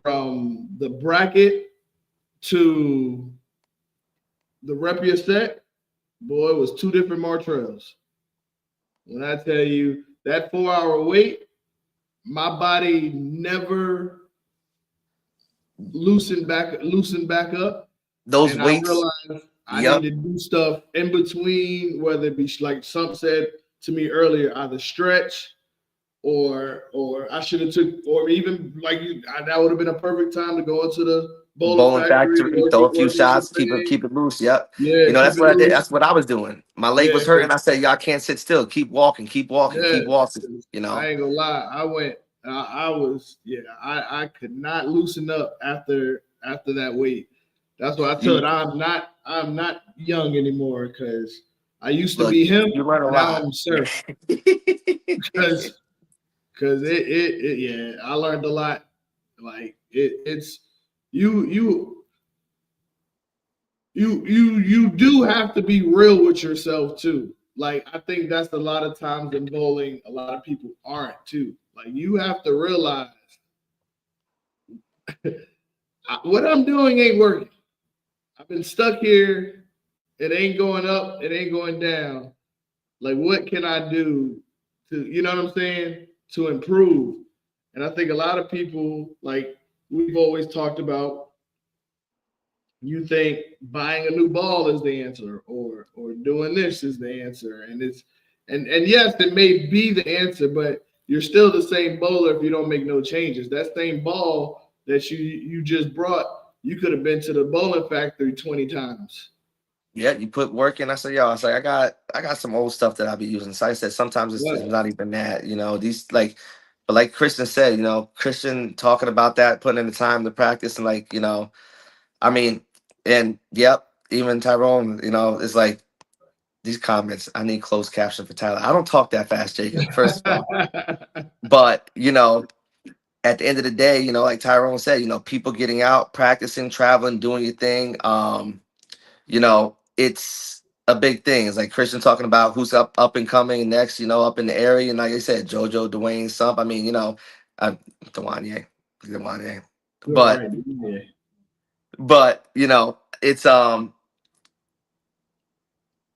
from the bracket to the Repia set, boy, it was two different Martrells. When I tell you that 4 hour wait, my body never loosened back up, Those and I weights, realized I need yep. to do stuff in between, whether it be like some said to me earlier, either stretch or I should have took or even like that would have been a perfect time to go into the bowling Bowling factory, factory, throw a few work on some shots, things. keep it loose. Yep. Yeah, keep That's it what I did. loose. That's what I was doing. My leg Yeah, was hurting. I said, y'all can't sit still. Keep walking, keep walking, yeah. keep walking. 'Cause I ain't gonna lie, I went. I was yeah. I could not loosen up after that weight. That's why I You told I'm not young anymore because I used to look, be him. you learn a Now lot. I'm Sir because it yeah. I learned a lot. Like it's you you you do have to be real with yourself too. Like I think that's a lot of times in bowling, a lot of people aren't too. Like you have to realize what I'm doing ain't working. I've been stuck here. It ain't going up. It ain't going down. Like what can I do to you know what I'm saying to improve? And I think a lot of people like we've always talked about you think buying a new ball is the answer or doing this is the answer and it's and yes it may be the answer but you're still the same bowler if you don't make no changes that same ball that you just brought you could have been to the bowling factory 20 times. Yeah, you put work in. I said, yo, I was like, I got some old stuff that I be using. So I said sometimes it's What? not even that, these like But like Christian said, Christian talking about that, putting in the time to practice, and like, I mean, and yep, even Tyrone, it's like these comments. I need closed caption for Tyler. I don't talk that fast, Jacob. First of all, but at the end of the day, like Tyrone said, people getting out, practicing, traveling, doing your thing. It's a big thing. It's like Christian talking about who's up and coming next, up in the area. And like I said, JoJo, Dwayne, Sump. I mean, Dewanye, Dewanye. You're But right. Yeah. it's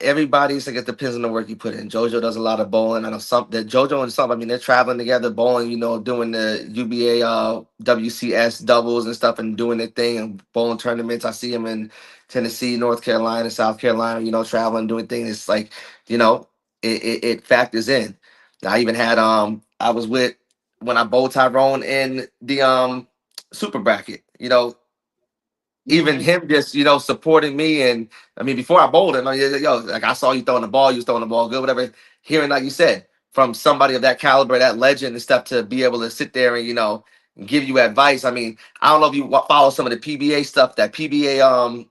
everybody's like it depends on the work you put in. JoJo does a lot of bowling. I know some that JoJo and some. I mean, they're traveling together, bowling. Doing the UBA WCS doubles and stuff, and doing their thing and bowling tournaments. I see them in Tennessee, North Carolina, South Carolina. Traveling, doing things. It's like it factors in. I even had I was with when I bowled Tyrone in the super bracket. Even him just supporting me, and I mean before I bowled him, like I saw you throwing the ball, you was throwing the ball good, whatever. Hearing like you said from somebody of that caliber, that legend and stuff, to be able to sit there and give you advice. I mean, I don't know if you follow some of the PBA stuff. That PBA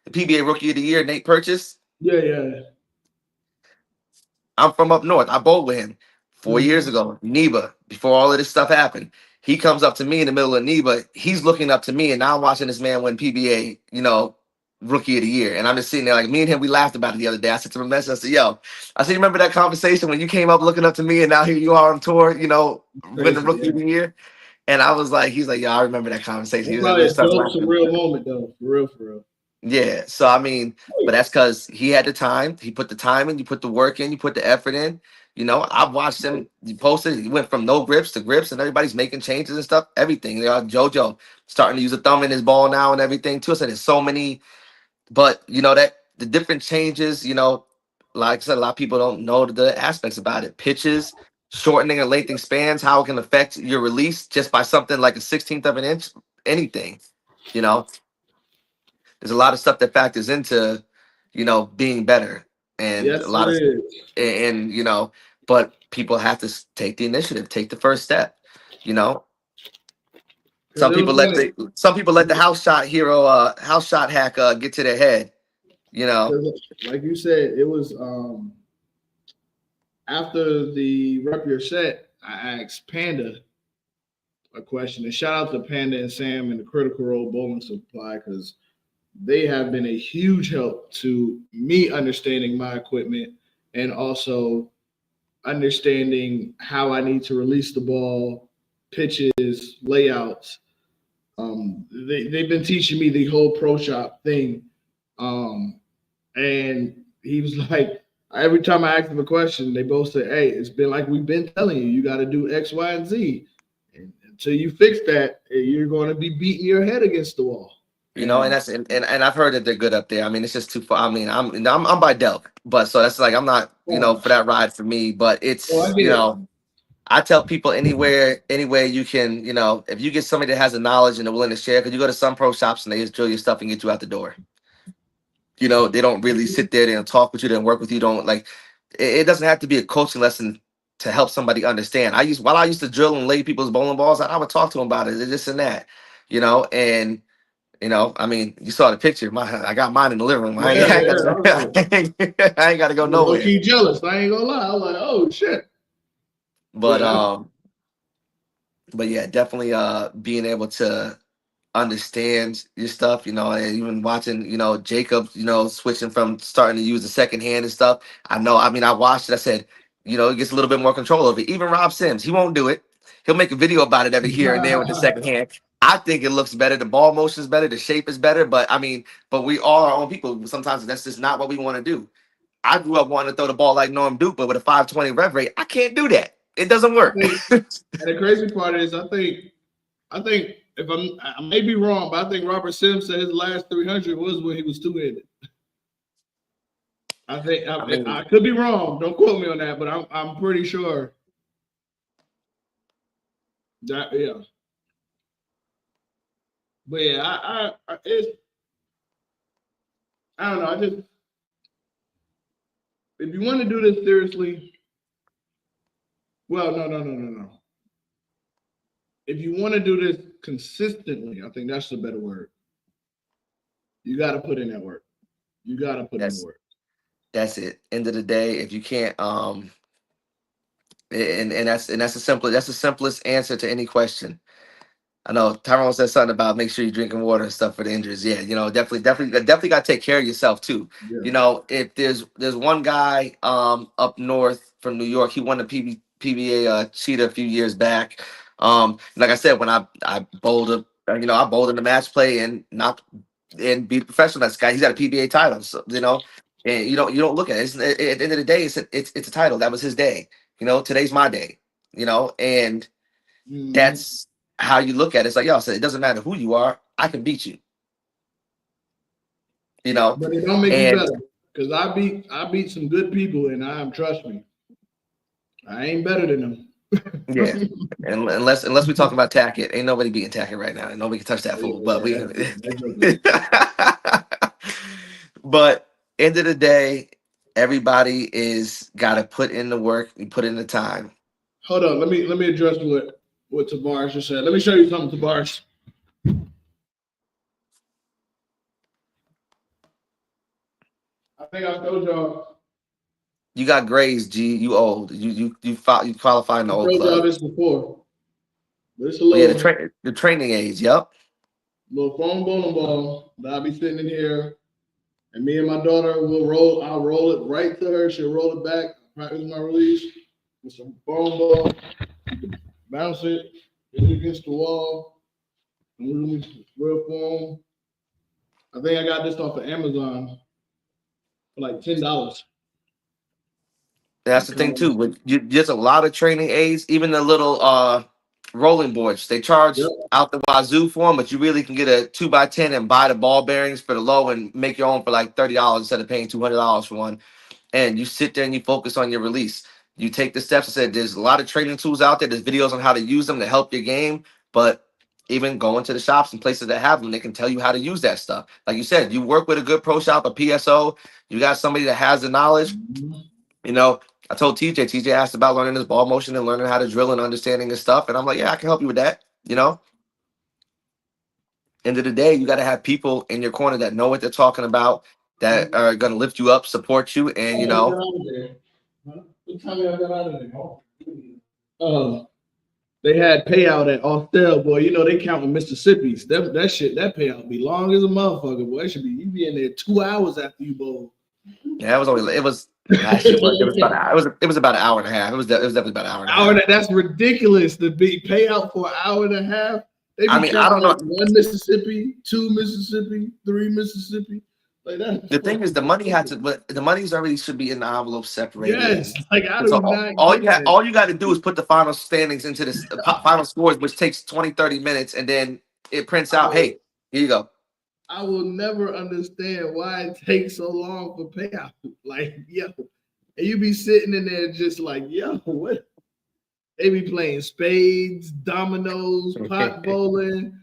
the PBA Rookie of the Year, Nate Purchase. Yeah, yeah. I'm from up north. I bowled with him 4 years Mhm. ago, Neba, before all of this stuff happened. He comes up to me in the middle of Neba. He's looking up to me, and now I'm watching this man win PBA, Rookie of the Year. And I'm just sitting there like, me and him, we laughed about it the other day. I said to him a message, I said, yo, I said, you remember that conversation when you came up looking up to me, and now here you are on tour, winning Crazy, Rookie yeah. of the Year? And I was like, he's like, yeah, I remember that conversation. That's He was probably like, a started dope, laughing about surreal it. moment though. For real, for real. Yeah. So I mean, but that's because he had the time. He put the time in. You put the work in. You put the effort in. I've watched him. He posted. He went from no grips to grips, and everybody's making changes and stuff. Everything. JoJo starting to use a thumb in his ball now and everything too. So there's so many. But that the different changes. Like I said, a lot of people don't know the aspects about it. Pitches, shortening and lengthening spans, how it can affect your release just by something like a 16th of an inch. Anything. You know there's a lot of stuff that factors into being better, and a Yes, lot it of is. and but people have to take the initiative, take the first step. you know Because it was some people let the house shot hack get to their head. you know like you said, it was after the rep your set, I asked Panda a question. And shout out to Panda and Sam and the Critical Role Bowling Supply because they have been a huge help to me understanding my equipment and also understanding how I need to release the ball, pitches, layouts. They've been teaching me the whole pro shop thing. Um, and he was like, every time I asked him a question, they both said, hey, it's been like we've been telling you, you got to do X, Y, and Z. And until you fix that, you're going to be beating your head against the wall. and And that's and I've heard that they're good up there. I mean, it's just too far. I mean, I'm by Delk, but so that's like I'm not oh, for that ride for me. But oh, I it's get it. I tell people anywhere you can, if you get somebody that has the knowledge and the willing to share, because you go to some pro shops and they just drill your stuff and get you out the door. They don't really sit there and talk with you, and work with you. Don't like it doesn't have to be a coaching lesson to help somebody understand. While I used to drill and lay people's bowling balls, I would talk to them about it, this and that, and I mean, you saw the picture. I got mine in the living room. I Yeah, ain't, yeah. I ain't got to go I was low nowhere. key jealous. I ain't gonna lie. I was like, oh shit. But Yeah, but yeah, definitely being able to understand your stuff, and even watching, Jacob, switching from starting to use the second hand and stuff. I mean, I watched it, I said, he gets a little bit more control over it. Even Rob Sims, he won't do it. He'll make a video about it every here and there with the second hand. I think it looks better, the ball motion is better, the shape is better, but I mean, but we all are our own people. Sometimes that's just not what we want to do. I grew up wanting to throw the ball like Norm Duke, but with a 520 rev rate, I can't do that. It doesn't I work. think, and the crazy part is, I think if I may be wrong, but I think Robert Sims said his last 300 was when he was two handed. I think I mean, I could be wrong. Don't quote me on that, but I'm pretty sure that yeah. But yeah, I don't know. I just if you want to do this seriously, well, no. if you want to do this consistently, I think that's the better word. You got to put in that work. You got to put in the That's work. that's it. End of the day, if you can't, that's the simplest answer to any question. I know Tyrone said something about make sure you're drinking water and stuff for the injuries. Yeah, definitely got to take care of yourself too. Yeah. If there's one guy up north from New York, he won the PBA cheetah a few years back. Like I said, when I bowled I bowled in the match play and knocked and beat a professional. That's guy. He's got a PBA title. So and you don't look at it. At the end of the day, it's a title. That was his day. Today's my day. And Mhm. that's how you look at it. It's like, yo, so it doesn't matter who you are, I can beat you. You know, But it don't make you and better. Because I beat some good people, and trust me, I ain't better than them. yeah, and unless we talking about Tackett, ain't nobody beating Tackett right now, and nobody can touch that fool. But we, That's okay. but end of the day, everybody is got to put in the work and put in the time. Hold on, let me address what Tavares just said. Let me show you something, Tavares. I think I told y'all. You got grades, G. You old. You qualify in the I old told y'all club. this before. But it's a Oh yeah, little the training age. Yep. little foam bowling ball that I'll be sitting in here, and me and my daughter will roll. I'll roll it right to her. She'll roll it back. Practice my release with some foam ball. Bounce it, hit it against the wall. Real foam. I think I got this off of Amazon for like $10. That's the thing too. But there's a lot of training aids, even the little rolling boards. They charge Yep. out the wazoo for them, but you really can get a 2x10 and buy the ball bearings for the low and make your own for like $30 instead of paying $200 for one. And you sit there and you focus on your release. You take the steps. I said there's a lot of training tools out there. There's videos on how to use them to help your game. But even going to the shops and places that have them, they can tell you how to use that stuff. Like you said, you work with a good pro shop, a PSO. You got somebody that has the knowledge. Mhm. You know, I told TJ. TJ asked about learning his ball motion and learning how to drill and understanding his stuff, and I'm like, yeah, I can help you with that. End of the day, you got to have people in your corner that know what they're talking about, that are going to lift you up, support you, and Oh, you got out of there. Huh? What time y'all got out of there? They had payout at Austell, boy. You know they counting Mississippi's. That payout be long as a motherfucker, boy. It should be you be in there 2 hours after you bowl. yeah, it was last year. It was about an hour and a half. It was definitely about an hour and a half. That's ridiculous. The big payout for an hour and a half. They I be mean, I counting don't know. like 1 Mississippi, 2 Mississippi, 3 Mississippi. Like that. The thing is, but the money's already should be in the envelope separated. Yes. Like how And do so we not all get you have, that? all you got to do is put the final standings into this final scores, which takes 20, 30 minutes, and then it prints out. Hey, here you go. I will never understand why it takes so long for payout. Like, yo, and you be sitting in there just like, yo, what? They be playing spades, dominoes, pot bowling.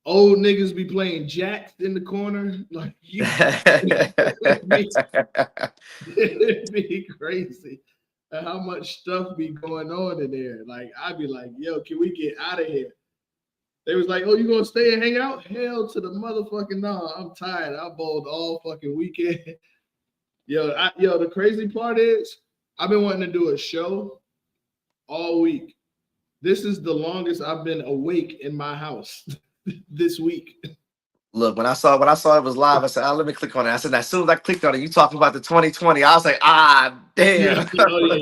Old niggas be playing jacks in the corner. Like, you, it'd be crazy how much stuff be going on in there. Like, I'd be like, yo, can we get out of here? They was like, "Oh, you gonna stay and hang out?" Hell to the motherfucking no! I'm tired. I bowled all fucking weekend. Yo, the crazy part is, I've been wanting to do a show all week. This is the longest I've been awake in my house this week. Look, when I saw it was live, I said, let me click on it. I said, as soon as I clicked on it, you talking about the 2020. I was like, Yeah. damn. Oh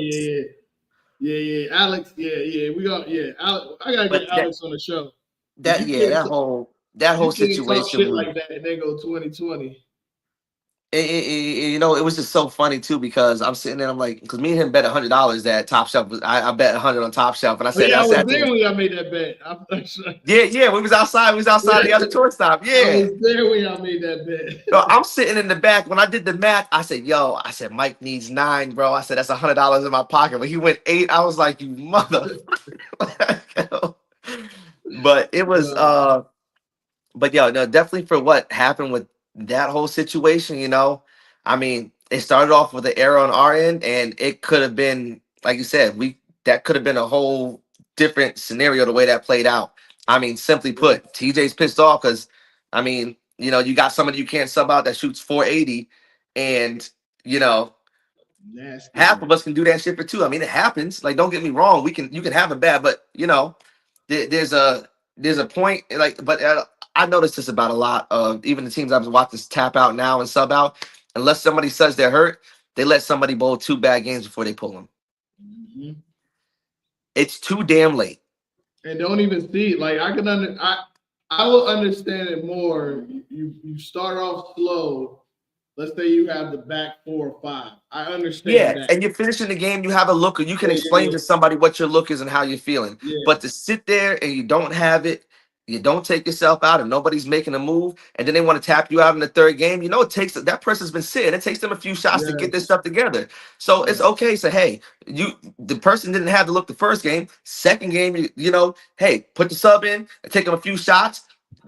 yeah. Alex. Yeah. We got Alex. I gotta But get Alex on the show because that yeah, that whole you can't talk situation shit was. like that and then go 2020. It was just so funny too because I'm sitting there, I'm like, because me and him bet $100 that Top Shelf was, I bet 100 on Top Shelf, and I Oh said, yeah, I I was sat there. there when y'all made that bet. Yeah, we was outside the other shortstop. I Yeah. was there when y'all made that bet. So I'm sitting in the back. When I did the math, I said, Mike needs 9, bro. I said, that's $100 in my pocket. When he went 8, I was like, you mother. But it was but yo, no, definitely for what happened with that whole situation, I mean, it started off with an error on our end, and it could have been, like you said, that could have been a whole different scenario the way that played out. I mean, simply put, TJ's pissed off because, I mean, you got somebody you can't sub out that shoots 480, and Nasty. half of us can do that shit for two. I mean, it happens. Like, don't get me wrong, you can have a bad, but there's a point. Like, but I noticed this about a lot of even the teams I've watched this tap out now and sub out. Unless somebody says they're hurt, they let somebody bowl 2 bad games before they pull them. Mm-hmm. It's too damn late. And don't even see like I will understand it more. You start off slow. Let's say you have the back 4 or 5. I understand that. And you're finishing the game. You have a look, or you can explain to somebody what your look is and how you're feeling. Yeah. But to sit there and you don't have it, you don't take yourself out, and nobody's making a move, and then they want to tap you out in the third game. It takes that person's been sitting. It takes them a few shots to get this stuff together. So it's okay. So hey, the person didn't have to look the first game. Second game, hey, put the sub in and take them a few shots.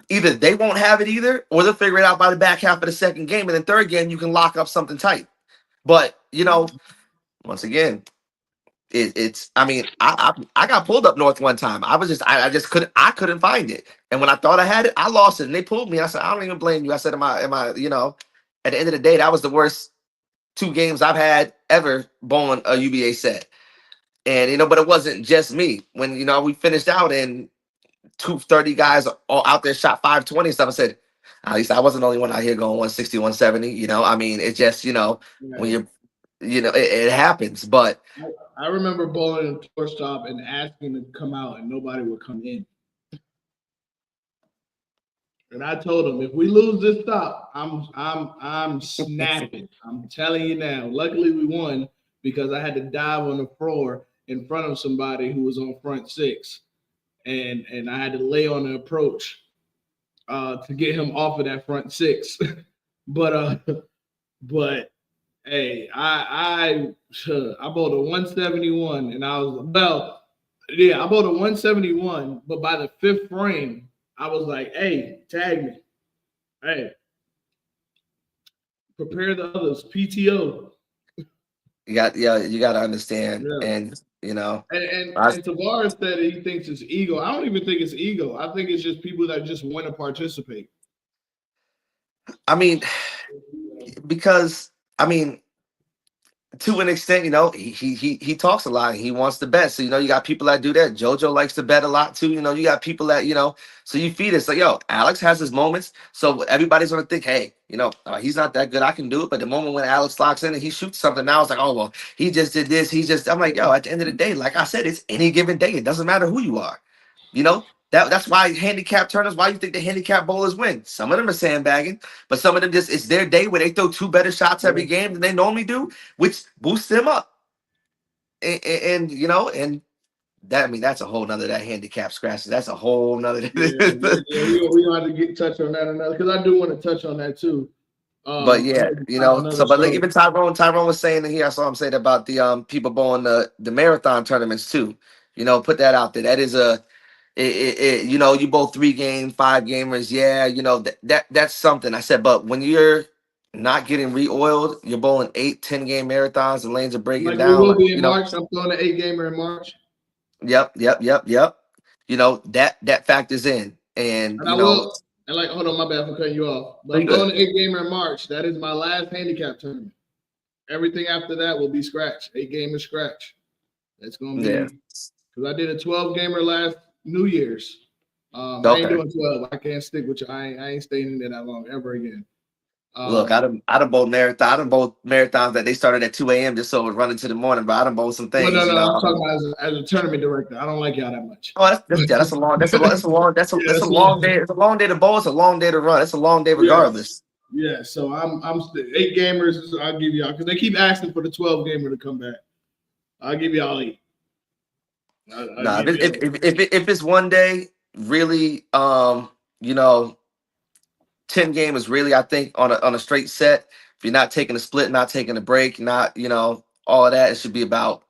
Either they won't have it either, or they'll figure it out by the back half of the second game. And then third game, you can lock up something tight. But once again, it's. I mean, I got pulled up north one time. I just couldn't find it. And when I thought I had it, I lost it, and they pulled me. I said, I don't even blame you. I said, am I? At the end of the day, that was the worst 2 games I've had ever bowling a UBA set. And but it wasn't just me. When we finished out and 230 guys all out there shot 520 and stuff. I said, at least I wasn't the only one out here going 160, 170. I mean, it just, when you're, it happens. But I remember bowling in a tour stop and asking to come out, and nobody would come in. And I told them, if we lose this stop, I'm snapping. I'm telling you now. Luckily, we won because I had to dive on the floor in front of somebody who was on front 6. And I had to lay on the approach to get him off of that front 6. but hey, I bowled a 171, and I bowled a 171, but by the 5th frame, I was like, hey, tag me. Hey, prepare the others, PTO. You got to understand, and And Tavares said he thinks it's ego. I don't even think it's ego. I think it's just people that just want to participate. I mean, because to an extent, he talks a lot. He wants to bet. So, you got people that do that. JoJo likes to bet a lot too. You got people that, so you feed it. So, Alex has his moments. So everybody's going to think, hey, he's not that good. I can do it. But the moment when Alex locks in and he shoots something, now it's like, oh, well, he just did this. I'm like, at the end of the day, like I said, it's any given day. It doesn't matter who you are. That's why handicap tournaments, why you think the handicap bowlers win. Some of them are sandbagging, but some of them it's their day where they throw 2 better shots every game than they normally do, which boosts them up. And that, that's a whole nother, that handicap scratches. That's a whole nother. we don't have to touch on that another, because I do want to touch on that too. But like even Tyrone was saying in here, I saw him say that about the people bowling the marathon tournaments too. Put that out there. That is you both 3 game, 5 gamers. That's something. I said, but when you're not getting re-oiled, you're bowling 8, 10 game marathons and lanes are breaking down. We will be in March. I'm throwing an 8 gamer in March. Yep. That factors in. And I will. And hold on, my bad for cutting you off. But I'm throwing an 8 gamer in March. That is my last handicap tournament. Everything after that will be scratch. 8 gamer scratch. That's gonna be because I did a 12 gamer last New Year's. I ain't doing 12. I can't stick with you. I ain't staying in there that long ever again. Look, I done bowled marathon. I done bowled marathons that they started at 2 a.m. just so it would run into the morning. But I done bowled some things. No. I'm talking about as a tournament director. I don't like y'all that much. Oh, that's a long day. It's a long day. It's a long day to bowl. It's a long day to run. It's a long day regardless. Yeah. So I'm 8 gamers. I'll give y'all, because they keep asking for the 12 gamer to come back. I'll give y'all 8. If it's one day, really, 10 game is really, I think, on a straight set. If you're not taking a split, not taking a break, not all of that, it should be about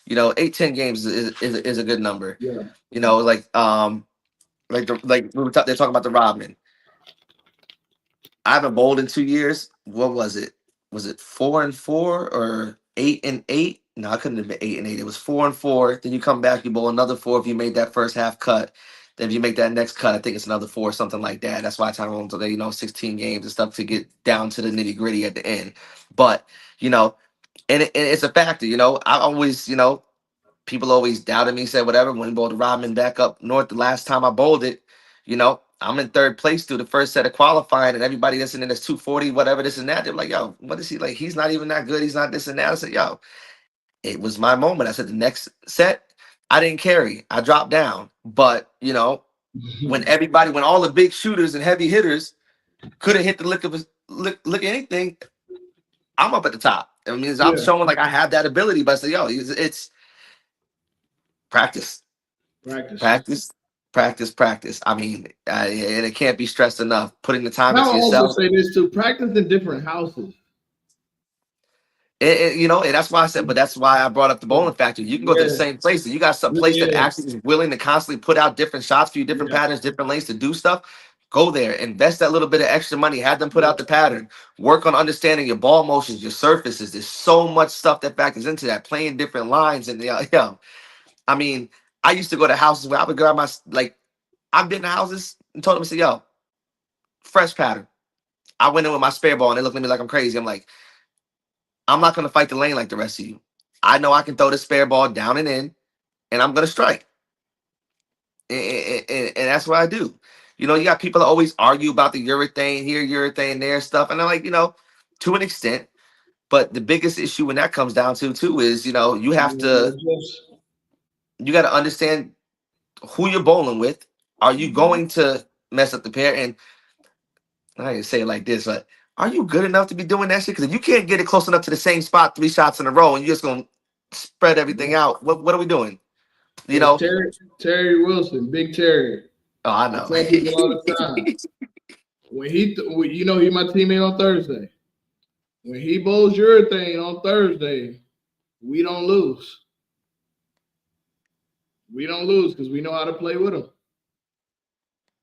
8, 10 games is a good number. Yeah. They're talking about the Rodman. I haven't bowled in 2 years. What was it? Was it 4-4 or 8-8? No, I couldn't have been 8-8. It was 4-4. Then you come back, you bowl another four if you made that first half cut. Then if you make that next cut, I think it's another four, something like that. That's why Tyrone's today, 16 games and stuff to get down to the nitty gritty at the end. But and it's a factor. I always, people always doubted me, said whatever. When we bowled Rodman back up north the last time I bowled it, I'm in third place through the first set of qualifying, and everybody that's in this 240, whatever, this and that, they're like, yo, what is he like? He's not even that good. He's not this and that. I said, yo, it was my moment. I said the next set, I didn't carry. I dropped down. But, when all the big shooters and heavy hitters couldn't hit the lick anything, I'm up at the top. I mean, I'm showing like I have that ability, but I say, yo, it's practice. Practice. I mean, and it can't be stressed enough. Putting the time into yourself. I also say this too: practice in different houses. And that's why I said, but that's why I brought up the bowling factory. You can go to the same place. You got some place that actually is willing to constantly put out different shots for you, different patterns, different lanes to do stuff. Go there, invest that little bit of extra money, have them put out the pattern, work on understanding your ball motions, your surfaces. There's so much stuff that factors into that, playing different lines. And I mean, I used to go to houses where I would grab I've been to houses and told them, I said, yo, fresh pattern. I went in with my spare ball and they looked at me like I'm crazy. I'm like, I'm not going to fight the lane like the rest of you. I know I can throw the spare ball down and in, and I'm going to strike. And that's what I do. You got people that always argue about the urethane here, urethane there stuff. And I'm like, to an extent. But the biggest issue when that comes down to, too, is, you got to understand who you're bowling with. Are you going to mess up the pair? And I didn't say it like this, but are you good enough to be doing that shit? Because if you can't get it close enough to the same spot 3 shots in a row and you're just going to spread everything out, what are we doing? Terry Wilson, Big Terry. Oh, I know. I tell people all the time. When he's my teammate on Thursday. When he bowls urethane on Thursday, we don't lose. We don't lose because we know how to play with him.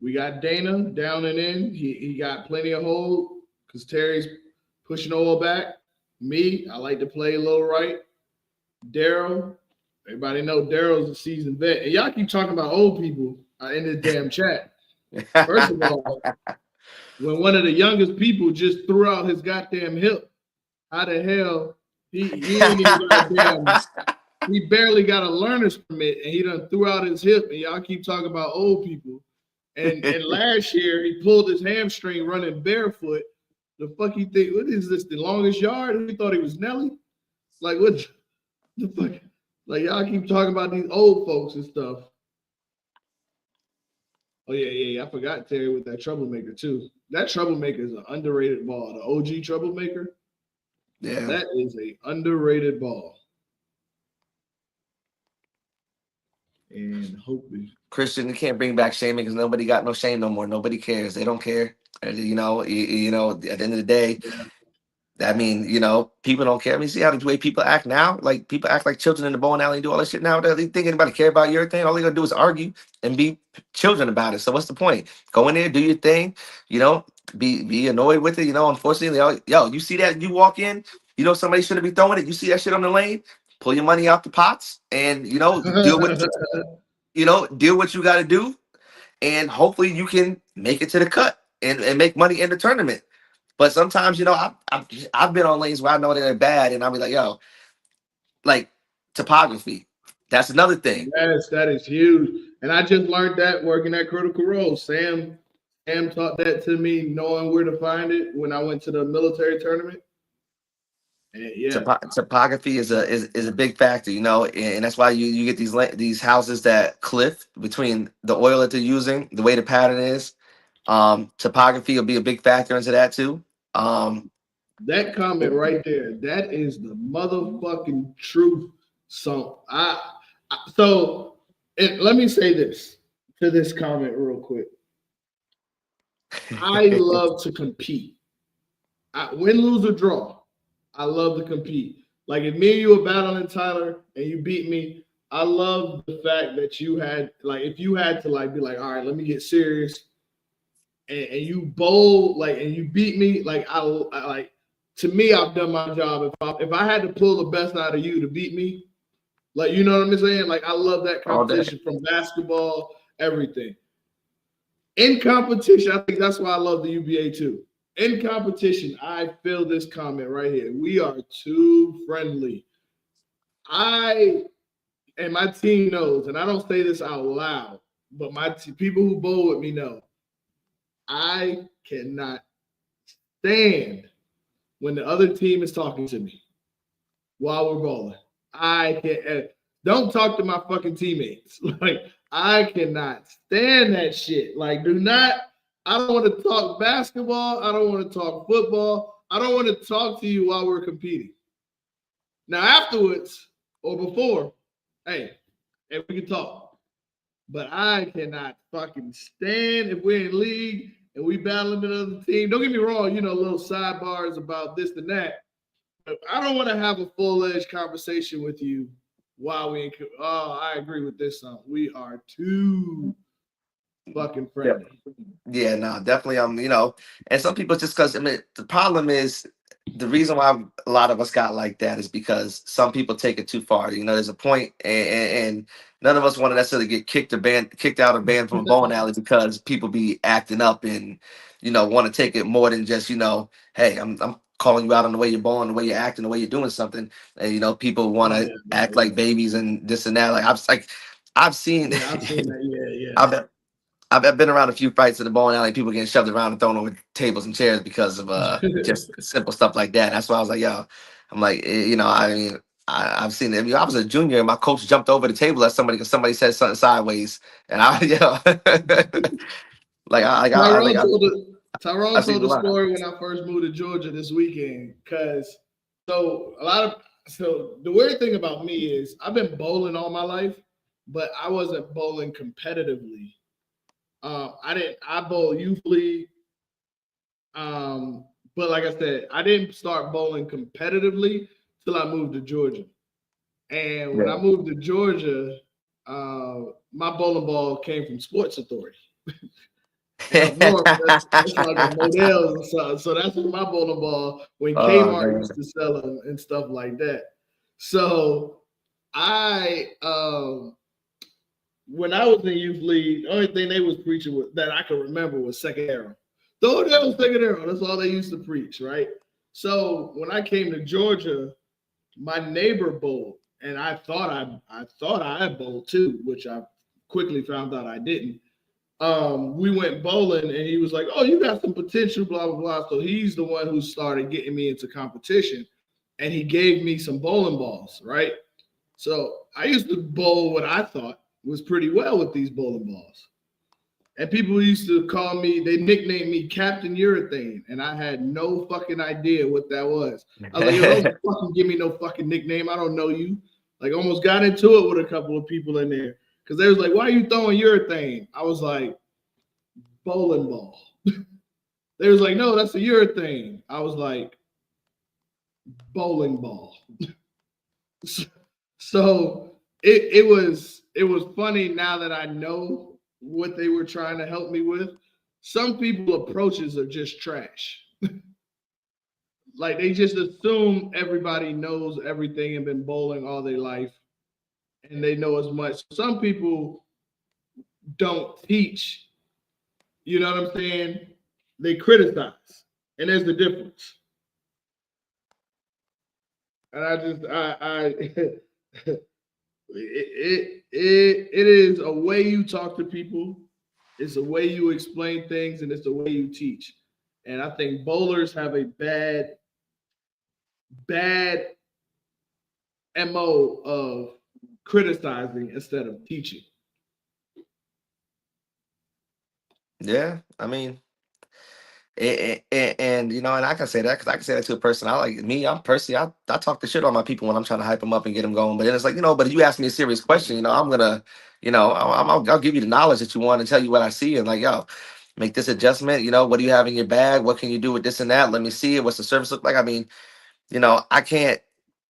We got Dana down and in. He got plenty of hold because Terry's pushing oil back. Me, I like to play a little right. Daryl, everybody know Daryl's a seasoned vet. And y'all keep talking about old people in this damn chat. First of all, when one of the youngest people just threw out his goddamn hip, how the hell he ain't even goddamn. He barely got a learner's permit and he done threw out his hip. And y'all keep talking about old people. And last year he pulled his hamstring running barefoot. The fuck he think? What is this? The longest yard? He thought he was Nelly. Like what the fuck? Like y'all keep talking about these old folks and stuff. Oh yeah. I forgot Terry with that troublemaker too. That troublemaker is an underrated ball. The OG troublemaker. Yeah, that is a underrated ball. And hopefully, Christian, you can't bring back shaming because nobody got no shame no more. Nobody cares. They don't care. At the end of the day, I mean, people don't care. I mean, see how the way people act now? Like people act like children in the bowling alley and do all that shit now. They think anybody care about your thing? All they gonna do is argue and be children about it. So what's the point? Go in there, do your thing. Be annoyed with it. Unfortunately, you see that you walk in, somebody shouldn't be throwing it. You see that shit on the lane. Pull your money out the pots and deal with deal what you got to do, and hopefully you can make it to the cut and make money in the tournament. But sometimes I've been on lanes where I know they're bad, and I'll be like, yo, like topography. That's another thing. Yes, that is huge, and I just learned that working at Critical Role. Sam taught that to me, knowing where to find it when I went to the military tournament. Yeah. Topography is a big factor, and that's why you get these houses that cliff between the oil that they're using, the way the pattern is. Topography will be a big factor into that too. That comment right there, that is the motherfucking truth. So let me say this to this comment real quick. I love to compete. Win, lose, or draw. I love to compete. Like if me and you were battling, Tyler, and you beat me, I love the fact that you had if you had to be like, all right, let me get serious, and you bowl and you beat me. I to me, I've done my job. If I had to pull the best out of you to beat me, like you know what I'm saying? Like I love that All day. competition from basketball, everything. In competition, I think that's why I love the UBA too. In competition, I feel this comment right here. We are too friendly. I and my team knows, and I don't say this out loud, but people who bowl with me know. I cannot stand when the other team is talking to me while we're bowling. I can't. Don't talk to my fucking teammates. Like I cannot stand that shit. Like do not. I don't want to talk basketball. I don't want to talk football. I don't want to talk to you while we're competing. Now afterwards or before, hey, we can talk. But I cannot fucking stand if we're in league and we battling another team. Don't get me wrong, little sidebars about this and that. But I don't want to have a full-edged conversation with you while we. Oh, I agree with this song. We are too fucking friendly. Yeah, no, definitely. And some people just because the problem is the reason why a lot of us got like that is because some people take it too far. There's a point, and none of us want to necessarily get kicked out or banned from a bowling alley because people be acting up and want to take it more than just hey, I'm calling you out on the way you're bowling, the way you're acting, the way you're doing something, and people want to act like babies and this and that. I've seen. Yeah, I've seen that. Yeah, yeah. I've been around a few fights in the bowling alley, people getting shoved around and thrown over tables and chairs because of just simple stuff like that. That's why I was like, yo, I'm like, I mean, I've seen it. I was a junior and my coach jumped over the table at somebody because somebody said something sideways, and Tyrone I've seen told a the lot. story when I first moved to Georgia this weekend. So the weird thing about me is I've been bowling all my life, but I wasn't bowling competitively. I bowl youth league. But like I said, I didn't start bowling competitively till I moved to Georgia. And when I moved to Georgia, my bowling ball came from Sports Authority. Up north, that's like a Modell's and stuff. So that's my bowling ball when Kmart used to sell them and stuff like that. So I when I was in youth league, the only thing they was preaching that I can remember was second arrow. Throw it down, second arrow. That's all they used to preach, right? So when I came to Georgia, my neighbor bowled, and I thought I bowled too, which I quickly found out I didn't. We went bowling, and he was like, "Oh, you got some potential, blah blah blah." So he's the one who started getting me into competition, and he gave me some bowling balls, right? So I used to bowl what I thought was pretty well with these bowling balls. And people used to call me, they nicknamed me Captain Urethane, and I had no fucking idea what that was. I was like, yo, don't fucking give me no fucking nickname. I don't know you. Like, almost got into it with a couple of people in there because they was like, why are you throwing urethane? I was like, bowling ball. They was like, no, that's a urethane. I was like, bowling ball. So it was funny now that I know what they were trying to help me with. Some people approaches are just trash. Like they just assume everybody knows everything and been bowling all their life and they know as much. Some people don't teach. You know what I'm saying? They criticize. And there's the difference. And it is a way you talk to people, it's a way you explain things, and it's the way you teach. And I think bowlers have a bad MO of criticizing instead of teaching. Yeah, I mean, and and I can say that because I can say that to a person. I'm personally, I talk the shit on my people when I'm trying to hype them up and get them going. But then it's like, but if you ask me a serious question, I'm gonna, I'll give you the knowledge that you want and tell you what I see and like, yo, make this adjustment. What do you have in your bag? What can you do with this and that? Let me see it. What's the service look like? I mean, I can't.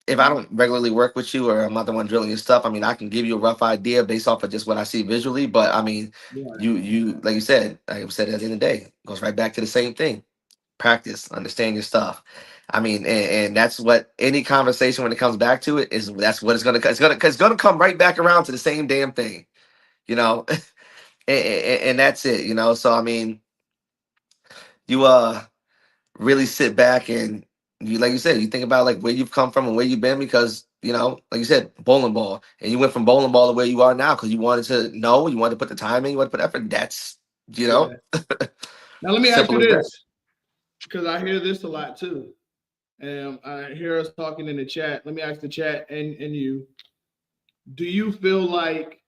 If I don't regularly work with you or I'm not the one drilling your stuff, I mean, I can give you a rough idea based off of just what I see visually. But I mean, you like I said at the end of the day, it goes right back to the same thing. practice, understand your stuff. I mean, and that's what any conversation when it comes back to it is. That's what it's gonna come right back around to the same damn thing, you know. And that's it, you know. So I mean, you really sit back and you, like you said, you think about like where you've come from and where you've been, because you know, like you said, bowling ball, and you went from bowling ball to where you are now because you wanted to know, you wanted to put the time in, you wanted to put effort. That's, you know, Yeah. Now let me ask you simple as that. this, because I hear this a lot too, and I hear us talking in the chat. Let me ask the chat and you: do you feel like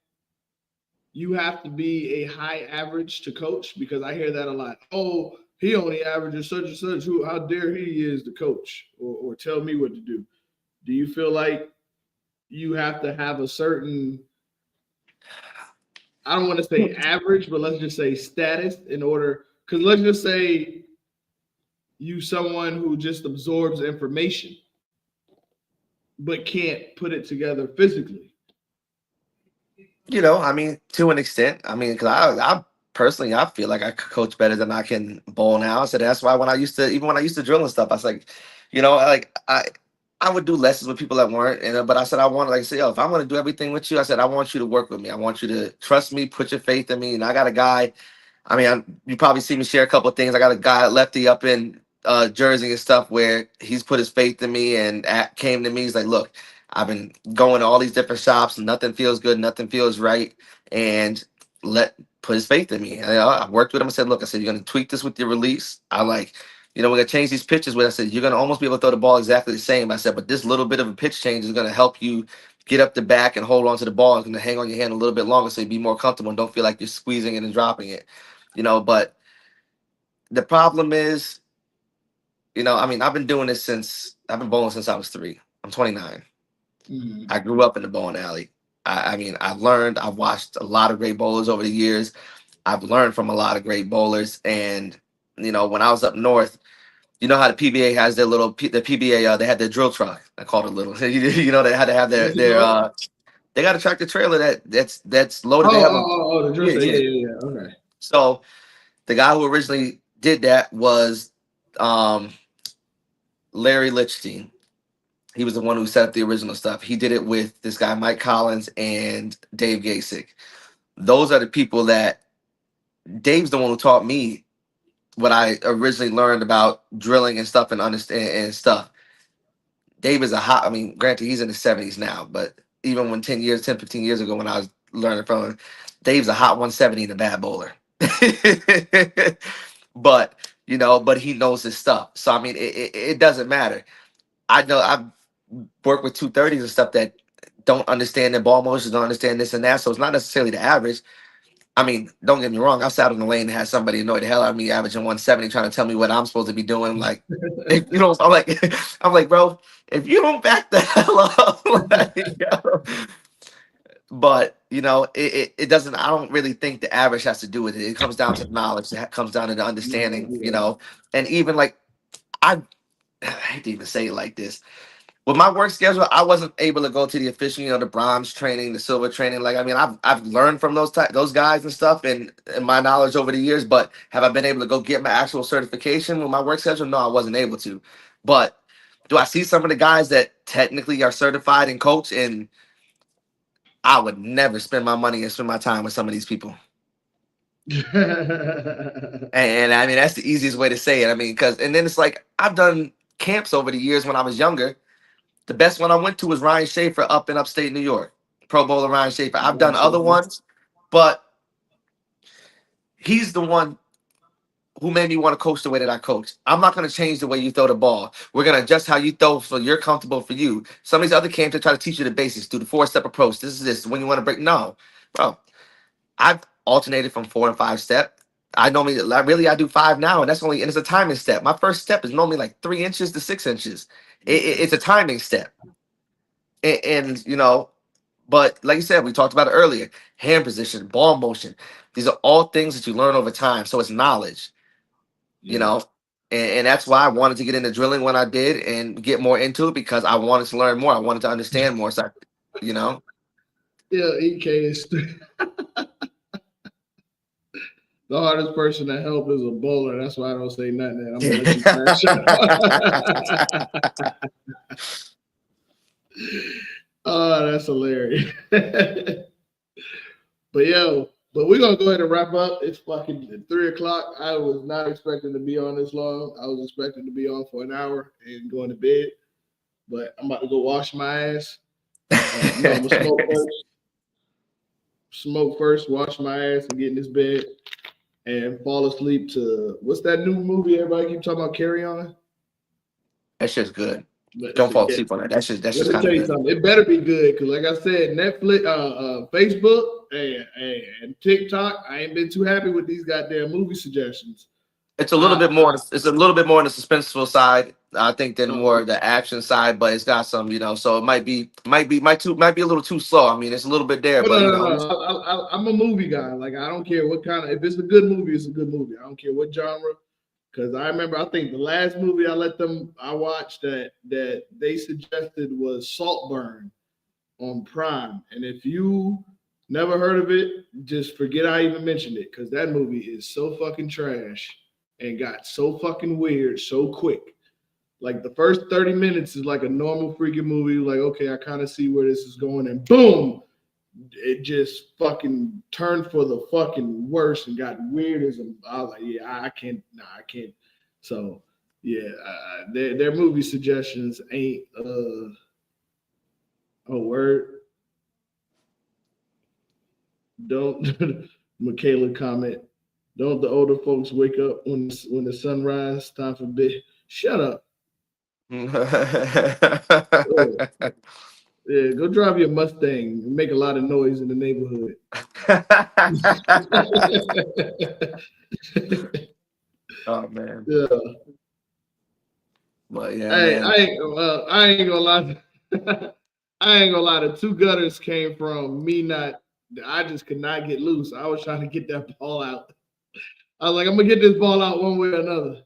you have to be a high average to coach? Because I hear that a lot. Oh, he only averages such and such. Who? How dare he is the coach or tell me what to do? Do you feel like you have to have a certain, I don't want to say average, but let's just say status in order? Because let's just say you someone who just absorbs information but can't put it together physically. You know, I mean, to an extent. I mean, because I personally, I feel like I could coach better than I can bowl now. So that's why when I used to, even when I used to drill and stuff, I was like, you know, like I would do lessons with people that weren't, and but I said I want, like I said, yo, if I'm going to do everything with you, I said I want you to work with me. I want you to trust me, put your faith in me. And I got a guy. I mean, you probably see me share a couple of things. I got a guy lefty up in Jersey and stuff where he's put his faith in me and came to me. He's like, look, I've been going to all these different shops. Nothing feels good. Nothing feels right. And let put his faith in me. And I worked with him. I said, look, I said, you're going to tweak this with your release. I like, you know, we're going to change these pitches. With I said, you're going to almost be able to throw the ball exactly the same. I said, but this little bit of a pitch change is going to help you get up the back and hold on to the ball. It's going to hang on your hand a little bit longer so you be more comfortable and don't feel like you're squeezing it and dropping it. You know, but the problem is, you know, I mean, I've been bowling since I was 3. I'm 29. Mm-hmm. I grew up in the bowling alley. I mean, I've watched a lot of great bowlers over the years. I've learned from a lot of great bowlers. And, you know, when I was up north, you know how the PBA has their the PBA, they had their drill truck. I called it little. You know, they had to have What's it called? they got a tractor trailer that's loaded. They have a, The drill yeah, set. Yeah, yeah. yeah, yeah. Okay. So the guy who originally did that was um, Larry Lichtenstein. He was the one who set up the original stuff. He did it with this guy Mike Collins and Dave Gasick. Those are the people that Dave's the one who taught me what I originally learned about drilling and stuff and understand and stuff. Dave is a hot. I mean, granted, he's in his 70s now, but even when 15 years ago, when I was learning from him, Dave's a hot 170 and a bad bowler. But you know, but he knows his stuff. So I mean, it doesn't matter. I know I've worked with 230s and stuff that don't understand their ball motions, don't understand this and that. So it's not necessarily the average. I mean, don't get me wrong. I sat on the lane and had somebody annoy the hell out of me, averaging 170, trying to tell me what I'm supposed to be doing. Like, if, you know, I'm like, I'm like, bro, if you don't back the hell up, like, yo. But you know, it doesn't. I don't really think the average has to do with it. It comes down to knowledge. It comes down to the No, understanding. You yeah. know, and even like I hate to even say it like this. With my work schedule, I wasn't able to go to the official, you know, the bronze training, the silver training. Like, I mean, I've learned from those guys and stuff, and my knowledge over the years. But have I been able to go get my actual certification with my work schedule? No, I wasn't able to. But do I see some of the guys that technically are certified and coach, and I would never spend my money and spend my time with some of these people. And I mean, that's the easiest way to say it. I mean, because and then it's like I've done camps over the years when I was younger. The best one I went to was Ryan Schaefer up in upstate New York. Pro Bowler Ryan Schaefer. I've done other ones, but he's the one who made me want to coach the way that I coach. I'm not going to change the way you throw the ball. We're going to adjust how you throw so you're comfortable for you. Some of these other camps, they try to teach you the basics, do the 4-step approach. This is this. When you want to break. No, bro. I've alternated from 4 and 5-step. I normally, like, really, I do 5 now, and and it's a timing step. My first step is normally like 3 inches to 6 inches. It's a timing step. And you know, but like you said, we talked about it earlier. Hand position, ball motion. These are all things that you learn over time. So it's knowledge, you Yeah. know. And that's why I wanted to get into drilling when I did and get more into it because I wanted to learn more. I wanted to understand more. So, you know, Yeah, EK is The hardest person to help is a bowler. That's why I don't say nothing. I'm gonna let you crash out. Oh, that's hilarious. But we're gonna go ahead and wrap up. It's fucking 3 o'clock. I was not expecting to be on this long. I was expecting to be on for an hour and going to bed. But I'm about to go wash my ass. No, I'm gonna smoke first. Smoke first, wash my ass, and get in this bed and fall asleep to what's that new movie everybody keep talking about? Carry On. That shit's good. But Don't fall asleep on that. That's let just me kind tell of you good. something. It better be good because, like I said, Netflix, Facebook, and TikTok. I ain't been too happy with these goddamn movie suggestions. It's a little bit more. It's a little bit more on the suspenseful side, I think, than Uh, more the action side. But it's got some, So it might be a little too slow. I mean, it's a little bit there, no, but no, no, no. I'm a movie guy. Like I don't care what kind of. If it's a good movie, it's a good movie. I don't care what genre. Because I remember, I think the last movie I watched that they suggested was Saltburn on Prime. And if you never heard of it, just forget I even mentioned it because that movie is so fucking trash and got so fucking weird so quick. Like the first 30 minutes is like a normal freaking movie. Like, okay, I kind of see where this is going, and boom, it just fucking turned for the fucking worst and got weird as a. I was like, yeah, I can't, nah, I can't. So yeah, their movie suggestions ain't a word. Don't Michaela comment. Don't the older folks wake up when the sun rise? Time for bed. Shut up. Yeah, go drive your Mustang and make a lot of noise in the neighborhood. Oh man. Yeah. But yeah, Hey, man. I ain't gonna lie. I ain't gonna lie. The two gutters came from me not. I just could not get loose. I was trying to get that ball out. I was like, I'm gonna get this ball out one way or another.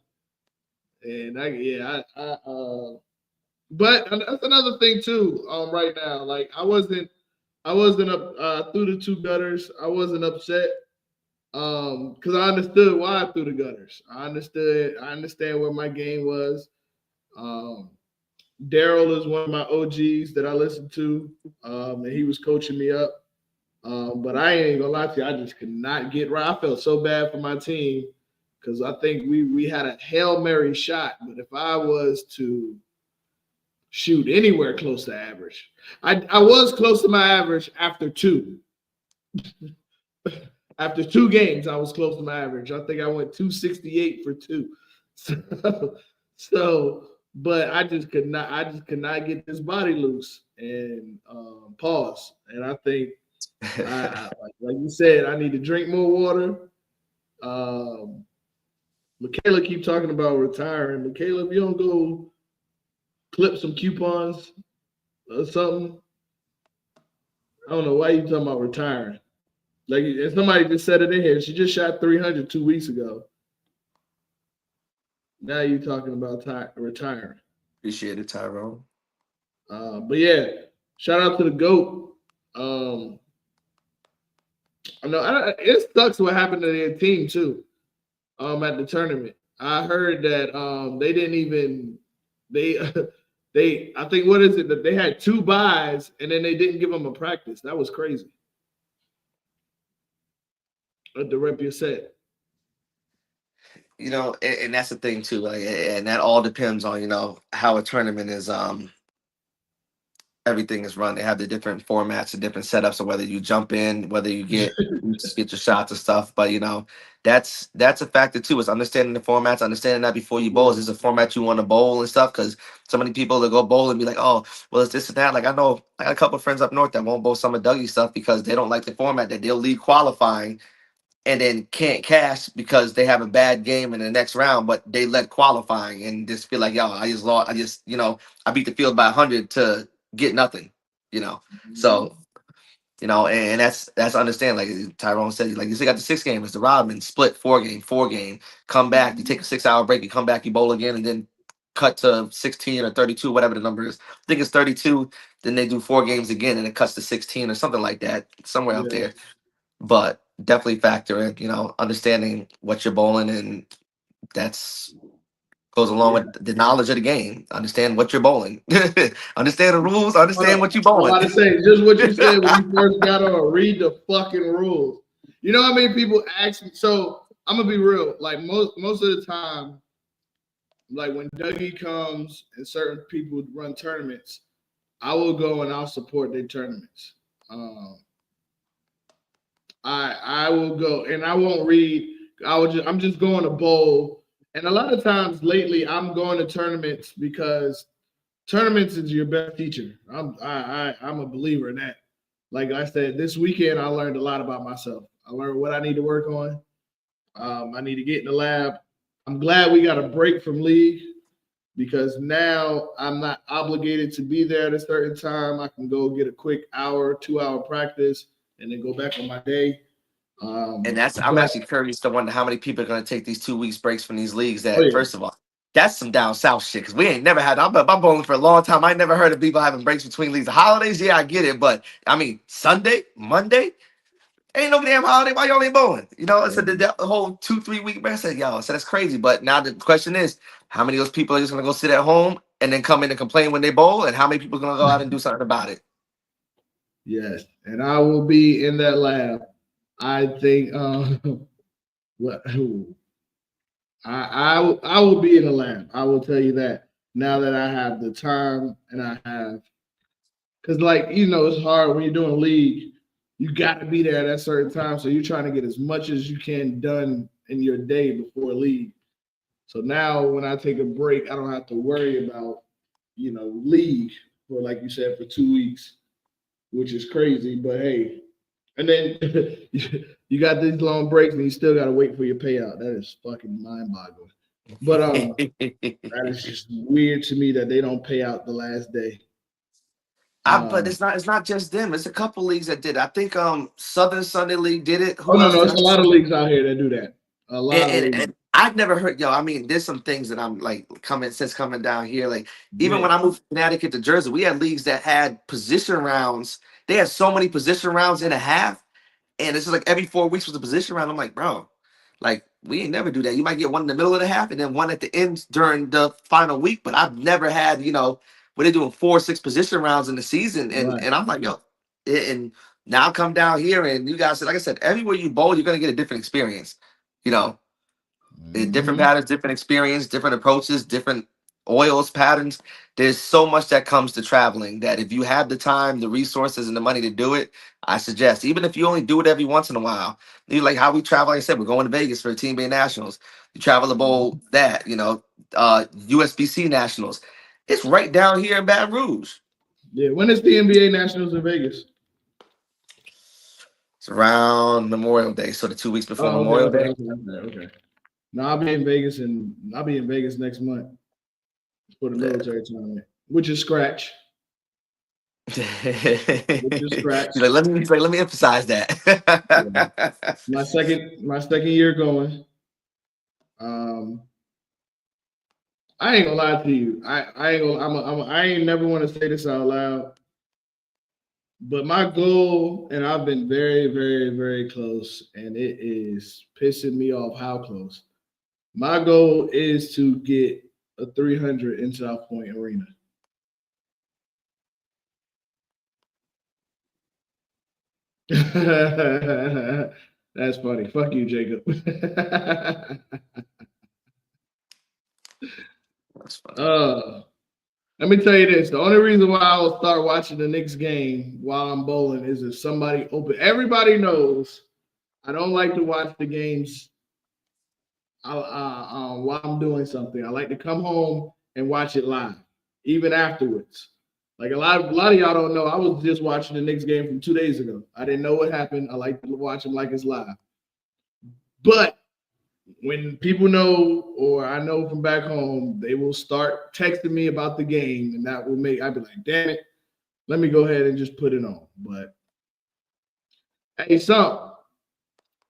And but that's another thing too. Right now, like I wasn't up through the two gutters. I wasn't upset. Because I understood why I threw the gutters. I understand where my game was. Um, Daryl is one of my OGs that I listen to, and he was coaching me up. But I ain't gonna lie to you, I just could not get right. I felt so bad for my team because I think we had a Hail Mary shot. But if I was to shoot anywhere close to average, I was close to my average after two. After two games, I was close to my average. I think I went 268 for two. So, but I just could not get this body loose and pause. And I think, like you said, I need to drink more water. Um, Michaela keep talking about retiring. Michaela, if you don't go clip some coupons or something, I don't know why you talking about retiring. Like somebody just said it in here. She just shot 300 2 weeks ago. Now you talking about retiring. Appreciate it, Tyrone. But yeah, shout out to the GOAT. I know it sucks what happened to their team too. At the tournament, I heard that they didn't even they they I think what is it that they had two buys and then they didn't give them a practice. That was crazy. The rep you said. And that's the thing too, like, and that all depends on how a tournament is everything is run. They have the different formats and different setups of whether you jump in, whether you just get your shots and stuff. But that's a factor too. Is understanding the formats, understanding that before you bowl, is this a format you want to bowl and stuff? Because so many people that go bowl and be like, oh, well, it's this and that. Like I know I got a couple of friends up north that won't bowl some of Dougie's stuff because they don't like the format that they'll leave qualifying and then can't cash because they have a bad game in the next round, but they let qualifying and just feel like, yo, I just lost. I beat the field by 100 to get nothing, you know. So, and that's understand. Like Tyrone said, like you still got the 6 game. It's the Rodman split 4 game, come back. You take a 6 hour break, you come back, you bowl again, and then cut to 16 or 32, whatever the number is. I think it's 32. Then they do 4 games again, and it cuts to 16 or something like that, somewhere out there. But definitely factor in, understanding what you're bowling, and that's goes along Yeah. with the knowledge of the game. Understand what you're bowling. Understand the rules. Understand what you're I'm bowling. about to say just what you said when you first got on. Read the fucking rules. You know how many people ask me? So I'm gonna be real. Like most of the time, like when Dougie comes and certain people run tournaments, I will go and I'll support their tournaments. Um, I will go and I won't read. I'm just going to bowl. And a lot of times lately, I'm going to tournaments because tournaments is your best teacher. I'm a believer in that. Like I said, this weekend I learned a lot about myself. I learned what I need to work on. I need to get in the lab. I'm glad we got a break from league because now I'm not obligated to be there at a certain time. I can go get a quick hour, 2 hour practice, and then go back on my day. And I'm But actually curious to wonder how many people are going to take these 2 weeks breaks from these leagues. oh That yeah, first of all, that's some down south shit because we ain't never had. I'm bowling for a long time. I never heard of people having breaks between leagues. The holidays, yeah, I get it, but I mean Sunday, Monday, ain't no damn holiday. Why y'all ain't bowling? It's the whole 2-3 week break. I said, yo, so that's crazy. But now the question is, how many of those people are just going to go sit at home and then come in and complain when they bowl, and how many people are going to go out and do something about it? yes, and I will be in that lab. I think what I will be in the lab. I will tell you that now that I have the time and I have because it's hard when you're doing league. You got to be there at that certain time, so you're trying to get as much as you can done in your day before league. So now when I take a break, I don't have to worry about league for like you said for 2 weeks, which is crazy. But hey, and then you got these long breaks and you still got to wait for your payout. That is fucking mind boggling. But that is just weird to me that they don't pay out the last day. But it's not just them. It's a couple leagues that did. I think Southern Sunday League did it. Oh Who no, else no, did it's I a lot see? of leagues out here that do that. A lot of leagues. And I've never heard, yo. I mean, there's some things that I'm like coming down here. Like even Yeah, when I moved from Connecticut to Jersey, we had leagues that had position rounds. They had so many position rounds in a half, and it's just like every 4 weeks was a position round. I'm like, bro, like we ain't never do that. You might get one in the middle of the half and then one at the end during the final week, but I've never had, where they're doing 4 or 6 position rounds in the season, and right. and I'm like, yo, and now come down here and you guys, like I said, everywhere you bowl, you're gonna get a different experience. You know, different Mm-hmm. patterns, different experience, different approaches, different oils, patterns. There's so much that comes to traveling that if you have the time, the resources, and the money to do it, I suggest, even if you only do it every once in a while, like how we travel, like I said, we're going to Vegas for the Team Bay Nationals. You travel to bowl that, USBC Nationals. It's right down here in Baton Rouge. Yeah, when is the NBA Nationals in Vegas? It's around Memorial Day, so the 2 weeks before Oh, okay, Memorial okay, Day. okay. No, I'll be in Vegas and I'll be in Vegas next month for the military tournament, which is scratch. He's Which is scratch. like, let me emphasize Yeah. that. My second year going. Um, I ain't gonna lie to you. I ain't gonna. I ain't never want to say this out loud. But my goal, and I've been very, very, very close, and it is pissing me off how close. My goal is to get a 300 in South Point Arena. That's funny. Fuck you, Jacob. That's funny. Let me tell you this. The only reason why I will start watching the Knicks game while I'm bowling is if somebody open. Everybody knows I don't like to watch the games while I'm doing something. I like to come home and watch it live, even afterwards. Like a lot of y'all don't know. I was just watching the Knicks game from 2 days ago. I didn't know what happened. I like to watch them like it's live. But when people know, or I know from back home, they will start texting me about the game, and that will I'd be like, damn it, let me go ahead and just put it on. But hey,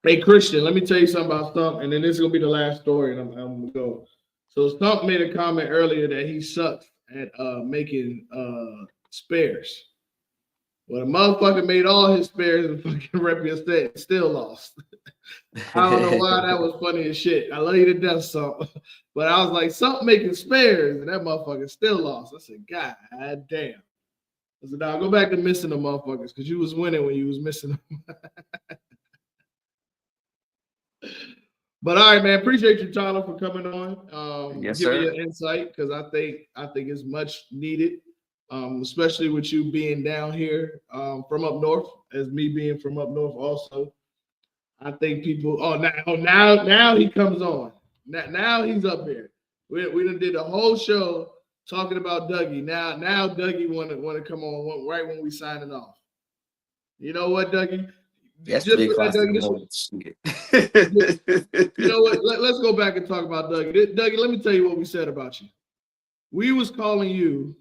hey Christian, let me tell you something about Stump, and then this is gonna be the last story, and I'm gonna go. So Stump made a comment earlier that he sucks at making spares. Well, the motherfucker made all his spares and fucking rep your state, still lost. I don't know why that was funny as shit. I love you to death, something. But I was like, something making spares, and that motherfucker still lost. I said, God damn. I said, nah, go back to missing the motherfuckers because you was winning when you was missing them. But all right, man, appreciate you, Tyler, for coming on. Yes, give me sir. your insight because I think it's much needed, especially with you being down here from up north, as me being from up north also. I think people. Now he comes on. Now he's up here. We done did a whole show talking about Dougie. Now Dougie want to come on right when we signing off. You know what, Dougie? Yes, Just big for that, class. Dougie. You know what? Let's go back and talk about Dougie. Dougie, let me tell you what we said about you. We was calling you